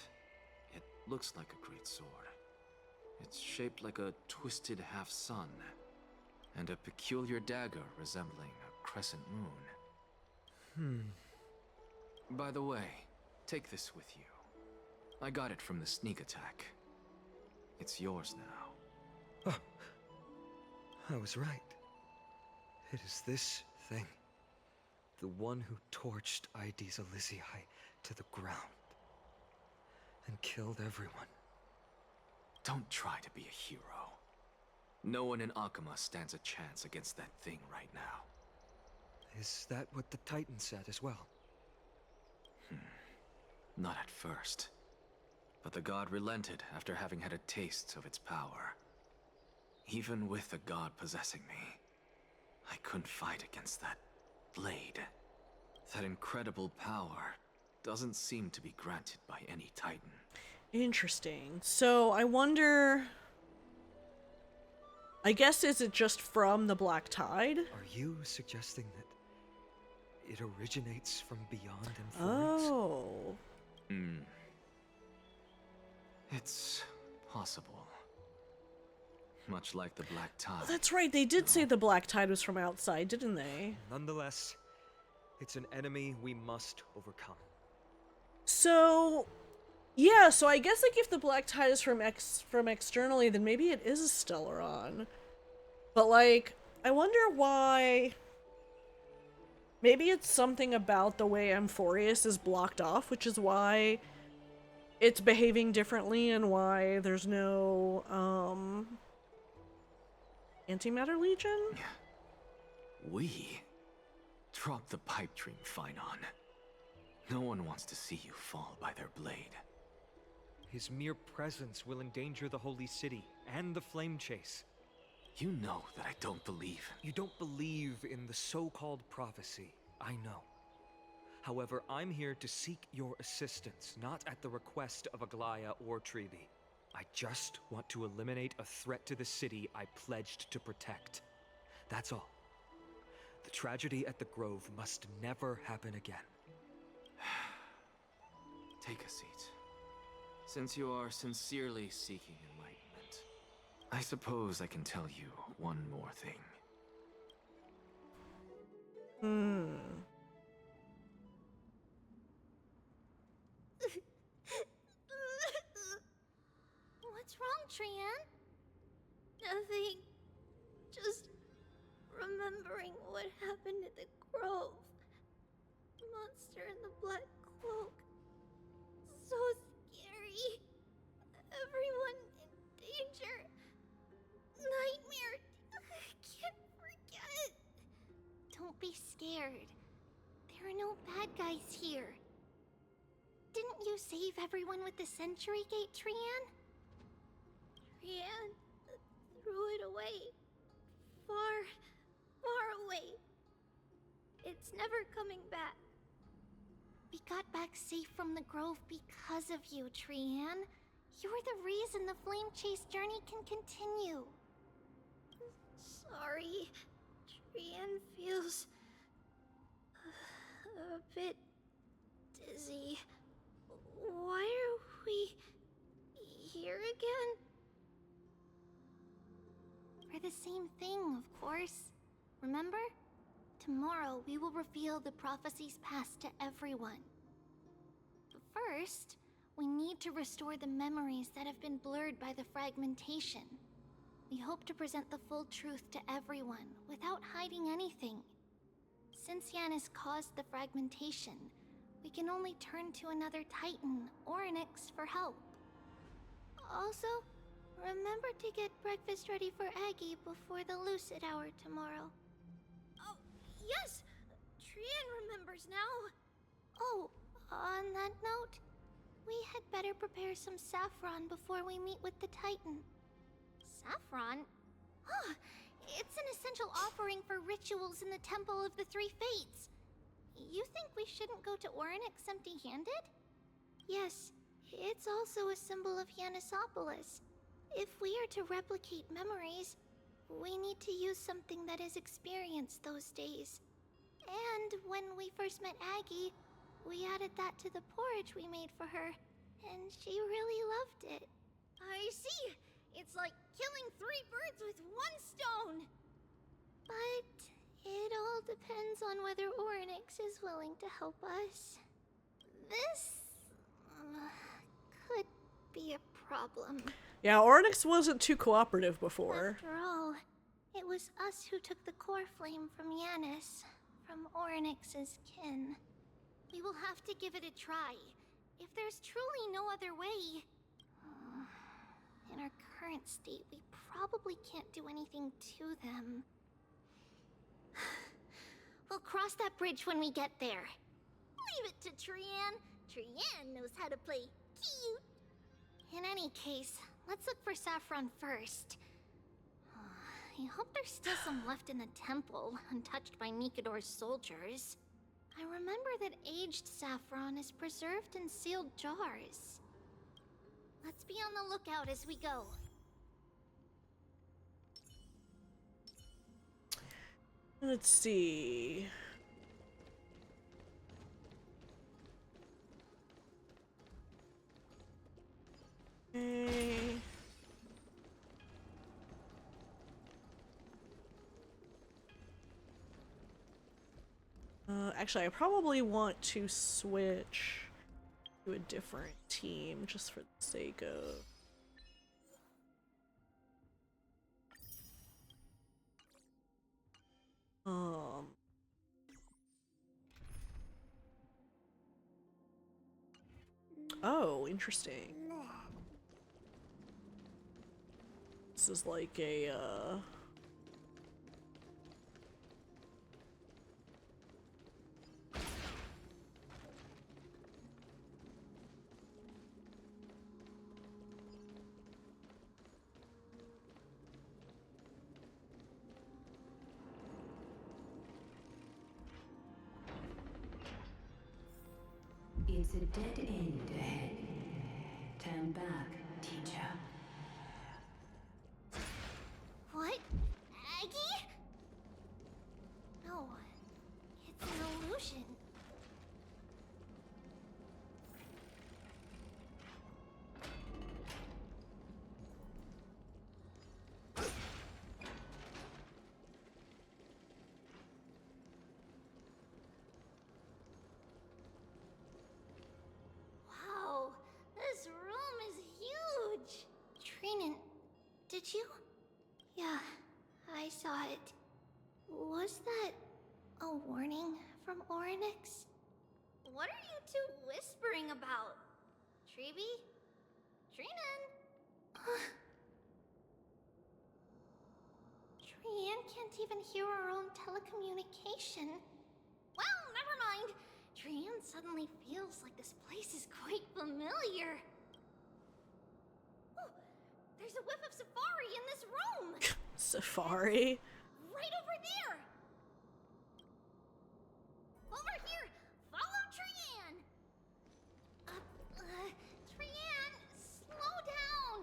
it looks like a greatsword. It's shaped like a twisted half-sun, and a peculiar dagger resembling a crescent moon. By the way, take this with you. I got it from the sneak attack. It's yours now. I was right. It is this thing. The one who torched Aedes Elysiae to the ground. And killed everyone. Don't try to be a hero. No one in Akama stands a chance against that thing right now. Is that what the Titan said as well? Not at first. But the god relented after having had a taste of its power. Even with the god possessing me, I couldn't fight against that blade. That incredible power doesn't seem to be granted by any Titan. Interesting. So I wonder... I guess, is it just from the Black Tide? Are you suggesting that it originates from beyond Amphoreus? Oh. It's possible. Much like the Black Tide. That's right, they did say the Black Tide was from outside, didn't they? Nonetheless, it's an enemy we must overcome. So... yeah, so I guess, like, if the Black Tide is from externally, then maybe it is a Stellaron. But, like, I wonder why... maybe it's something about the way Amphoreus is blocked off, which is why it's behaving differently and why there's no, Antimatter Legion? We? Drop the pipe dream, Phynon. No one wants to see you fall by their blade. His mere presence will endanger the Holy City and the Flame Chase. You know that I don't believe. You don't believe in the so-called prophecy, I know. However, I'm here to seek your assistance, not at the request of Aglaya or Treeby. I just want to eliminate a threat to the city I pledged to protect. That's all. The tragedy at the Grove must never happen again. Take a seat. Since you are sincerely seeking enlightenment, I suppose I can tell you one more thing. What's wrong, Trian? Nothing. Just remembering what happened at the Grove. Monster in the black cloak. So scary. Everyone in danger. Nightmare. I can't forget. Don't be scared. There are no bad guys here. Didn't you save everyone with the Century Gate, Trian? Trian threw it away. Far, far away. It's never coming back. We got back safe from the Grove because of you, Trian. You're the reason the Flame Chase journey can continue. Sorry. Trian feels... a bit... dizzy. Why are we... here again? For the same thing, of course. Remember? Tomorrow, we will reveal the prophecies past to everyone. But first, we need to restore the memories that have been blurred by the fragmentation. We hope to present the full truth to everyone, without hiding anything. Since Yanis caused the fragmentation, we can only turn to another Titan or Nyx for help. Also, remember to get breakfast ready for Aggie before the Lucid Hour tomorrow. Oh, yes! Trian remembers now! Oh, on that note, We had better prepare some saffron before we meet with the Titan. Saffron? Oh, it's an essential offering for rituals in the Temple of the Three Fates. You think we shouldn't go to Orynyx empty-handed? Yes, it's also a symbol of Yanisopolis. If we are to replicate memories, we need to use something that is experienced those days. And when we first met Aggie, we added that to the porridge we made for her, and she really loved it. I see! It's like killing 3 birds with 1 stone! But it all depends on whether Orynyx is willing to help us. This could be a problem. Yeah, Orynyx wasn't too cooperative before. After all, it was us who took the core flame from Yanis, from Orynyx's kin. We will have to give it a try. If there's truly no other way... in our current state, we probably can't do anything to them. We'll cross that bridge when we get there. Leave it to Trian. Trian knows how to play cute. In any case, let's look for saffron first. I hope there's still some left in the temple, untouched by Nikador's soldiers. I remember that aged saffron is preserved in sealed jars. Let's be on the lookout as we go. Let's see. Okay. Actually, I probably want to switch to a different team just for the sake of... Oh, interesting. This is like a, It's a dead end ahead. Turn back, teacher. What? Aggie? No, it's an illusion. Wow, this room is huge. Trinan, did you? Yeah, I saw it. Was that a warning from Orynyx? What are you two whispering about? Treeby? Trinan? Trian can't even hear our own telecommunication. Well, never mind. Trian suddenly feels like this place is quite familiar. Oh, there's a whiff of safari in this room! Safari? Right over there! Over here! Follow Trian! Trian, slow down!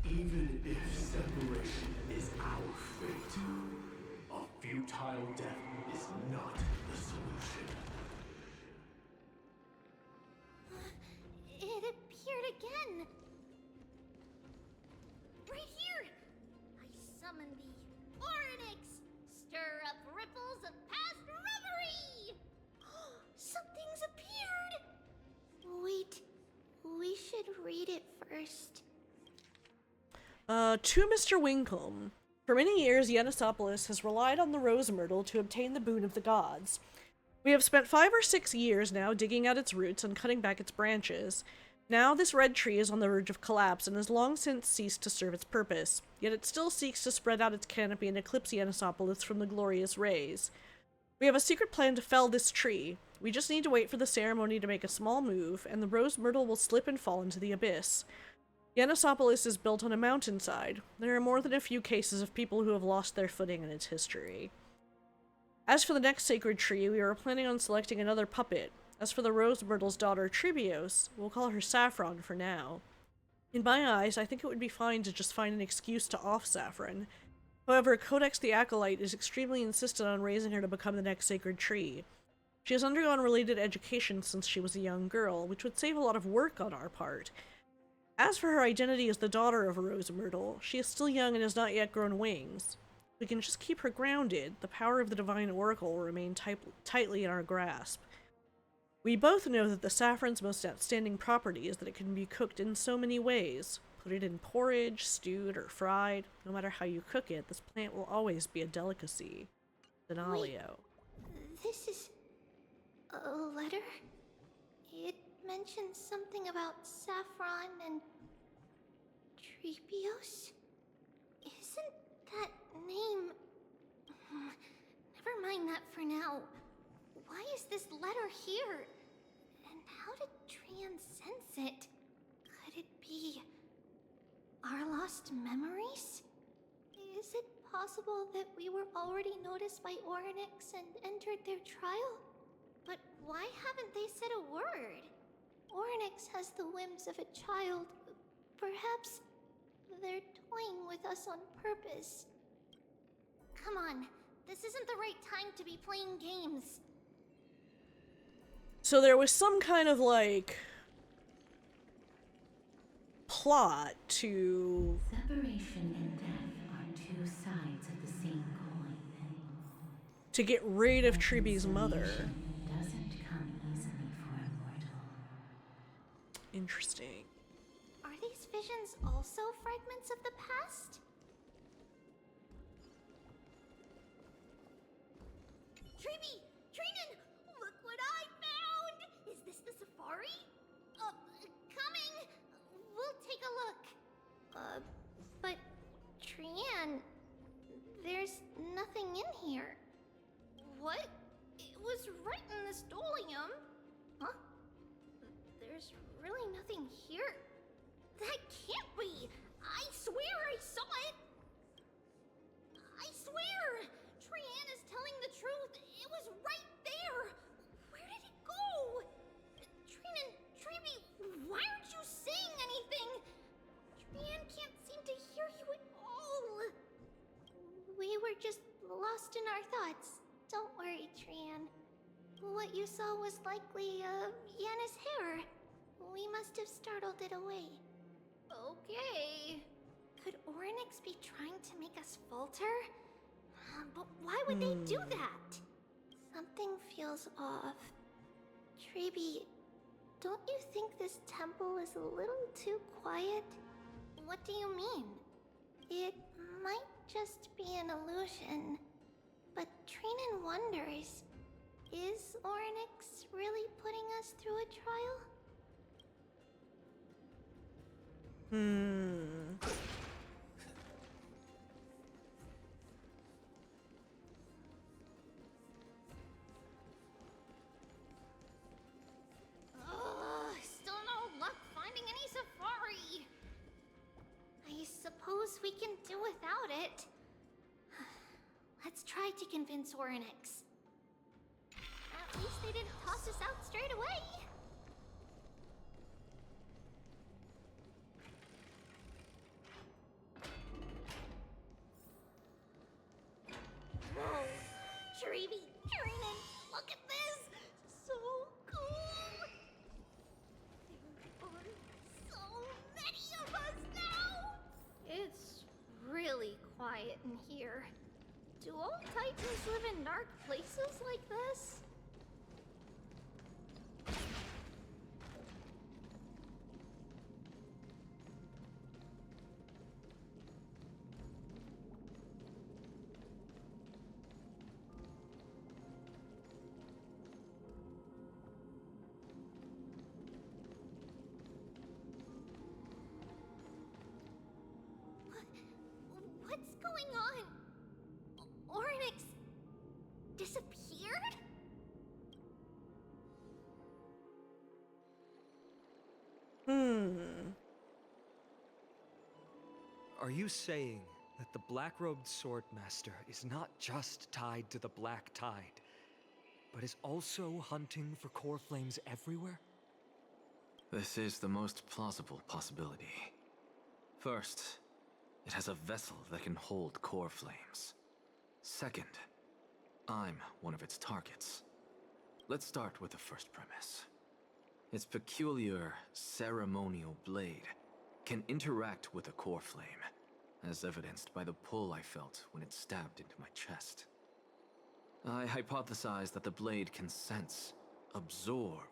Even if separation is our fate, a futile death is not the solution. It appeared again! Right here! I summon thee, Orynyx! Stir up ripples of past reverie! Something's appeared! Wait, we should read it first. To Mr. Wincombe. For many years, Yanisopolis has relied on the rose myrtle to obtain the boon of the gods. We have spent 5 or 6 years now digging out its roots and cutting back its branches. Now this red tree is on the verge of collapse and has long since ceased to serve its purpose, yet it still seeks to spread out its canopy and eclipse Yenisopolis from the glorious rays. We have a secret plan to fell this tree. We just need to wait for the ceremony to make a small move, and the rose myrtle will slip and fall into the abyss. Yenisopolis is built on a mountainside. There are more than a few cases of people who have lost their footing in its history. As for the next sacred tree, we are planning on selecting another puppet. As for the rose myrtle's daughter, Tribios, we'll call her Saffron for now. In my eyes, I think it would be fine to just find an excuse to off Saffron. However, Codex the Acolyte is extremely insistent on raising her to become the next sacred tree. She has undergone related education since she was a young girl, which would save a lot of work on our part. As for her identity as the daughter of a rose myrtle, she is still young and has not yet grown wings. We can just keep her grounded. The power of the Divine Oracle will remain tightly in our grasp. We both know that the saffron's most outstanding property is that it can be cooked in so many ways. Put it in porridge, stewed, or fried. No matter how you cook it, this plant will always be a delicacy. Denalio. This is a letter? It mentions something about Saffron and Tribios? Isn't that name... Never mind that for now. Why is this letter here? And how did Trian sense it? Could it be our lost memories? Is it possible that we were already noticed by Orynyx and entered their trial? But why haven't they said a word? Orynyx has the whims of a child. Perhaps they're toying with us on purpose. Come on, this isn't the right time to be playing games. So there was some kind of, like, plot to... Separation and death are two sides of the same coin. to get rid of Triby's mother. Doesn't come easily for a mortal. Interesting. Are these visions also fragments of the past? Triby! Trinan! Look what I found! Is this the safari? Coming! We'll take a look. But Trian, there's nothing in here. What? It was right in the stolium. Huh? There's really nothing here. That can't be! I swear I saw it! I swear! Trian is telling the truth. It was right there. Where did it go? Trinan, Triby, why aren't you saying anything? Trian can't seem to hear you at all. We were just lost in our thoughts. Don't worry, Trian. What you saw was likely, Yana's hair. We must have startled it away. Okay. Could Orynyx be trying to make us falter? But why would they do that? Something feels off. Triby, don't you think this temple is a little too quiet? What do you mean? It might just be an illusion. But Trinan wonders, is Orynyx really putting us through a trial? Still no luck finding any safari. I suppose we can do without it. Let's try to convince Orynyx. At least they didn't toss us out straight away. Whoa, Triby, Trinan, look at this! So cool! There are so many of us now! It's really quiet in here. Do all Titans live in dark places like this? Are you saying that the black-robed swordmaster is not just tied to the Black Tide, but is also hunting for core flames everywhere? This is the most plausible possibility. First, it has a vessel that can hold core flames. Second, I'm one of its targets. Let's start with the first premise. Its peculiar ceremonial blade can interact with a core flame, as evidenced by the pull I felt when it stabbed into my chest. I hypothesize that the blade can sense, absorb,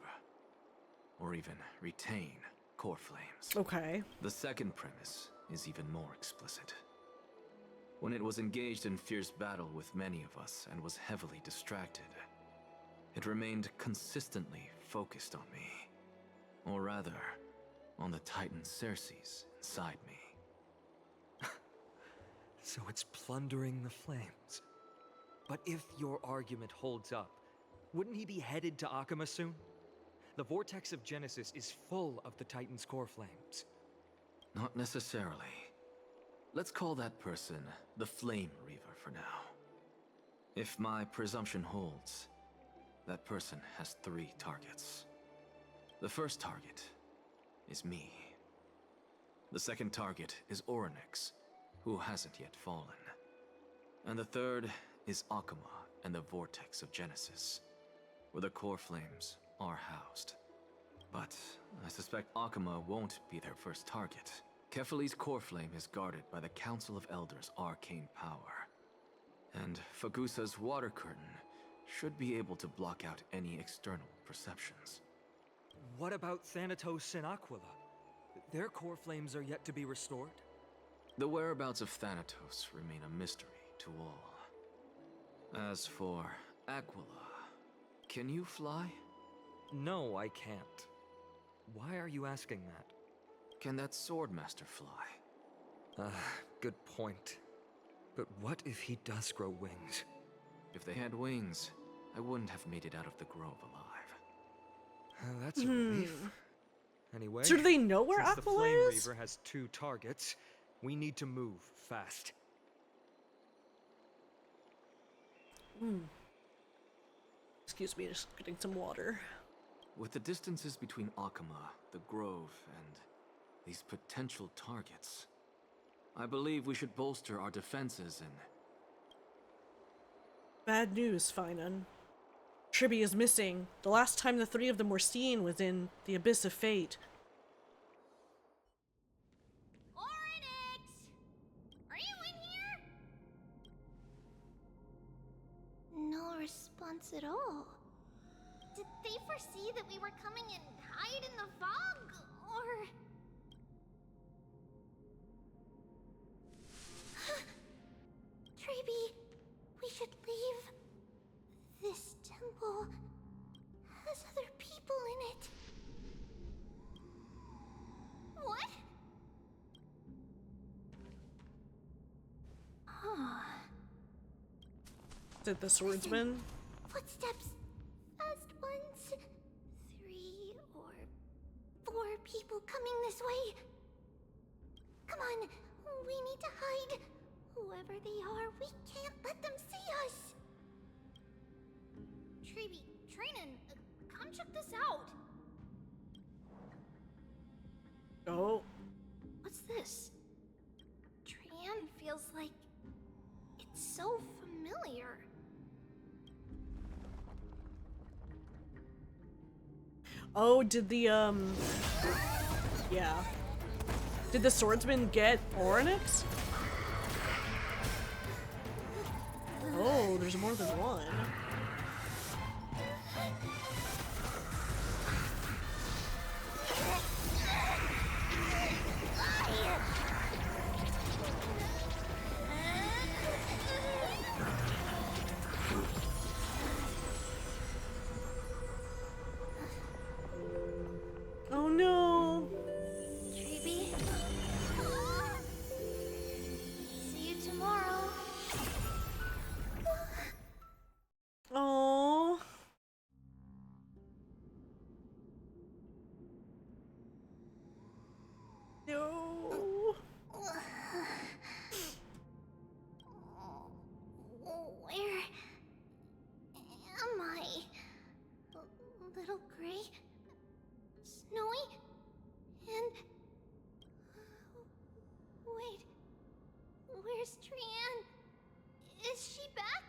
or even retain core flames. Okay. The second premise is even more explicit. When it was engaged in fierce battle with many of us and was heavily distracted, it remained consistently focused on me. Or rather, on the Titan Circes inside me. So it's plundering the flames. But if your argument holds up, wouldn't he be headed to Akama soon? The vortex of Genesis is full of the Titan's core flames. Not necessarily. Let's call that person the Flame Reaver for now. If my presumption holds, that person has 3 targets. The first target is me. The second target is Orynyx, who hasn't yet fallen. And the third is Akama and the Vortex of Genesis, where the core flames are housed. But I suspect Akama won't be their first target. Kefali's core flame is guarded by the Council of Elders' arcane power. And Fagusa's water curtain should be able to block out any external perceptions. What about Thanatos and Aquila? Their core flames are yet to be restored? The whereabouts of Thanatos remain a mystery to all. As for Aquila, can you fly? No, I can't. Why are you asking that? Can that Swordmaster fly? Good point. But what if he does grow wings? If they had wings, I wouldn't have made it out of the grove alive. That's a relief. Anyway, so do they know where since Aquila the Flame is? Reaver has 2 targets, we need to move fast. Excuse me, just getting some water. With the distances between Akama, the grove, and these potential targets, I believe we should bolster our defenses and... Bad news, Finan. Tribby is missing. The last time the 3 of them were seen was in the Abyss of Fate. Orynyx! Are you in here? No response at all. Did they foresee that we were coming and hide in the fog, or... Treby, we should leave. This temple has other people in it. What? Did the swordsman? Footsteps. Fast ones. 3 or 4 people coming this way. Come on, we need to hide. Whoever they are, we can't let them see us. Treby, Trainin, come check this out. Oh. What's this? Trian feels like it's so familiar. Oh, did the, yeah. Did the swordsman get Orynyx? Oh, there's more than one. Oh no! Treby? See you tomorrow. Miss Trian, is she back?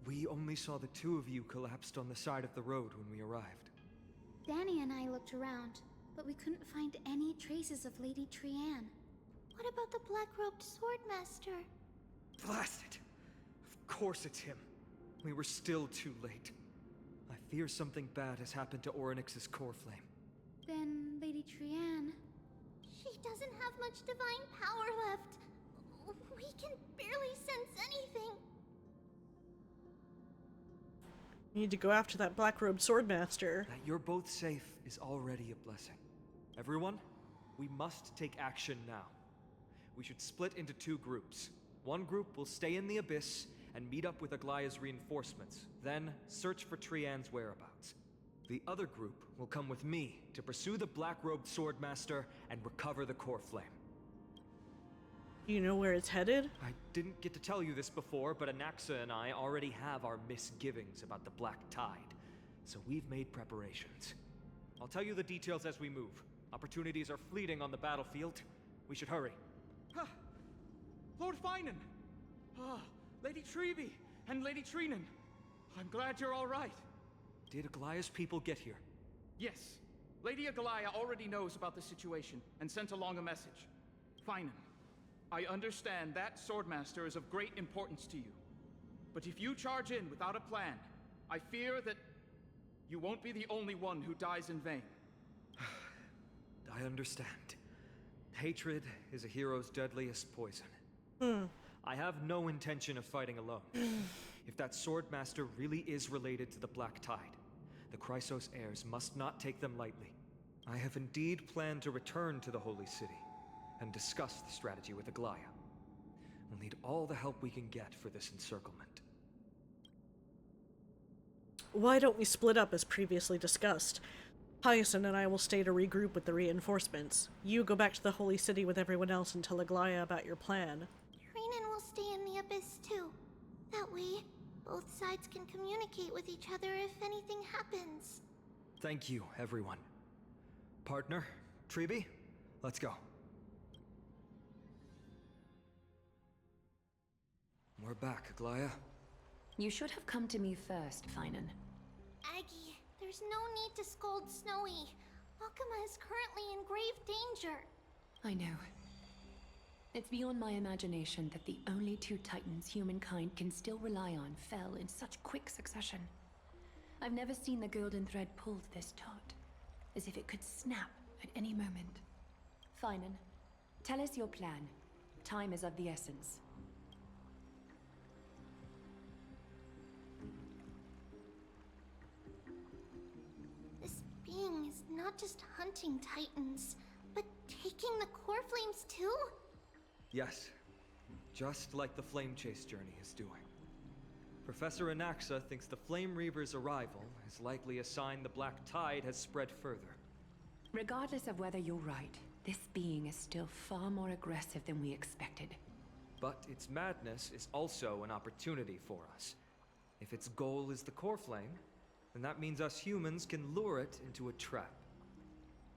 We only saw the two of you collapsed on the side of the road when we arrived. Danny and I looked around, but we couldn't find any traces of Lady Trian. What about the black-robed swordmaster? Blast it! Of course it's him. We were still too late. I fear something bad has happened to Orynyx's core flame. Then Lady Trian... She doesn't have much divine power left. We can barely sense anything. You need to go after that black-robed swordmaster. That you're both safe is already a blessing. Everyone, we must take action now. We should split into two groups. One group will stay in the Abyss and meet up with Aglaya's reinforcements, then search for Trian's whereabouts. The other group will come with me to pursue the black-robed swordmaster and recover the core flame. You know where it's headed? I didn't get to tell you this before, but Anaxa and I already have our misgivings about the Black Tide, so we've made preparations. I'll tell you the details as we move. Opportunities are fleeting on the battlefield. We should hurry. Lord Finan! Lady Treby and Lady Trinan. I'm glad you're all right. Did Aglaya's people get here? Yes. Lady Aglaya already knows about the situation and sent along a message. Finan, I understand that swordmaster is of great importance to you. But if you charge in without a plan, I fear that you won't be the only one who dies in vain. I understand. Hatred is a hero's deadliest poison. I have no intention of fighting alone. If that swordmaster really is related to the Black Tide, the Chrysos heirs must not take them lightly. I have indeed planned to return to the Holy City and discuss the strategy with Aglaya. We'll need all the help we can get for this encirclement. Why don't we split up as previously discussed? Hyacinth and I will stay to regroup with the reinforcements. You go back to the Holy City with everyone else and tell Aglaya about your plan. Trinan will stay in the Abyss too. That way, both sides can communicate with each other if anything happens. Thank you, everyone. Partner, Treby, let's go. We're back, Aglaya. You should have come to me first, Finan. Aggie, there's no need to scold Snowy. Akama is currently in grave danger. I know. It's beyond my imagination that the only two titans humankind can still rely on fell in such quick succession. I've never seen the golden thread pulled this taut, as if it could snap at any moment. Finan, tell us your plan. Time is of the essence. This being is not just hunting titans, but taking the core flames too? Yes, just like the Flame Chase journey is doing. Professor Anaxa thinks the Flame Reaver's arrival is likely a sign the Black Tide has spread further. Regardless of whether you're right, this being is still far more aggressive than we expected. But its madness is also an opportunity for us. If its goal is the core flame, then that means us humans can lure it into a trap.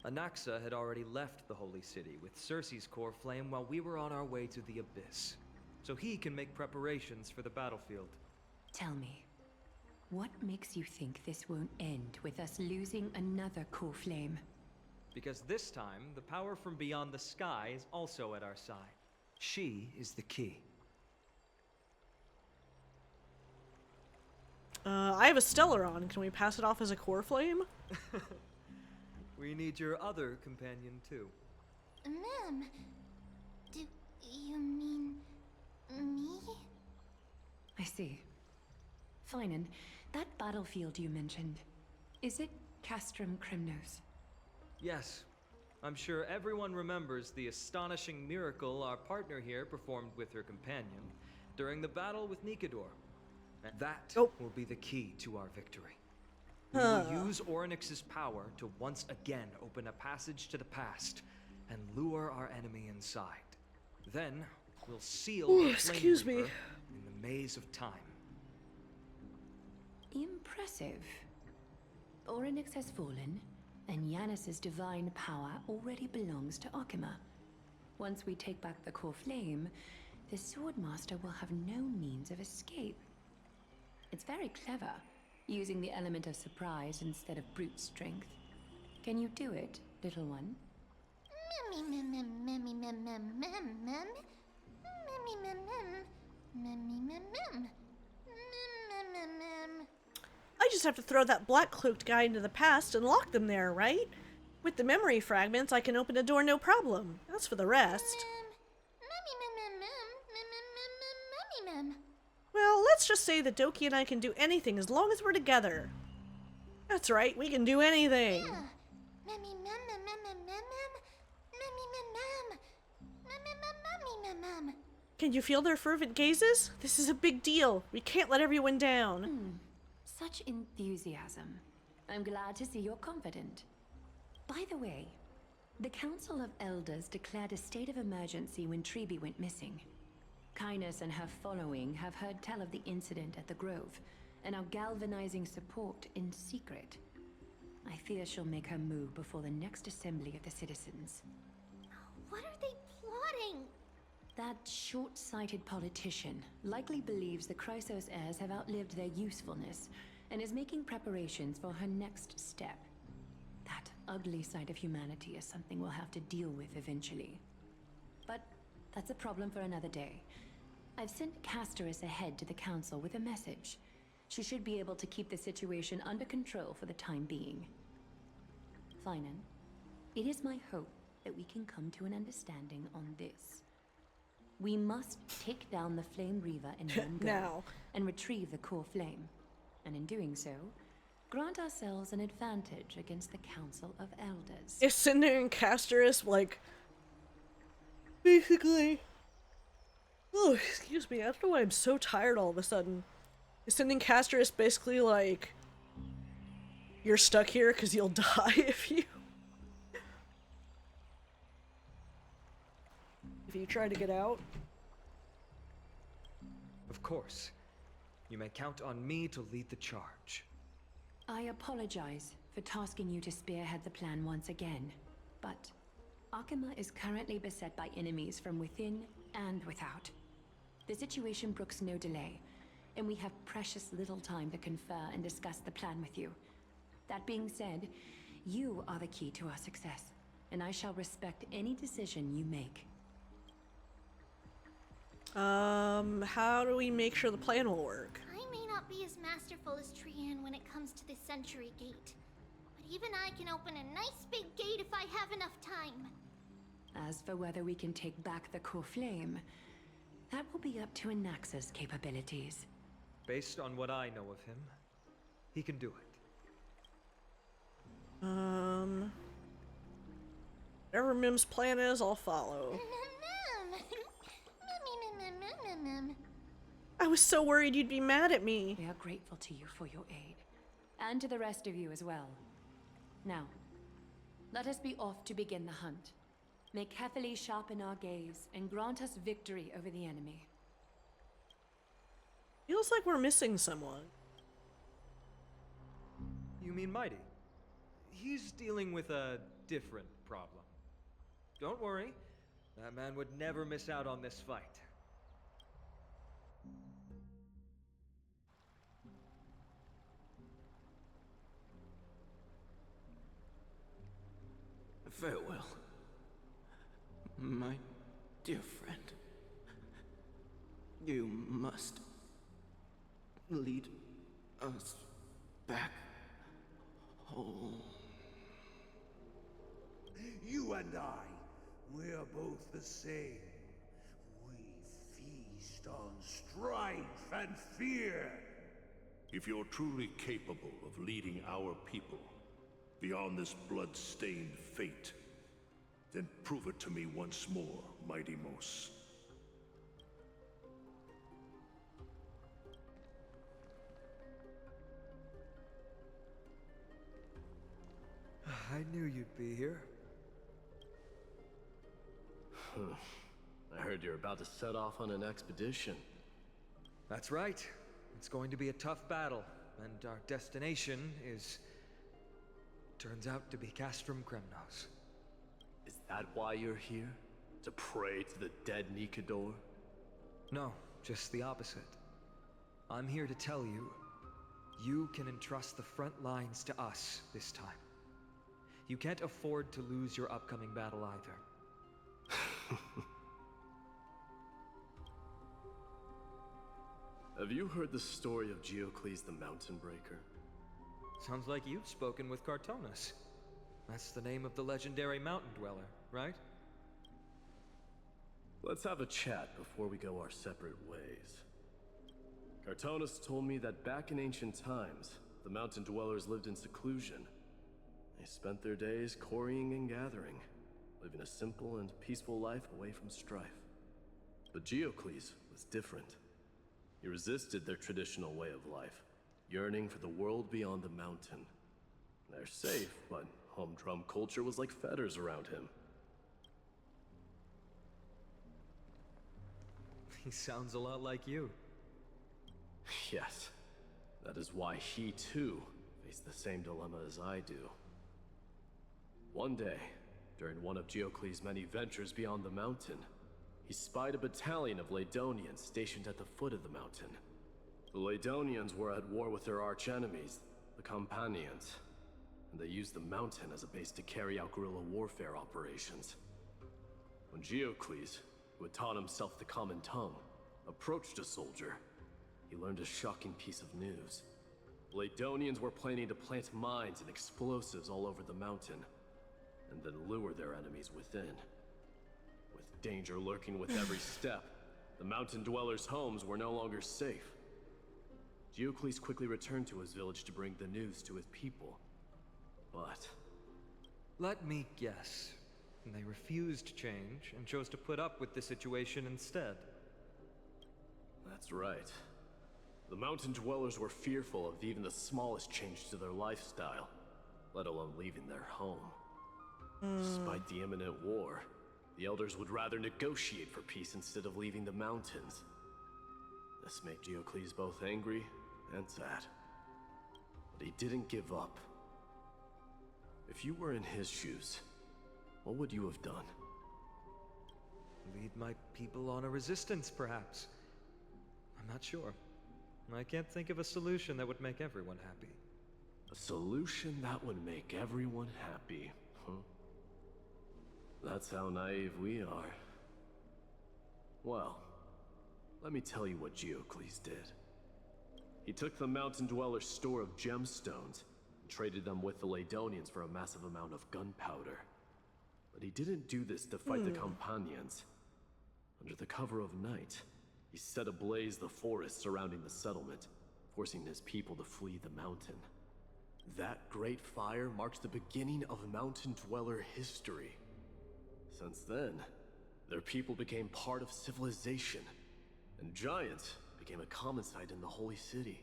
Anaxa had already left the Holy City with Circe's core flame while we were on our way to the Abyss, so he can make preparations for the battlefield. Tell me, what makes you think this won't end with us losing another core flame? Because this time, the power from beyond the sky is also at our side. She is the key. I have a Stellaron. Can we pass it off as a core flame? We need your other companion, too. Ma'am, do you mean me? I see. Finan, that battlefield you mentioned, is it Castrum Kremnos? Yes. I'm sure everyone remembers the astonishing miracle our partner here performed with her companion during the battle with Nikador. And that will be the key to our victory. We will use Orynyx's power to once again open a passage to the past and lure our enemy inside. Then we'll seal the Flame Reaver in the maze of time. Impressive. Orynyx has fallen, and Yanis's divine power already belongs to Akima. Once we take back the core flame, the Swordmaster will have no means of escape. It's very clever, using the element of surprise instead of brute strength. Can you do it, little one? I just have to throw that black-cloaked guy into the past and lock them there, right? With the memory fragments, I can open a door no problem. As for the rest... Well, let's just say that Doki and I can do anything as long as we're together. That's right, we can do anything. Can you feel their fervent gazes? This is a big deal. We can't let everyone down. Such enthusiasm. I'm glad to see you're confident. By the way, the Council of Elders declared a state of emergency when Treeby went missing. Kainos and her following have heard tell of the incident at the Grove, and are galvanizing support in secret. I fear she'll make her move before the next assembly of the citizens. What are they plotting? That short-sighted politician likely believes the Chrysos heirs have outlived their usefulness, and is making preparations for her next step. That ugly side of humanity is something we'll have to deal with eventually. But that's a problem for another day. I've sent Castorus ahead to the council with a message. She should be able to keep the situation under control for the time being. Finan, it is my hope that we can come to an understanding on this. We must take down the Flame Reaver in one go Now. and retrieve the core flame. And in doing so, grant ourselves an advantage against the Council of Elders. Is Cinder and Castorus, like, basically... Oh, excuse me, I don't know why I'm so tired all of a sudden. Is sending Castorus basically like, you're stuck here because you'll die if you try to get out? Of course. You may count on me to lead the charge. I apologize for tasking you to spearhead the plan once again, but Akima is currently beset by enemies from within and without. The situation brooks no delay, and we have precious little time to confer and discuss the plan with you. That being said, you are the key to our success, and I shall respect any decision you make. How do we make sure the plan will work? I may not be as masterful as Trian when it comes to the Century Gate, but even I can open a nice big gate if I have enough time. As for whether we can take back the core flame, that will be up to Anaxa's capabilities. Based on what I know of him, he can do it. Whatever Mim's plan is, I'll follow. I was so worried you'd be mad at me. We are grateful to you for your aid, and to the rest of you as well. Now, let us be off to begin the hunt. May carefully sharpen our gaze and grant us victory over the enemy. Feels like we're missing someone. You mean Mighty? He's dealing with a different problem. Don't worry, that man would never miss out on this fight. Farewell, my dear friend. You must lead us back home. You and I, we're both the same. We feast on strife and fear. If you're truly capable of leading our people beyond this blood-stained fate, then prove it to me once more, Mighty Mos. I knew you'd be here. I heard you're about to set off on an expedition. That's right. It's going to be a tough battle, and our destination is Turns out to be Castrum Kremnos. Is that why you're here? To pray to the dead Nikador? No, just the opposite. I'm here to tell you, you can entrust the front lines to us this time. You can't afford to lose your upcoming battle either. Have you heard the story of Geocles the Mountain Breaker? Sounds like you've spoken with Cartonus. That's the name of the legendary mountain dweller, right? Let's have a chat before we go our separate ways. Cartonus told me that back in ancient times, the mountain dwellers lived in seclusion. They spent their days quarrying and gathering, living a simple and peaceful life away from strife. But Geocles was different. He resisted their traditional way of life, yearning for the world beyond the mountain. They're safe, but humdrum culture was like fetters around him. He sounds a lot like you. Yes, that is why he too faced the same dilemma as I do. One day, during one of Geocles' many ventures beyond the mountain, he spied a battalion of Ladonians stationed at the foot of the mountain. The Ladonians were at war with their arch-enemies, the Companions, and they used the mountain as a base to carry out guerrilla warfare operations. When Geocles, who had taught himself the common tongue, approached a soldier, he learned a shocking piece of news. The Ladonians were planning to plant mines and explosives all over the mountain, and then lure their enemies within. With danger lurking with every step, the mountain dwellers' homes were no longer safe. Geocles quickly returned to his village to bring the news to his people. But... let me guess. They refused change and chose to put up with the situation instead. That's right. The mountain dwellers were fearful of even the smallest change to their lifestyle, let alone leaving their home. Despite the imminent war, the elders would rather negotiate for peace instead of leaving the mountains. This made Geocles both angry and sad. But he didn't give up. If you were in his shoes, what would you have done? Lead my people on a resistance, perhaps. I'm not sure. I can't think of a solution that would make everyone happy. A solution that would make everyone happy, huh? That's how naive we are. Well, let me tell you what Geocles did. He took the mountain dwellers' store of gemstones and traded them with the Ladonians for a massive amount of gunpowder. But he didn't do this to fight the Companions. Under the cover of night, he set ablaze the forest surrounding the settlement, forcing his people to flee the mountain. That great fire marked the beginning of mountain dweller history. Since then, their people became part of civilization, and giants became a common sight in the Holy City.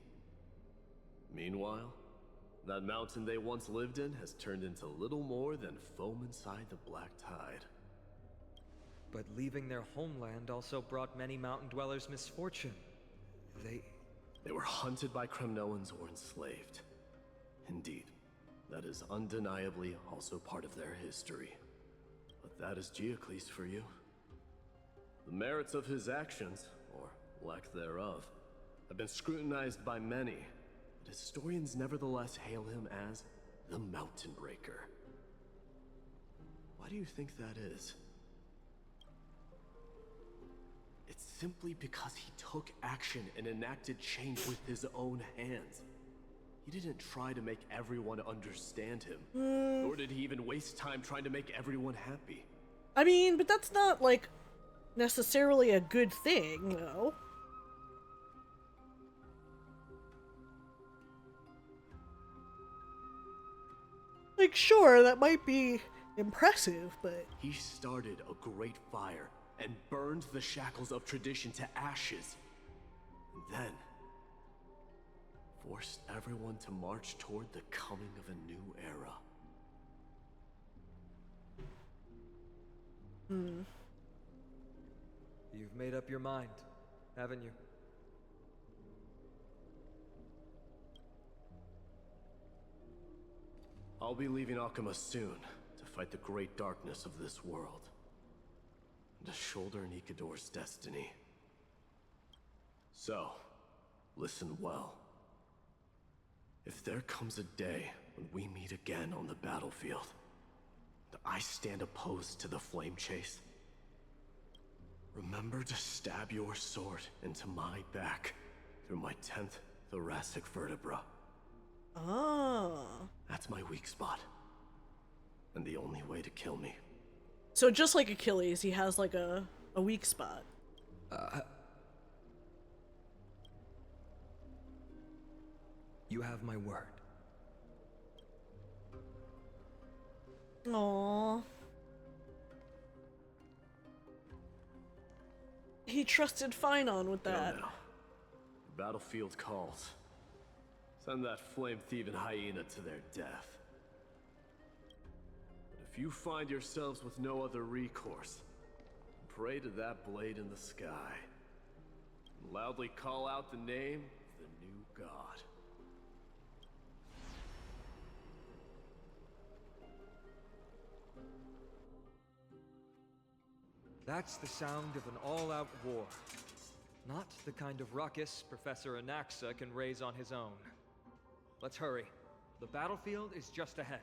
Meanwhile, that mountain they once lived in has turned into little more than foam inside the black tide. But leaving their homeland also brought many mountain dwellers misfortune. They were hunted by Kremnoans or enslaved. Indeed, that is undeniably also part of their history. But that is Geocles for you. The merits of his actions, or lack thereof, have been scrutinized by many, but historians nevertheless hail him as the Mountain Breaker. Why do you think that is? It's simply because he took action and enacted change with his own hands. He didn't try to make everyone understand him, nor did he even waste time trying to make everyone happy. I mean, but that's not, like, necessarily a good thing, though. Like, sure, that might be impressive, but... He started a great fire and burned the shackles of tradition to ashes. And then forced everyone to march toward the coming of a new era. You've made up your mind, haven't you? I'll I'll be leaving Akama soon to fight the great darkness of this world. And to shoulder Nikador's destiny. So, listen well. If there comes a day when we meet again on the battlefield, and I stand opposed to the flame chase, remember to stab your sword into my back through my 10th thoracic vertebra. Oh. That's my weak spot. And the only way to kill me. So just like Achilles, he has like a weak spot. You have my word. Aww. He trusted Finon with that. No. The battlefield calls. Send that flame-thieving hyena to their death. But if you find yourselves with no other recourse, pray to that blade in the sky. And loudly call out the name of the new god. That's the sound of an all-out war. Not the kind of ruckus Professor Anaxa can raise on his own. Let's hurry. The battlefield is just ahead.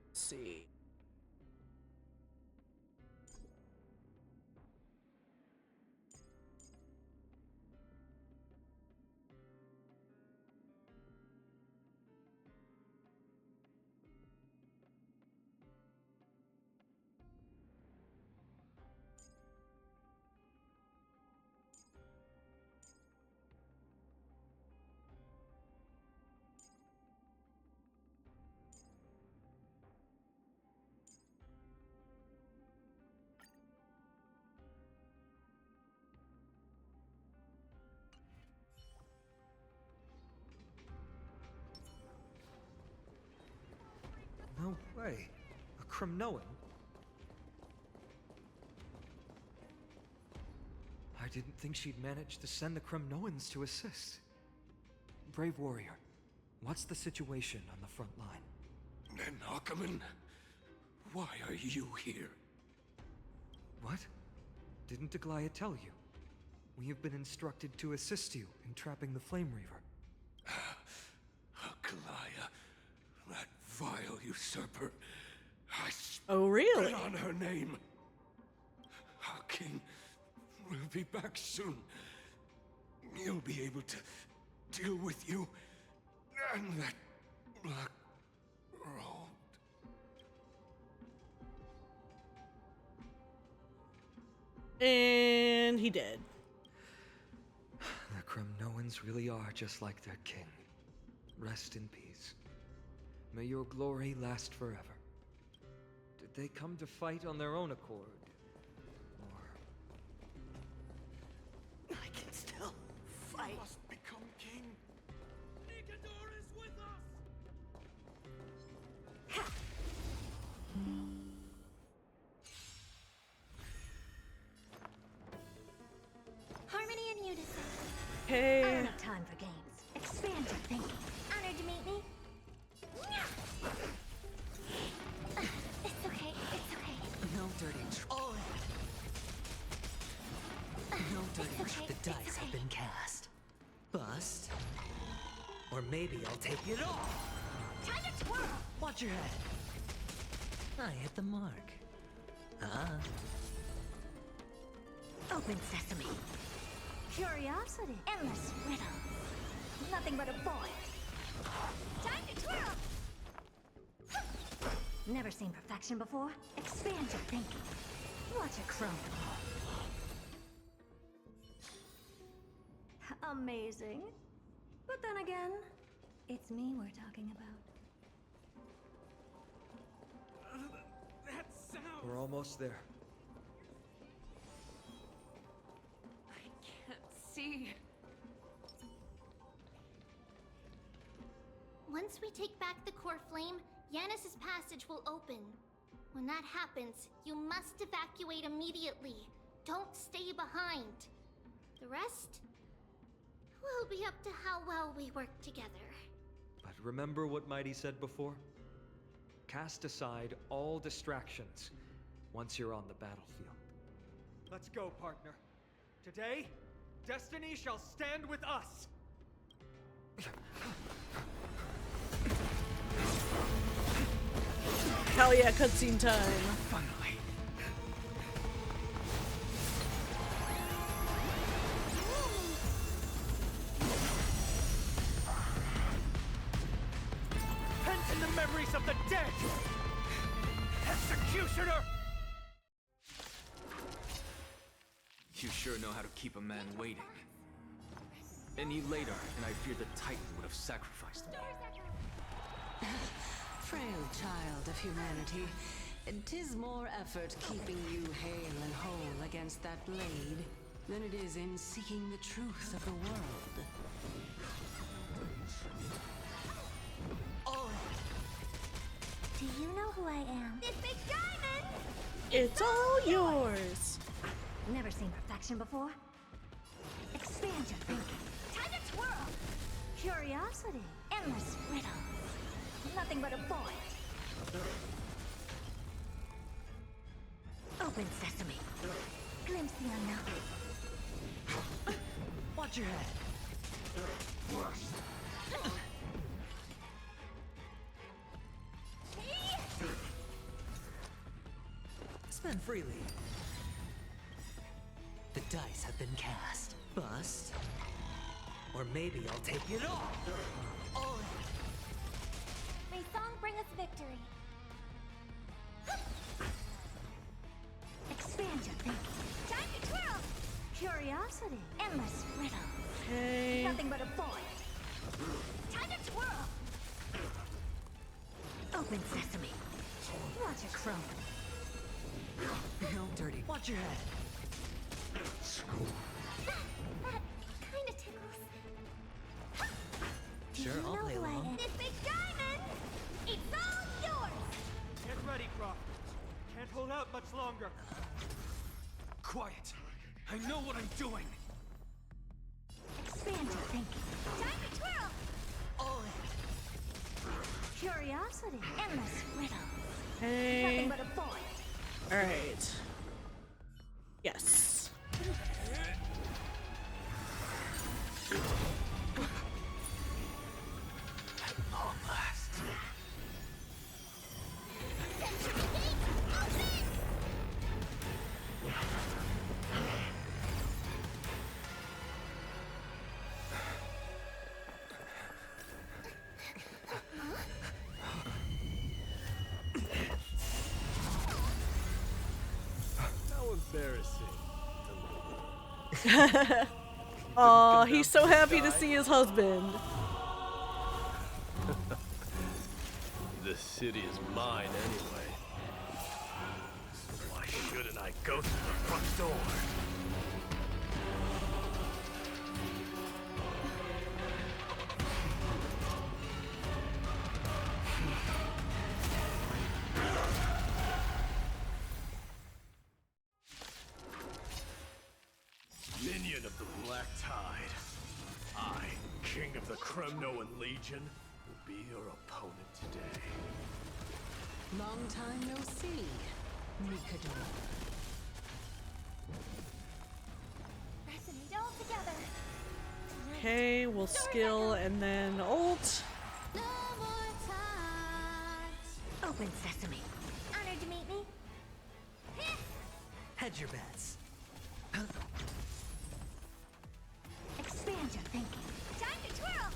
Let's see. No way. A Kremnoan? I didn't think she'd manage to send the Kremnoans to assist. Brave warrior, what's the situation on the front line? Nakaman, why are you here? What? Didn't Aglaya tell you? We have been instructed to assist you in trapping the Flame Reaver. Aglaya, that vile usurper. I Oh, really? spit on her name. Our king will be back soon. He'll be able to deal with you and that black robe. And he did. The Kremnoans really are just like their king. Rest in peace. May your glory last forever. Did they come to fight on their own accord? Or... I can still fight. You must become king. Nikador is with us. Harmony and unison. Hey. I don't have time for games. Expand your thinking. Honored to meet me. It's okay. It's okay. No dirty trick. Oh. No dirty trick. The dice have been cast. Bust. Or maybe I'll take it all. Time to twirl. Watch your head. I hit the mark. Open sesame. Curiosity. Endless riddle. Nothing but a boy. Time to twirl. Never seen perfection before. Expand your thinking. Watch it crumble. Amazing. But then again, it's me we're talking about. We're almost there. see. Once we take back the core flame, Yanis's passage will open. When that happens, you must evacuate immediately. Don't stay behind. The rest will be up to how well we work together. But remember what Mighty said before? Cast aside all distractions once you're on the battlefield. Let's go, partner. Today, destiny shall stand with us! Hell yeah, cutscene time. Finally. Pent in the memories of the dead! Executioner! You sure know how to keep a man waiting. Any later, and I fear the Titan would have sacrificed me. Frail child of humanity, 'tis more effort keeping you hale and whole against that blade than it is in seeking the truth of the world. Oh. Do you know who I am? This big diamond! It's all yours. Never seen perfection before. Expand your thinking. Time to twirl! Curiosity. Endless riddles. Nothing but a void. Open sesame. Glimpse the unknown. Watch your head. Spend freely. The dice have been cast. Bust. Or maybe I'll take it all. All in. May song bring us victory. Expand your thinking. Time to twirl! Curiosity. Endless riddles. Okay. Nothing but a void. Time to twirl! Open sesame. Watch it crumble. No dirty. Watch your head. That kinda tickles. Sure, Do you I'll know play who I along. am? This big diamond! It's all yours! Get ready, Croft. Can't hold out much longer. Quiet. I know what I'm doing. Expand your thinking. Time to twirl! All in. Curiosity. Endless riddles. Hey. Nothing but a void. Alright. Yes. At long last. How embarrassing. Aw, he's so happy to see his husband. This city is mine anyway. So why shouldn't I go through the front door? Minion of the Black Tide, I, King of the Kremnoan Legion, will be your opponent today. Long time no see, Mikador. Resonate all together. Okay, we'll skill and then ult. No more times. Open sesame. Honored to meet me. Hedge your bets. Expand your thinking. Time to twirl!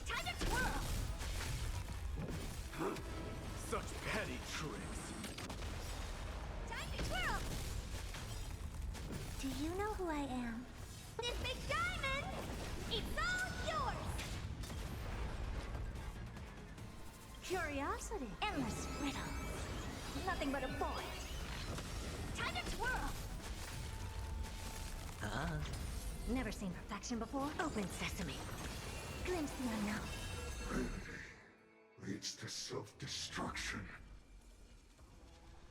Time to twirl! Such petty tricks. Time to twirl! Do you know who I am? This big diamond! It's all yours! Curiosity. Endless riddles. Nothing but a void. Time to twirl! Never seen perfection before? Open sesame. Glimpse the unknown. Vanity leads to self-destruction.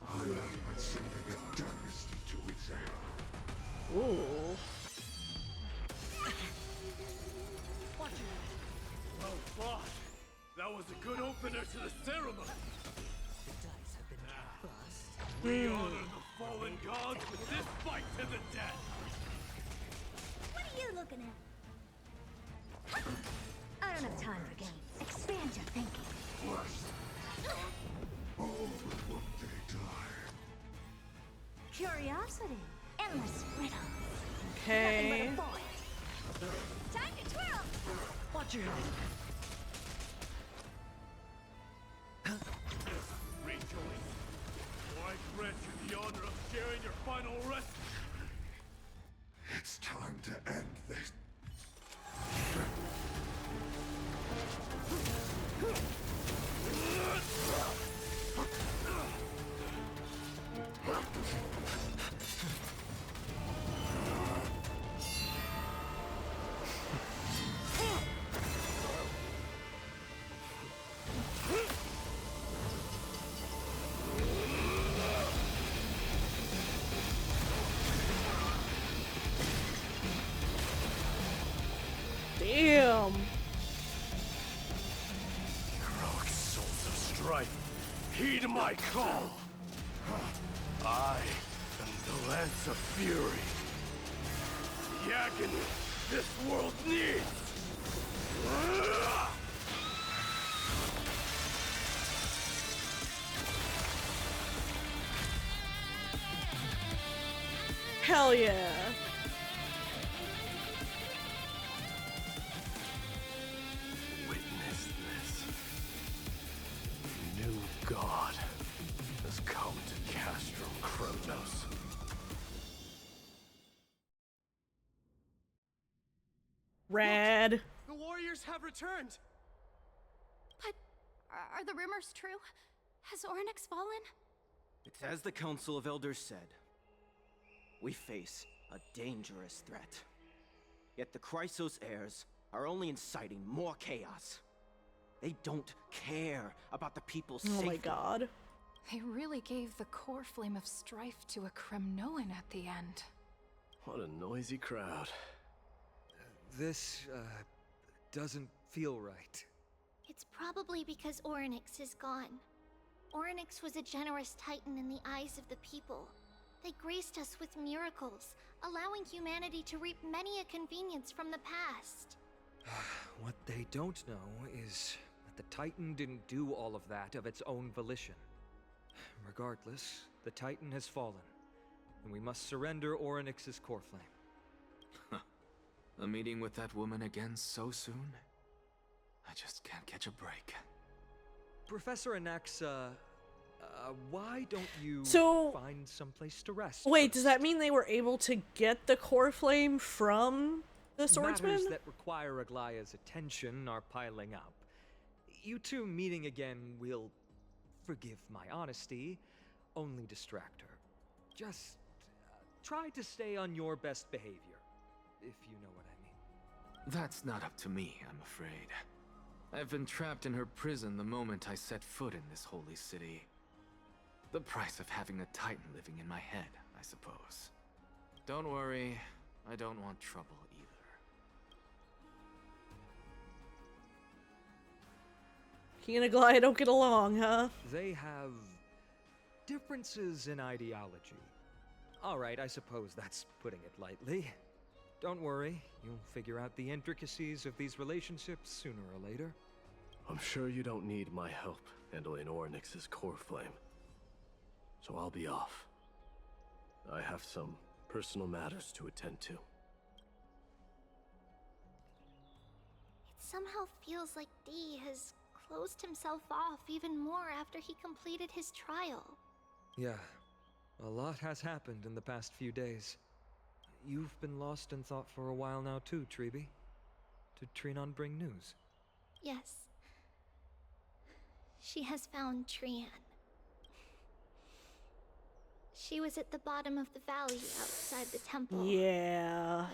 I am but something of darkness to examine. Ooh. Oh, boss! That was a good opener to the ceremony! We honor the fallen gods with this fight to the death! What are you looking at? I don't have time for games. Expand your thinking. All but one they die. Curiosity. Endless riddles. Okay. Nothing but a void. Time to twirl! Watch your head. Rejoice, for I grant you the honor of sharing your final rest. It's time to end this. Damn. Heroic souls of strife, heed my call. I am the Lance of Fury. The agony this world needs. Hell yeah. Witness this. The new god has come to Castrum Kremnos. Rad. The warriors have returned! But are the rumors true? Has Oryx fallen? It's as the Council of Elders said. We face a dangerous threat. Yet the Chrysos heirs are only inciting more chaos. They don't care about the people's safety. Oh my god. They really gave the core flame of strife to a Kremnoan at the end. What a noisy crowd. This, doesn't feel right. It's probably because Oryx is gone. Oryx was a generous titan in the eyes of the people. They graced us with miracles, allowing humanity to reap many a convenience from the past. What they don't know is that the Titan didn't do all of that of its own volition. Regardless, the Titan has fallen, and we must surrender Oryx's core flame. A meeting with that woman again so soon? I just can't catch a break. Professor Anaxa, why don't you So- find someplace to rest? Wait, does that mean they were able to get the core flame from the swordsman? Matters that require Aglaya's attention are piling up. You two meeting again will, forgive my honesty, only distract her. Just try to stay on your best behavior, if you know what I mean. That's not up to me, I'm afraid. I've been trapped in her prison the moment I set foot in this holy city. The price of having a Titan living in my head, I suppose. Don't worry, I don't want trouble either. He and Aglaya don't get along, huh? They have differences in ideology. Alright, I suppose that's putting it lightly. Don't worry, you'll figure out the intricacies of these relationships sooner or later. I'm sure you don't need my help handling Oryx's core flame. So I'll be off. I have some personal matters to attend to. It somehow feels like D has closed himself off even more after he completed his trial. Yeah, a lot has happened in the past few days. You've been lost in thought for a while now too, Treeby. Did Trinon bring news? Yes. She has found Trian. She was at the bottom of the valley outside the temple. Yeah.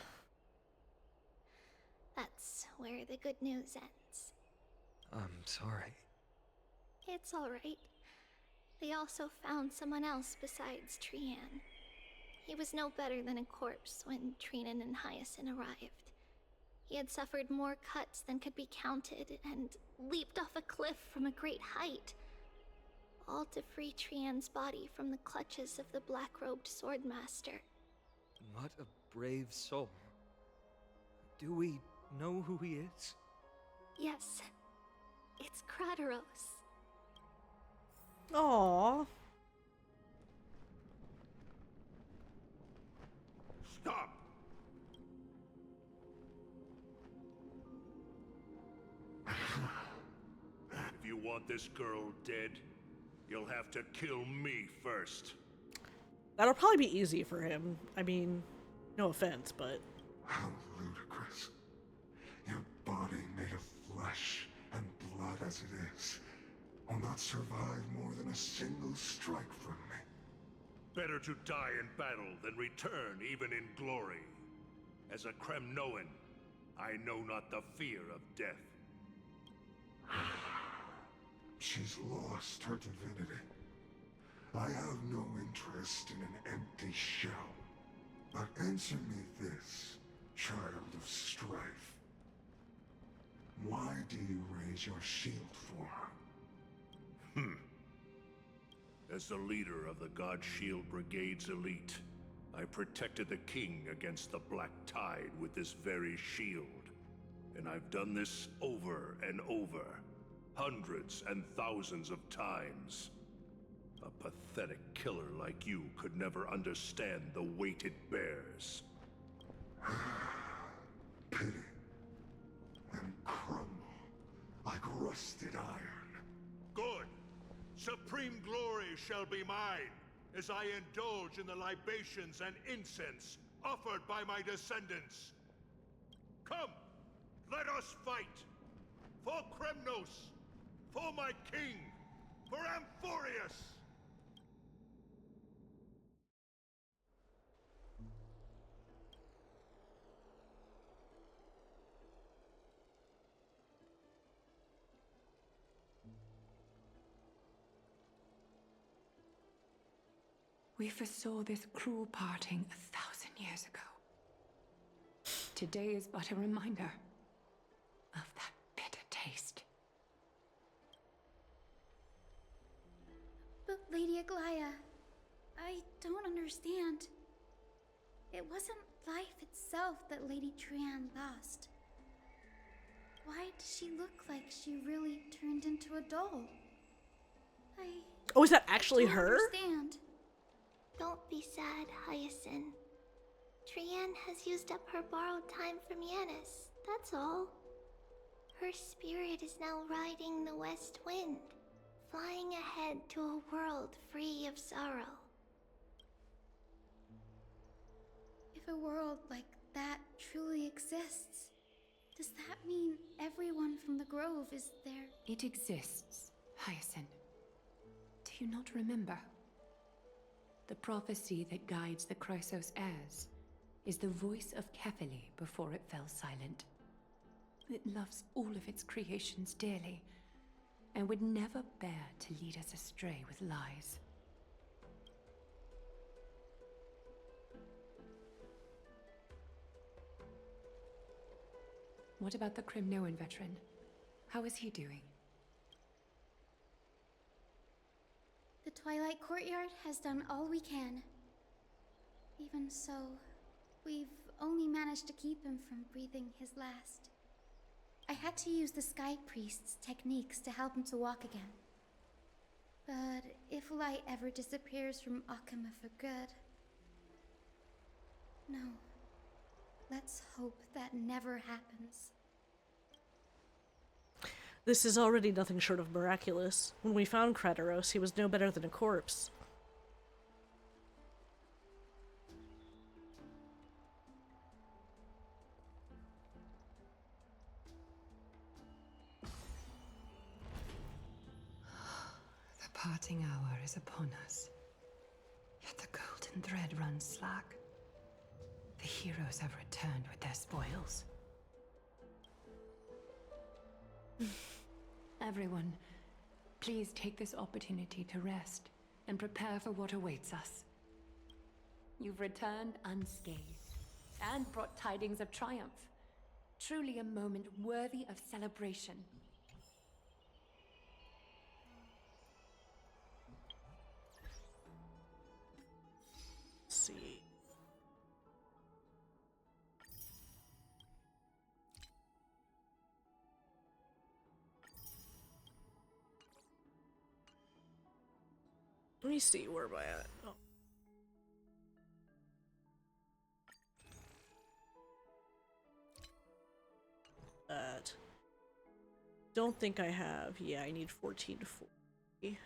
That's where the good news ends. I'm sorry. It's alright. They also found someone else besides Trian. He was no better than a corpse when Trinan and Hyacinth arrived. He had suffered more cuts than could be counted and leaped off a cliff from a great height, all to free Trian's body from the clutches of the black-robed swordmaster. What a brave soul. Do we know who he is? Yes, it's Crateros. Aww. Stop! If you want this girl dead, you'll have to kill me first. That'll probably be easy for him. I mean, no offense, but... How ludicrous. Your body made of flesh and blood as it is will not survive more than a single strike from me. Better to die in battle than return even in glory. As a Kremnoan, I know not the fear of death. She's lost her divinity. I have no interest in an empty shell. But answer me this, child of strife. Why do you raise your shield for her? As the leader of the God Shield Brigade's elite, I protected the king against the Black Tide with this very shield. And I've done this over and over, hundreds and thousands of times. A pathetic killer like you could never understand the weight it bears. Pity. And crumble like rusted iron. Good! Supreme glory shall be mine, as I indulge in the libations and incense offered by my descendants. Come, let us fight! For Kremnos! For my king! For Amphoreus! We foresaw this cruel parting 1,000 years ago. Today is but a reminder of that bitter taste. But Lady Aglaya, I don't understand. It wasn't life itself that Lady Trian lost. Why does she look like she really turned into a doll? Oh, is that actually I don't her? understand. Don't be sad, Hyacinth. Trian has used up her borrowed time from Yanis, that's all. Her spirit is now riding the west wind, flying ahead to a world free of sorrow. If a world like that truly exists, does that mean everyone from the Grove is there? It exists, Hyacinth. Do you not remember? The prophecy that guides the Chrysos heirs is the voice of Kefili before it fell silent. It loves all of its creations dearly, and would never bear to lead us astray with lies. What about the Kremnoan veteran? How is he doing? The Twilight Courtyard has done all we can. Even so, we've only managed to keep him from breathing his last. I had to use the Sky Priest's techniques to help him to walk again. But if light ever disappears from Akama for good... No. Let's hope that never happens. This is already nothing short of miraculous. When we found Crateros, he was no better than a corpse. The parting hour is upon us. Yet the forgotten thread runs slack. The heroes have returned with their spoils. Everyone, please take this opportunity to rest and prepare for what awaits us. You've returned unscathed and brought tidings of triumph. Truly a moment worthy of celebration. Let's see. Let me see, where am I at? Oh. That. Don't think I have. Yeah, I need 14 to 40.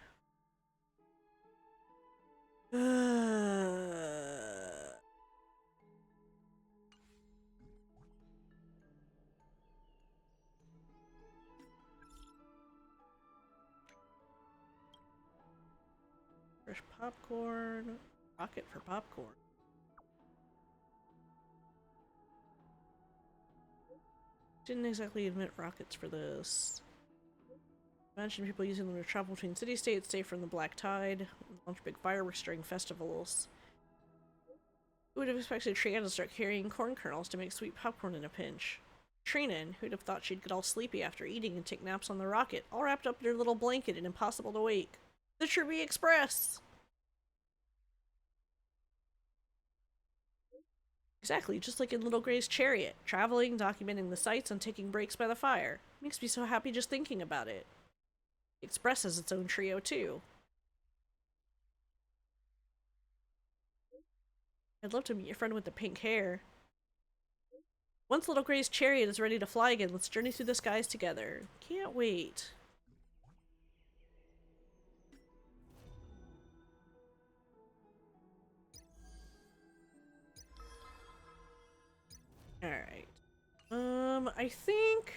Fresh popcorn. Rocket for popcorn. Didn't exactly invent rockets for this. Imagine people using them to travel between city-states, safe from the black tide, launch big fireworks during festivals. Who would have expected Triana to start carrying corn kernels to make sweet popcorn in a pinch? Trinan, who'd have thought she'd get all sleepy after eating and take naps on the rocket, all wrapped up in her little blanket and impossible to wake. The Tribby Express! Exactly, just like in Little Gray's chariot, traveling, documenting the sights, and taking breaks by the fire. Makes me so happy just thinking about it. The Express has its own trio, too. I'd love to meet your friend with the pink hair. Once Little Gray's chariot is ready to fly again, let's journey through the skies together. Can't wait. Alright. I think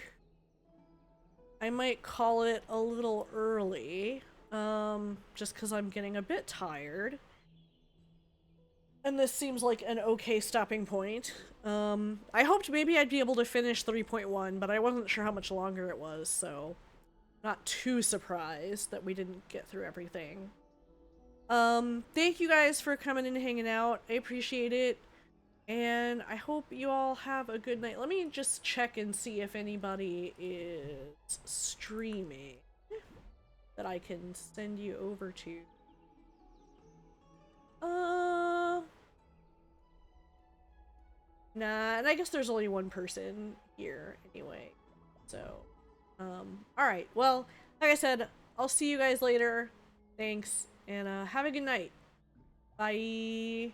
I might call it a little early. Just because I'm getting a bit tired. And this seems like an okay stopping point. I hoped maybe I'd be able to finish 3.1, but I wasn't sure how much longer it was, so not too surprised that we didn't get through everything. Thank you guys for coming and hanging out. I appreciate it. And I hope you all have a good night. Let me just check and see if anybody is streaming that I can send you over to. Nah, and I guess there's only one person here anyway. So, alright. Well, like I said, I'll see you guys later. Thanks, and have a good night. Bye.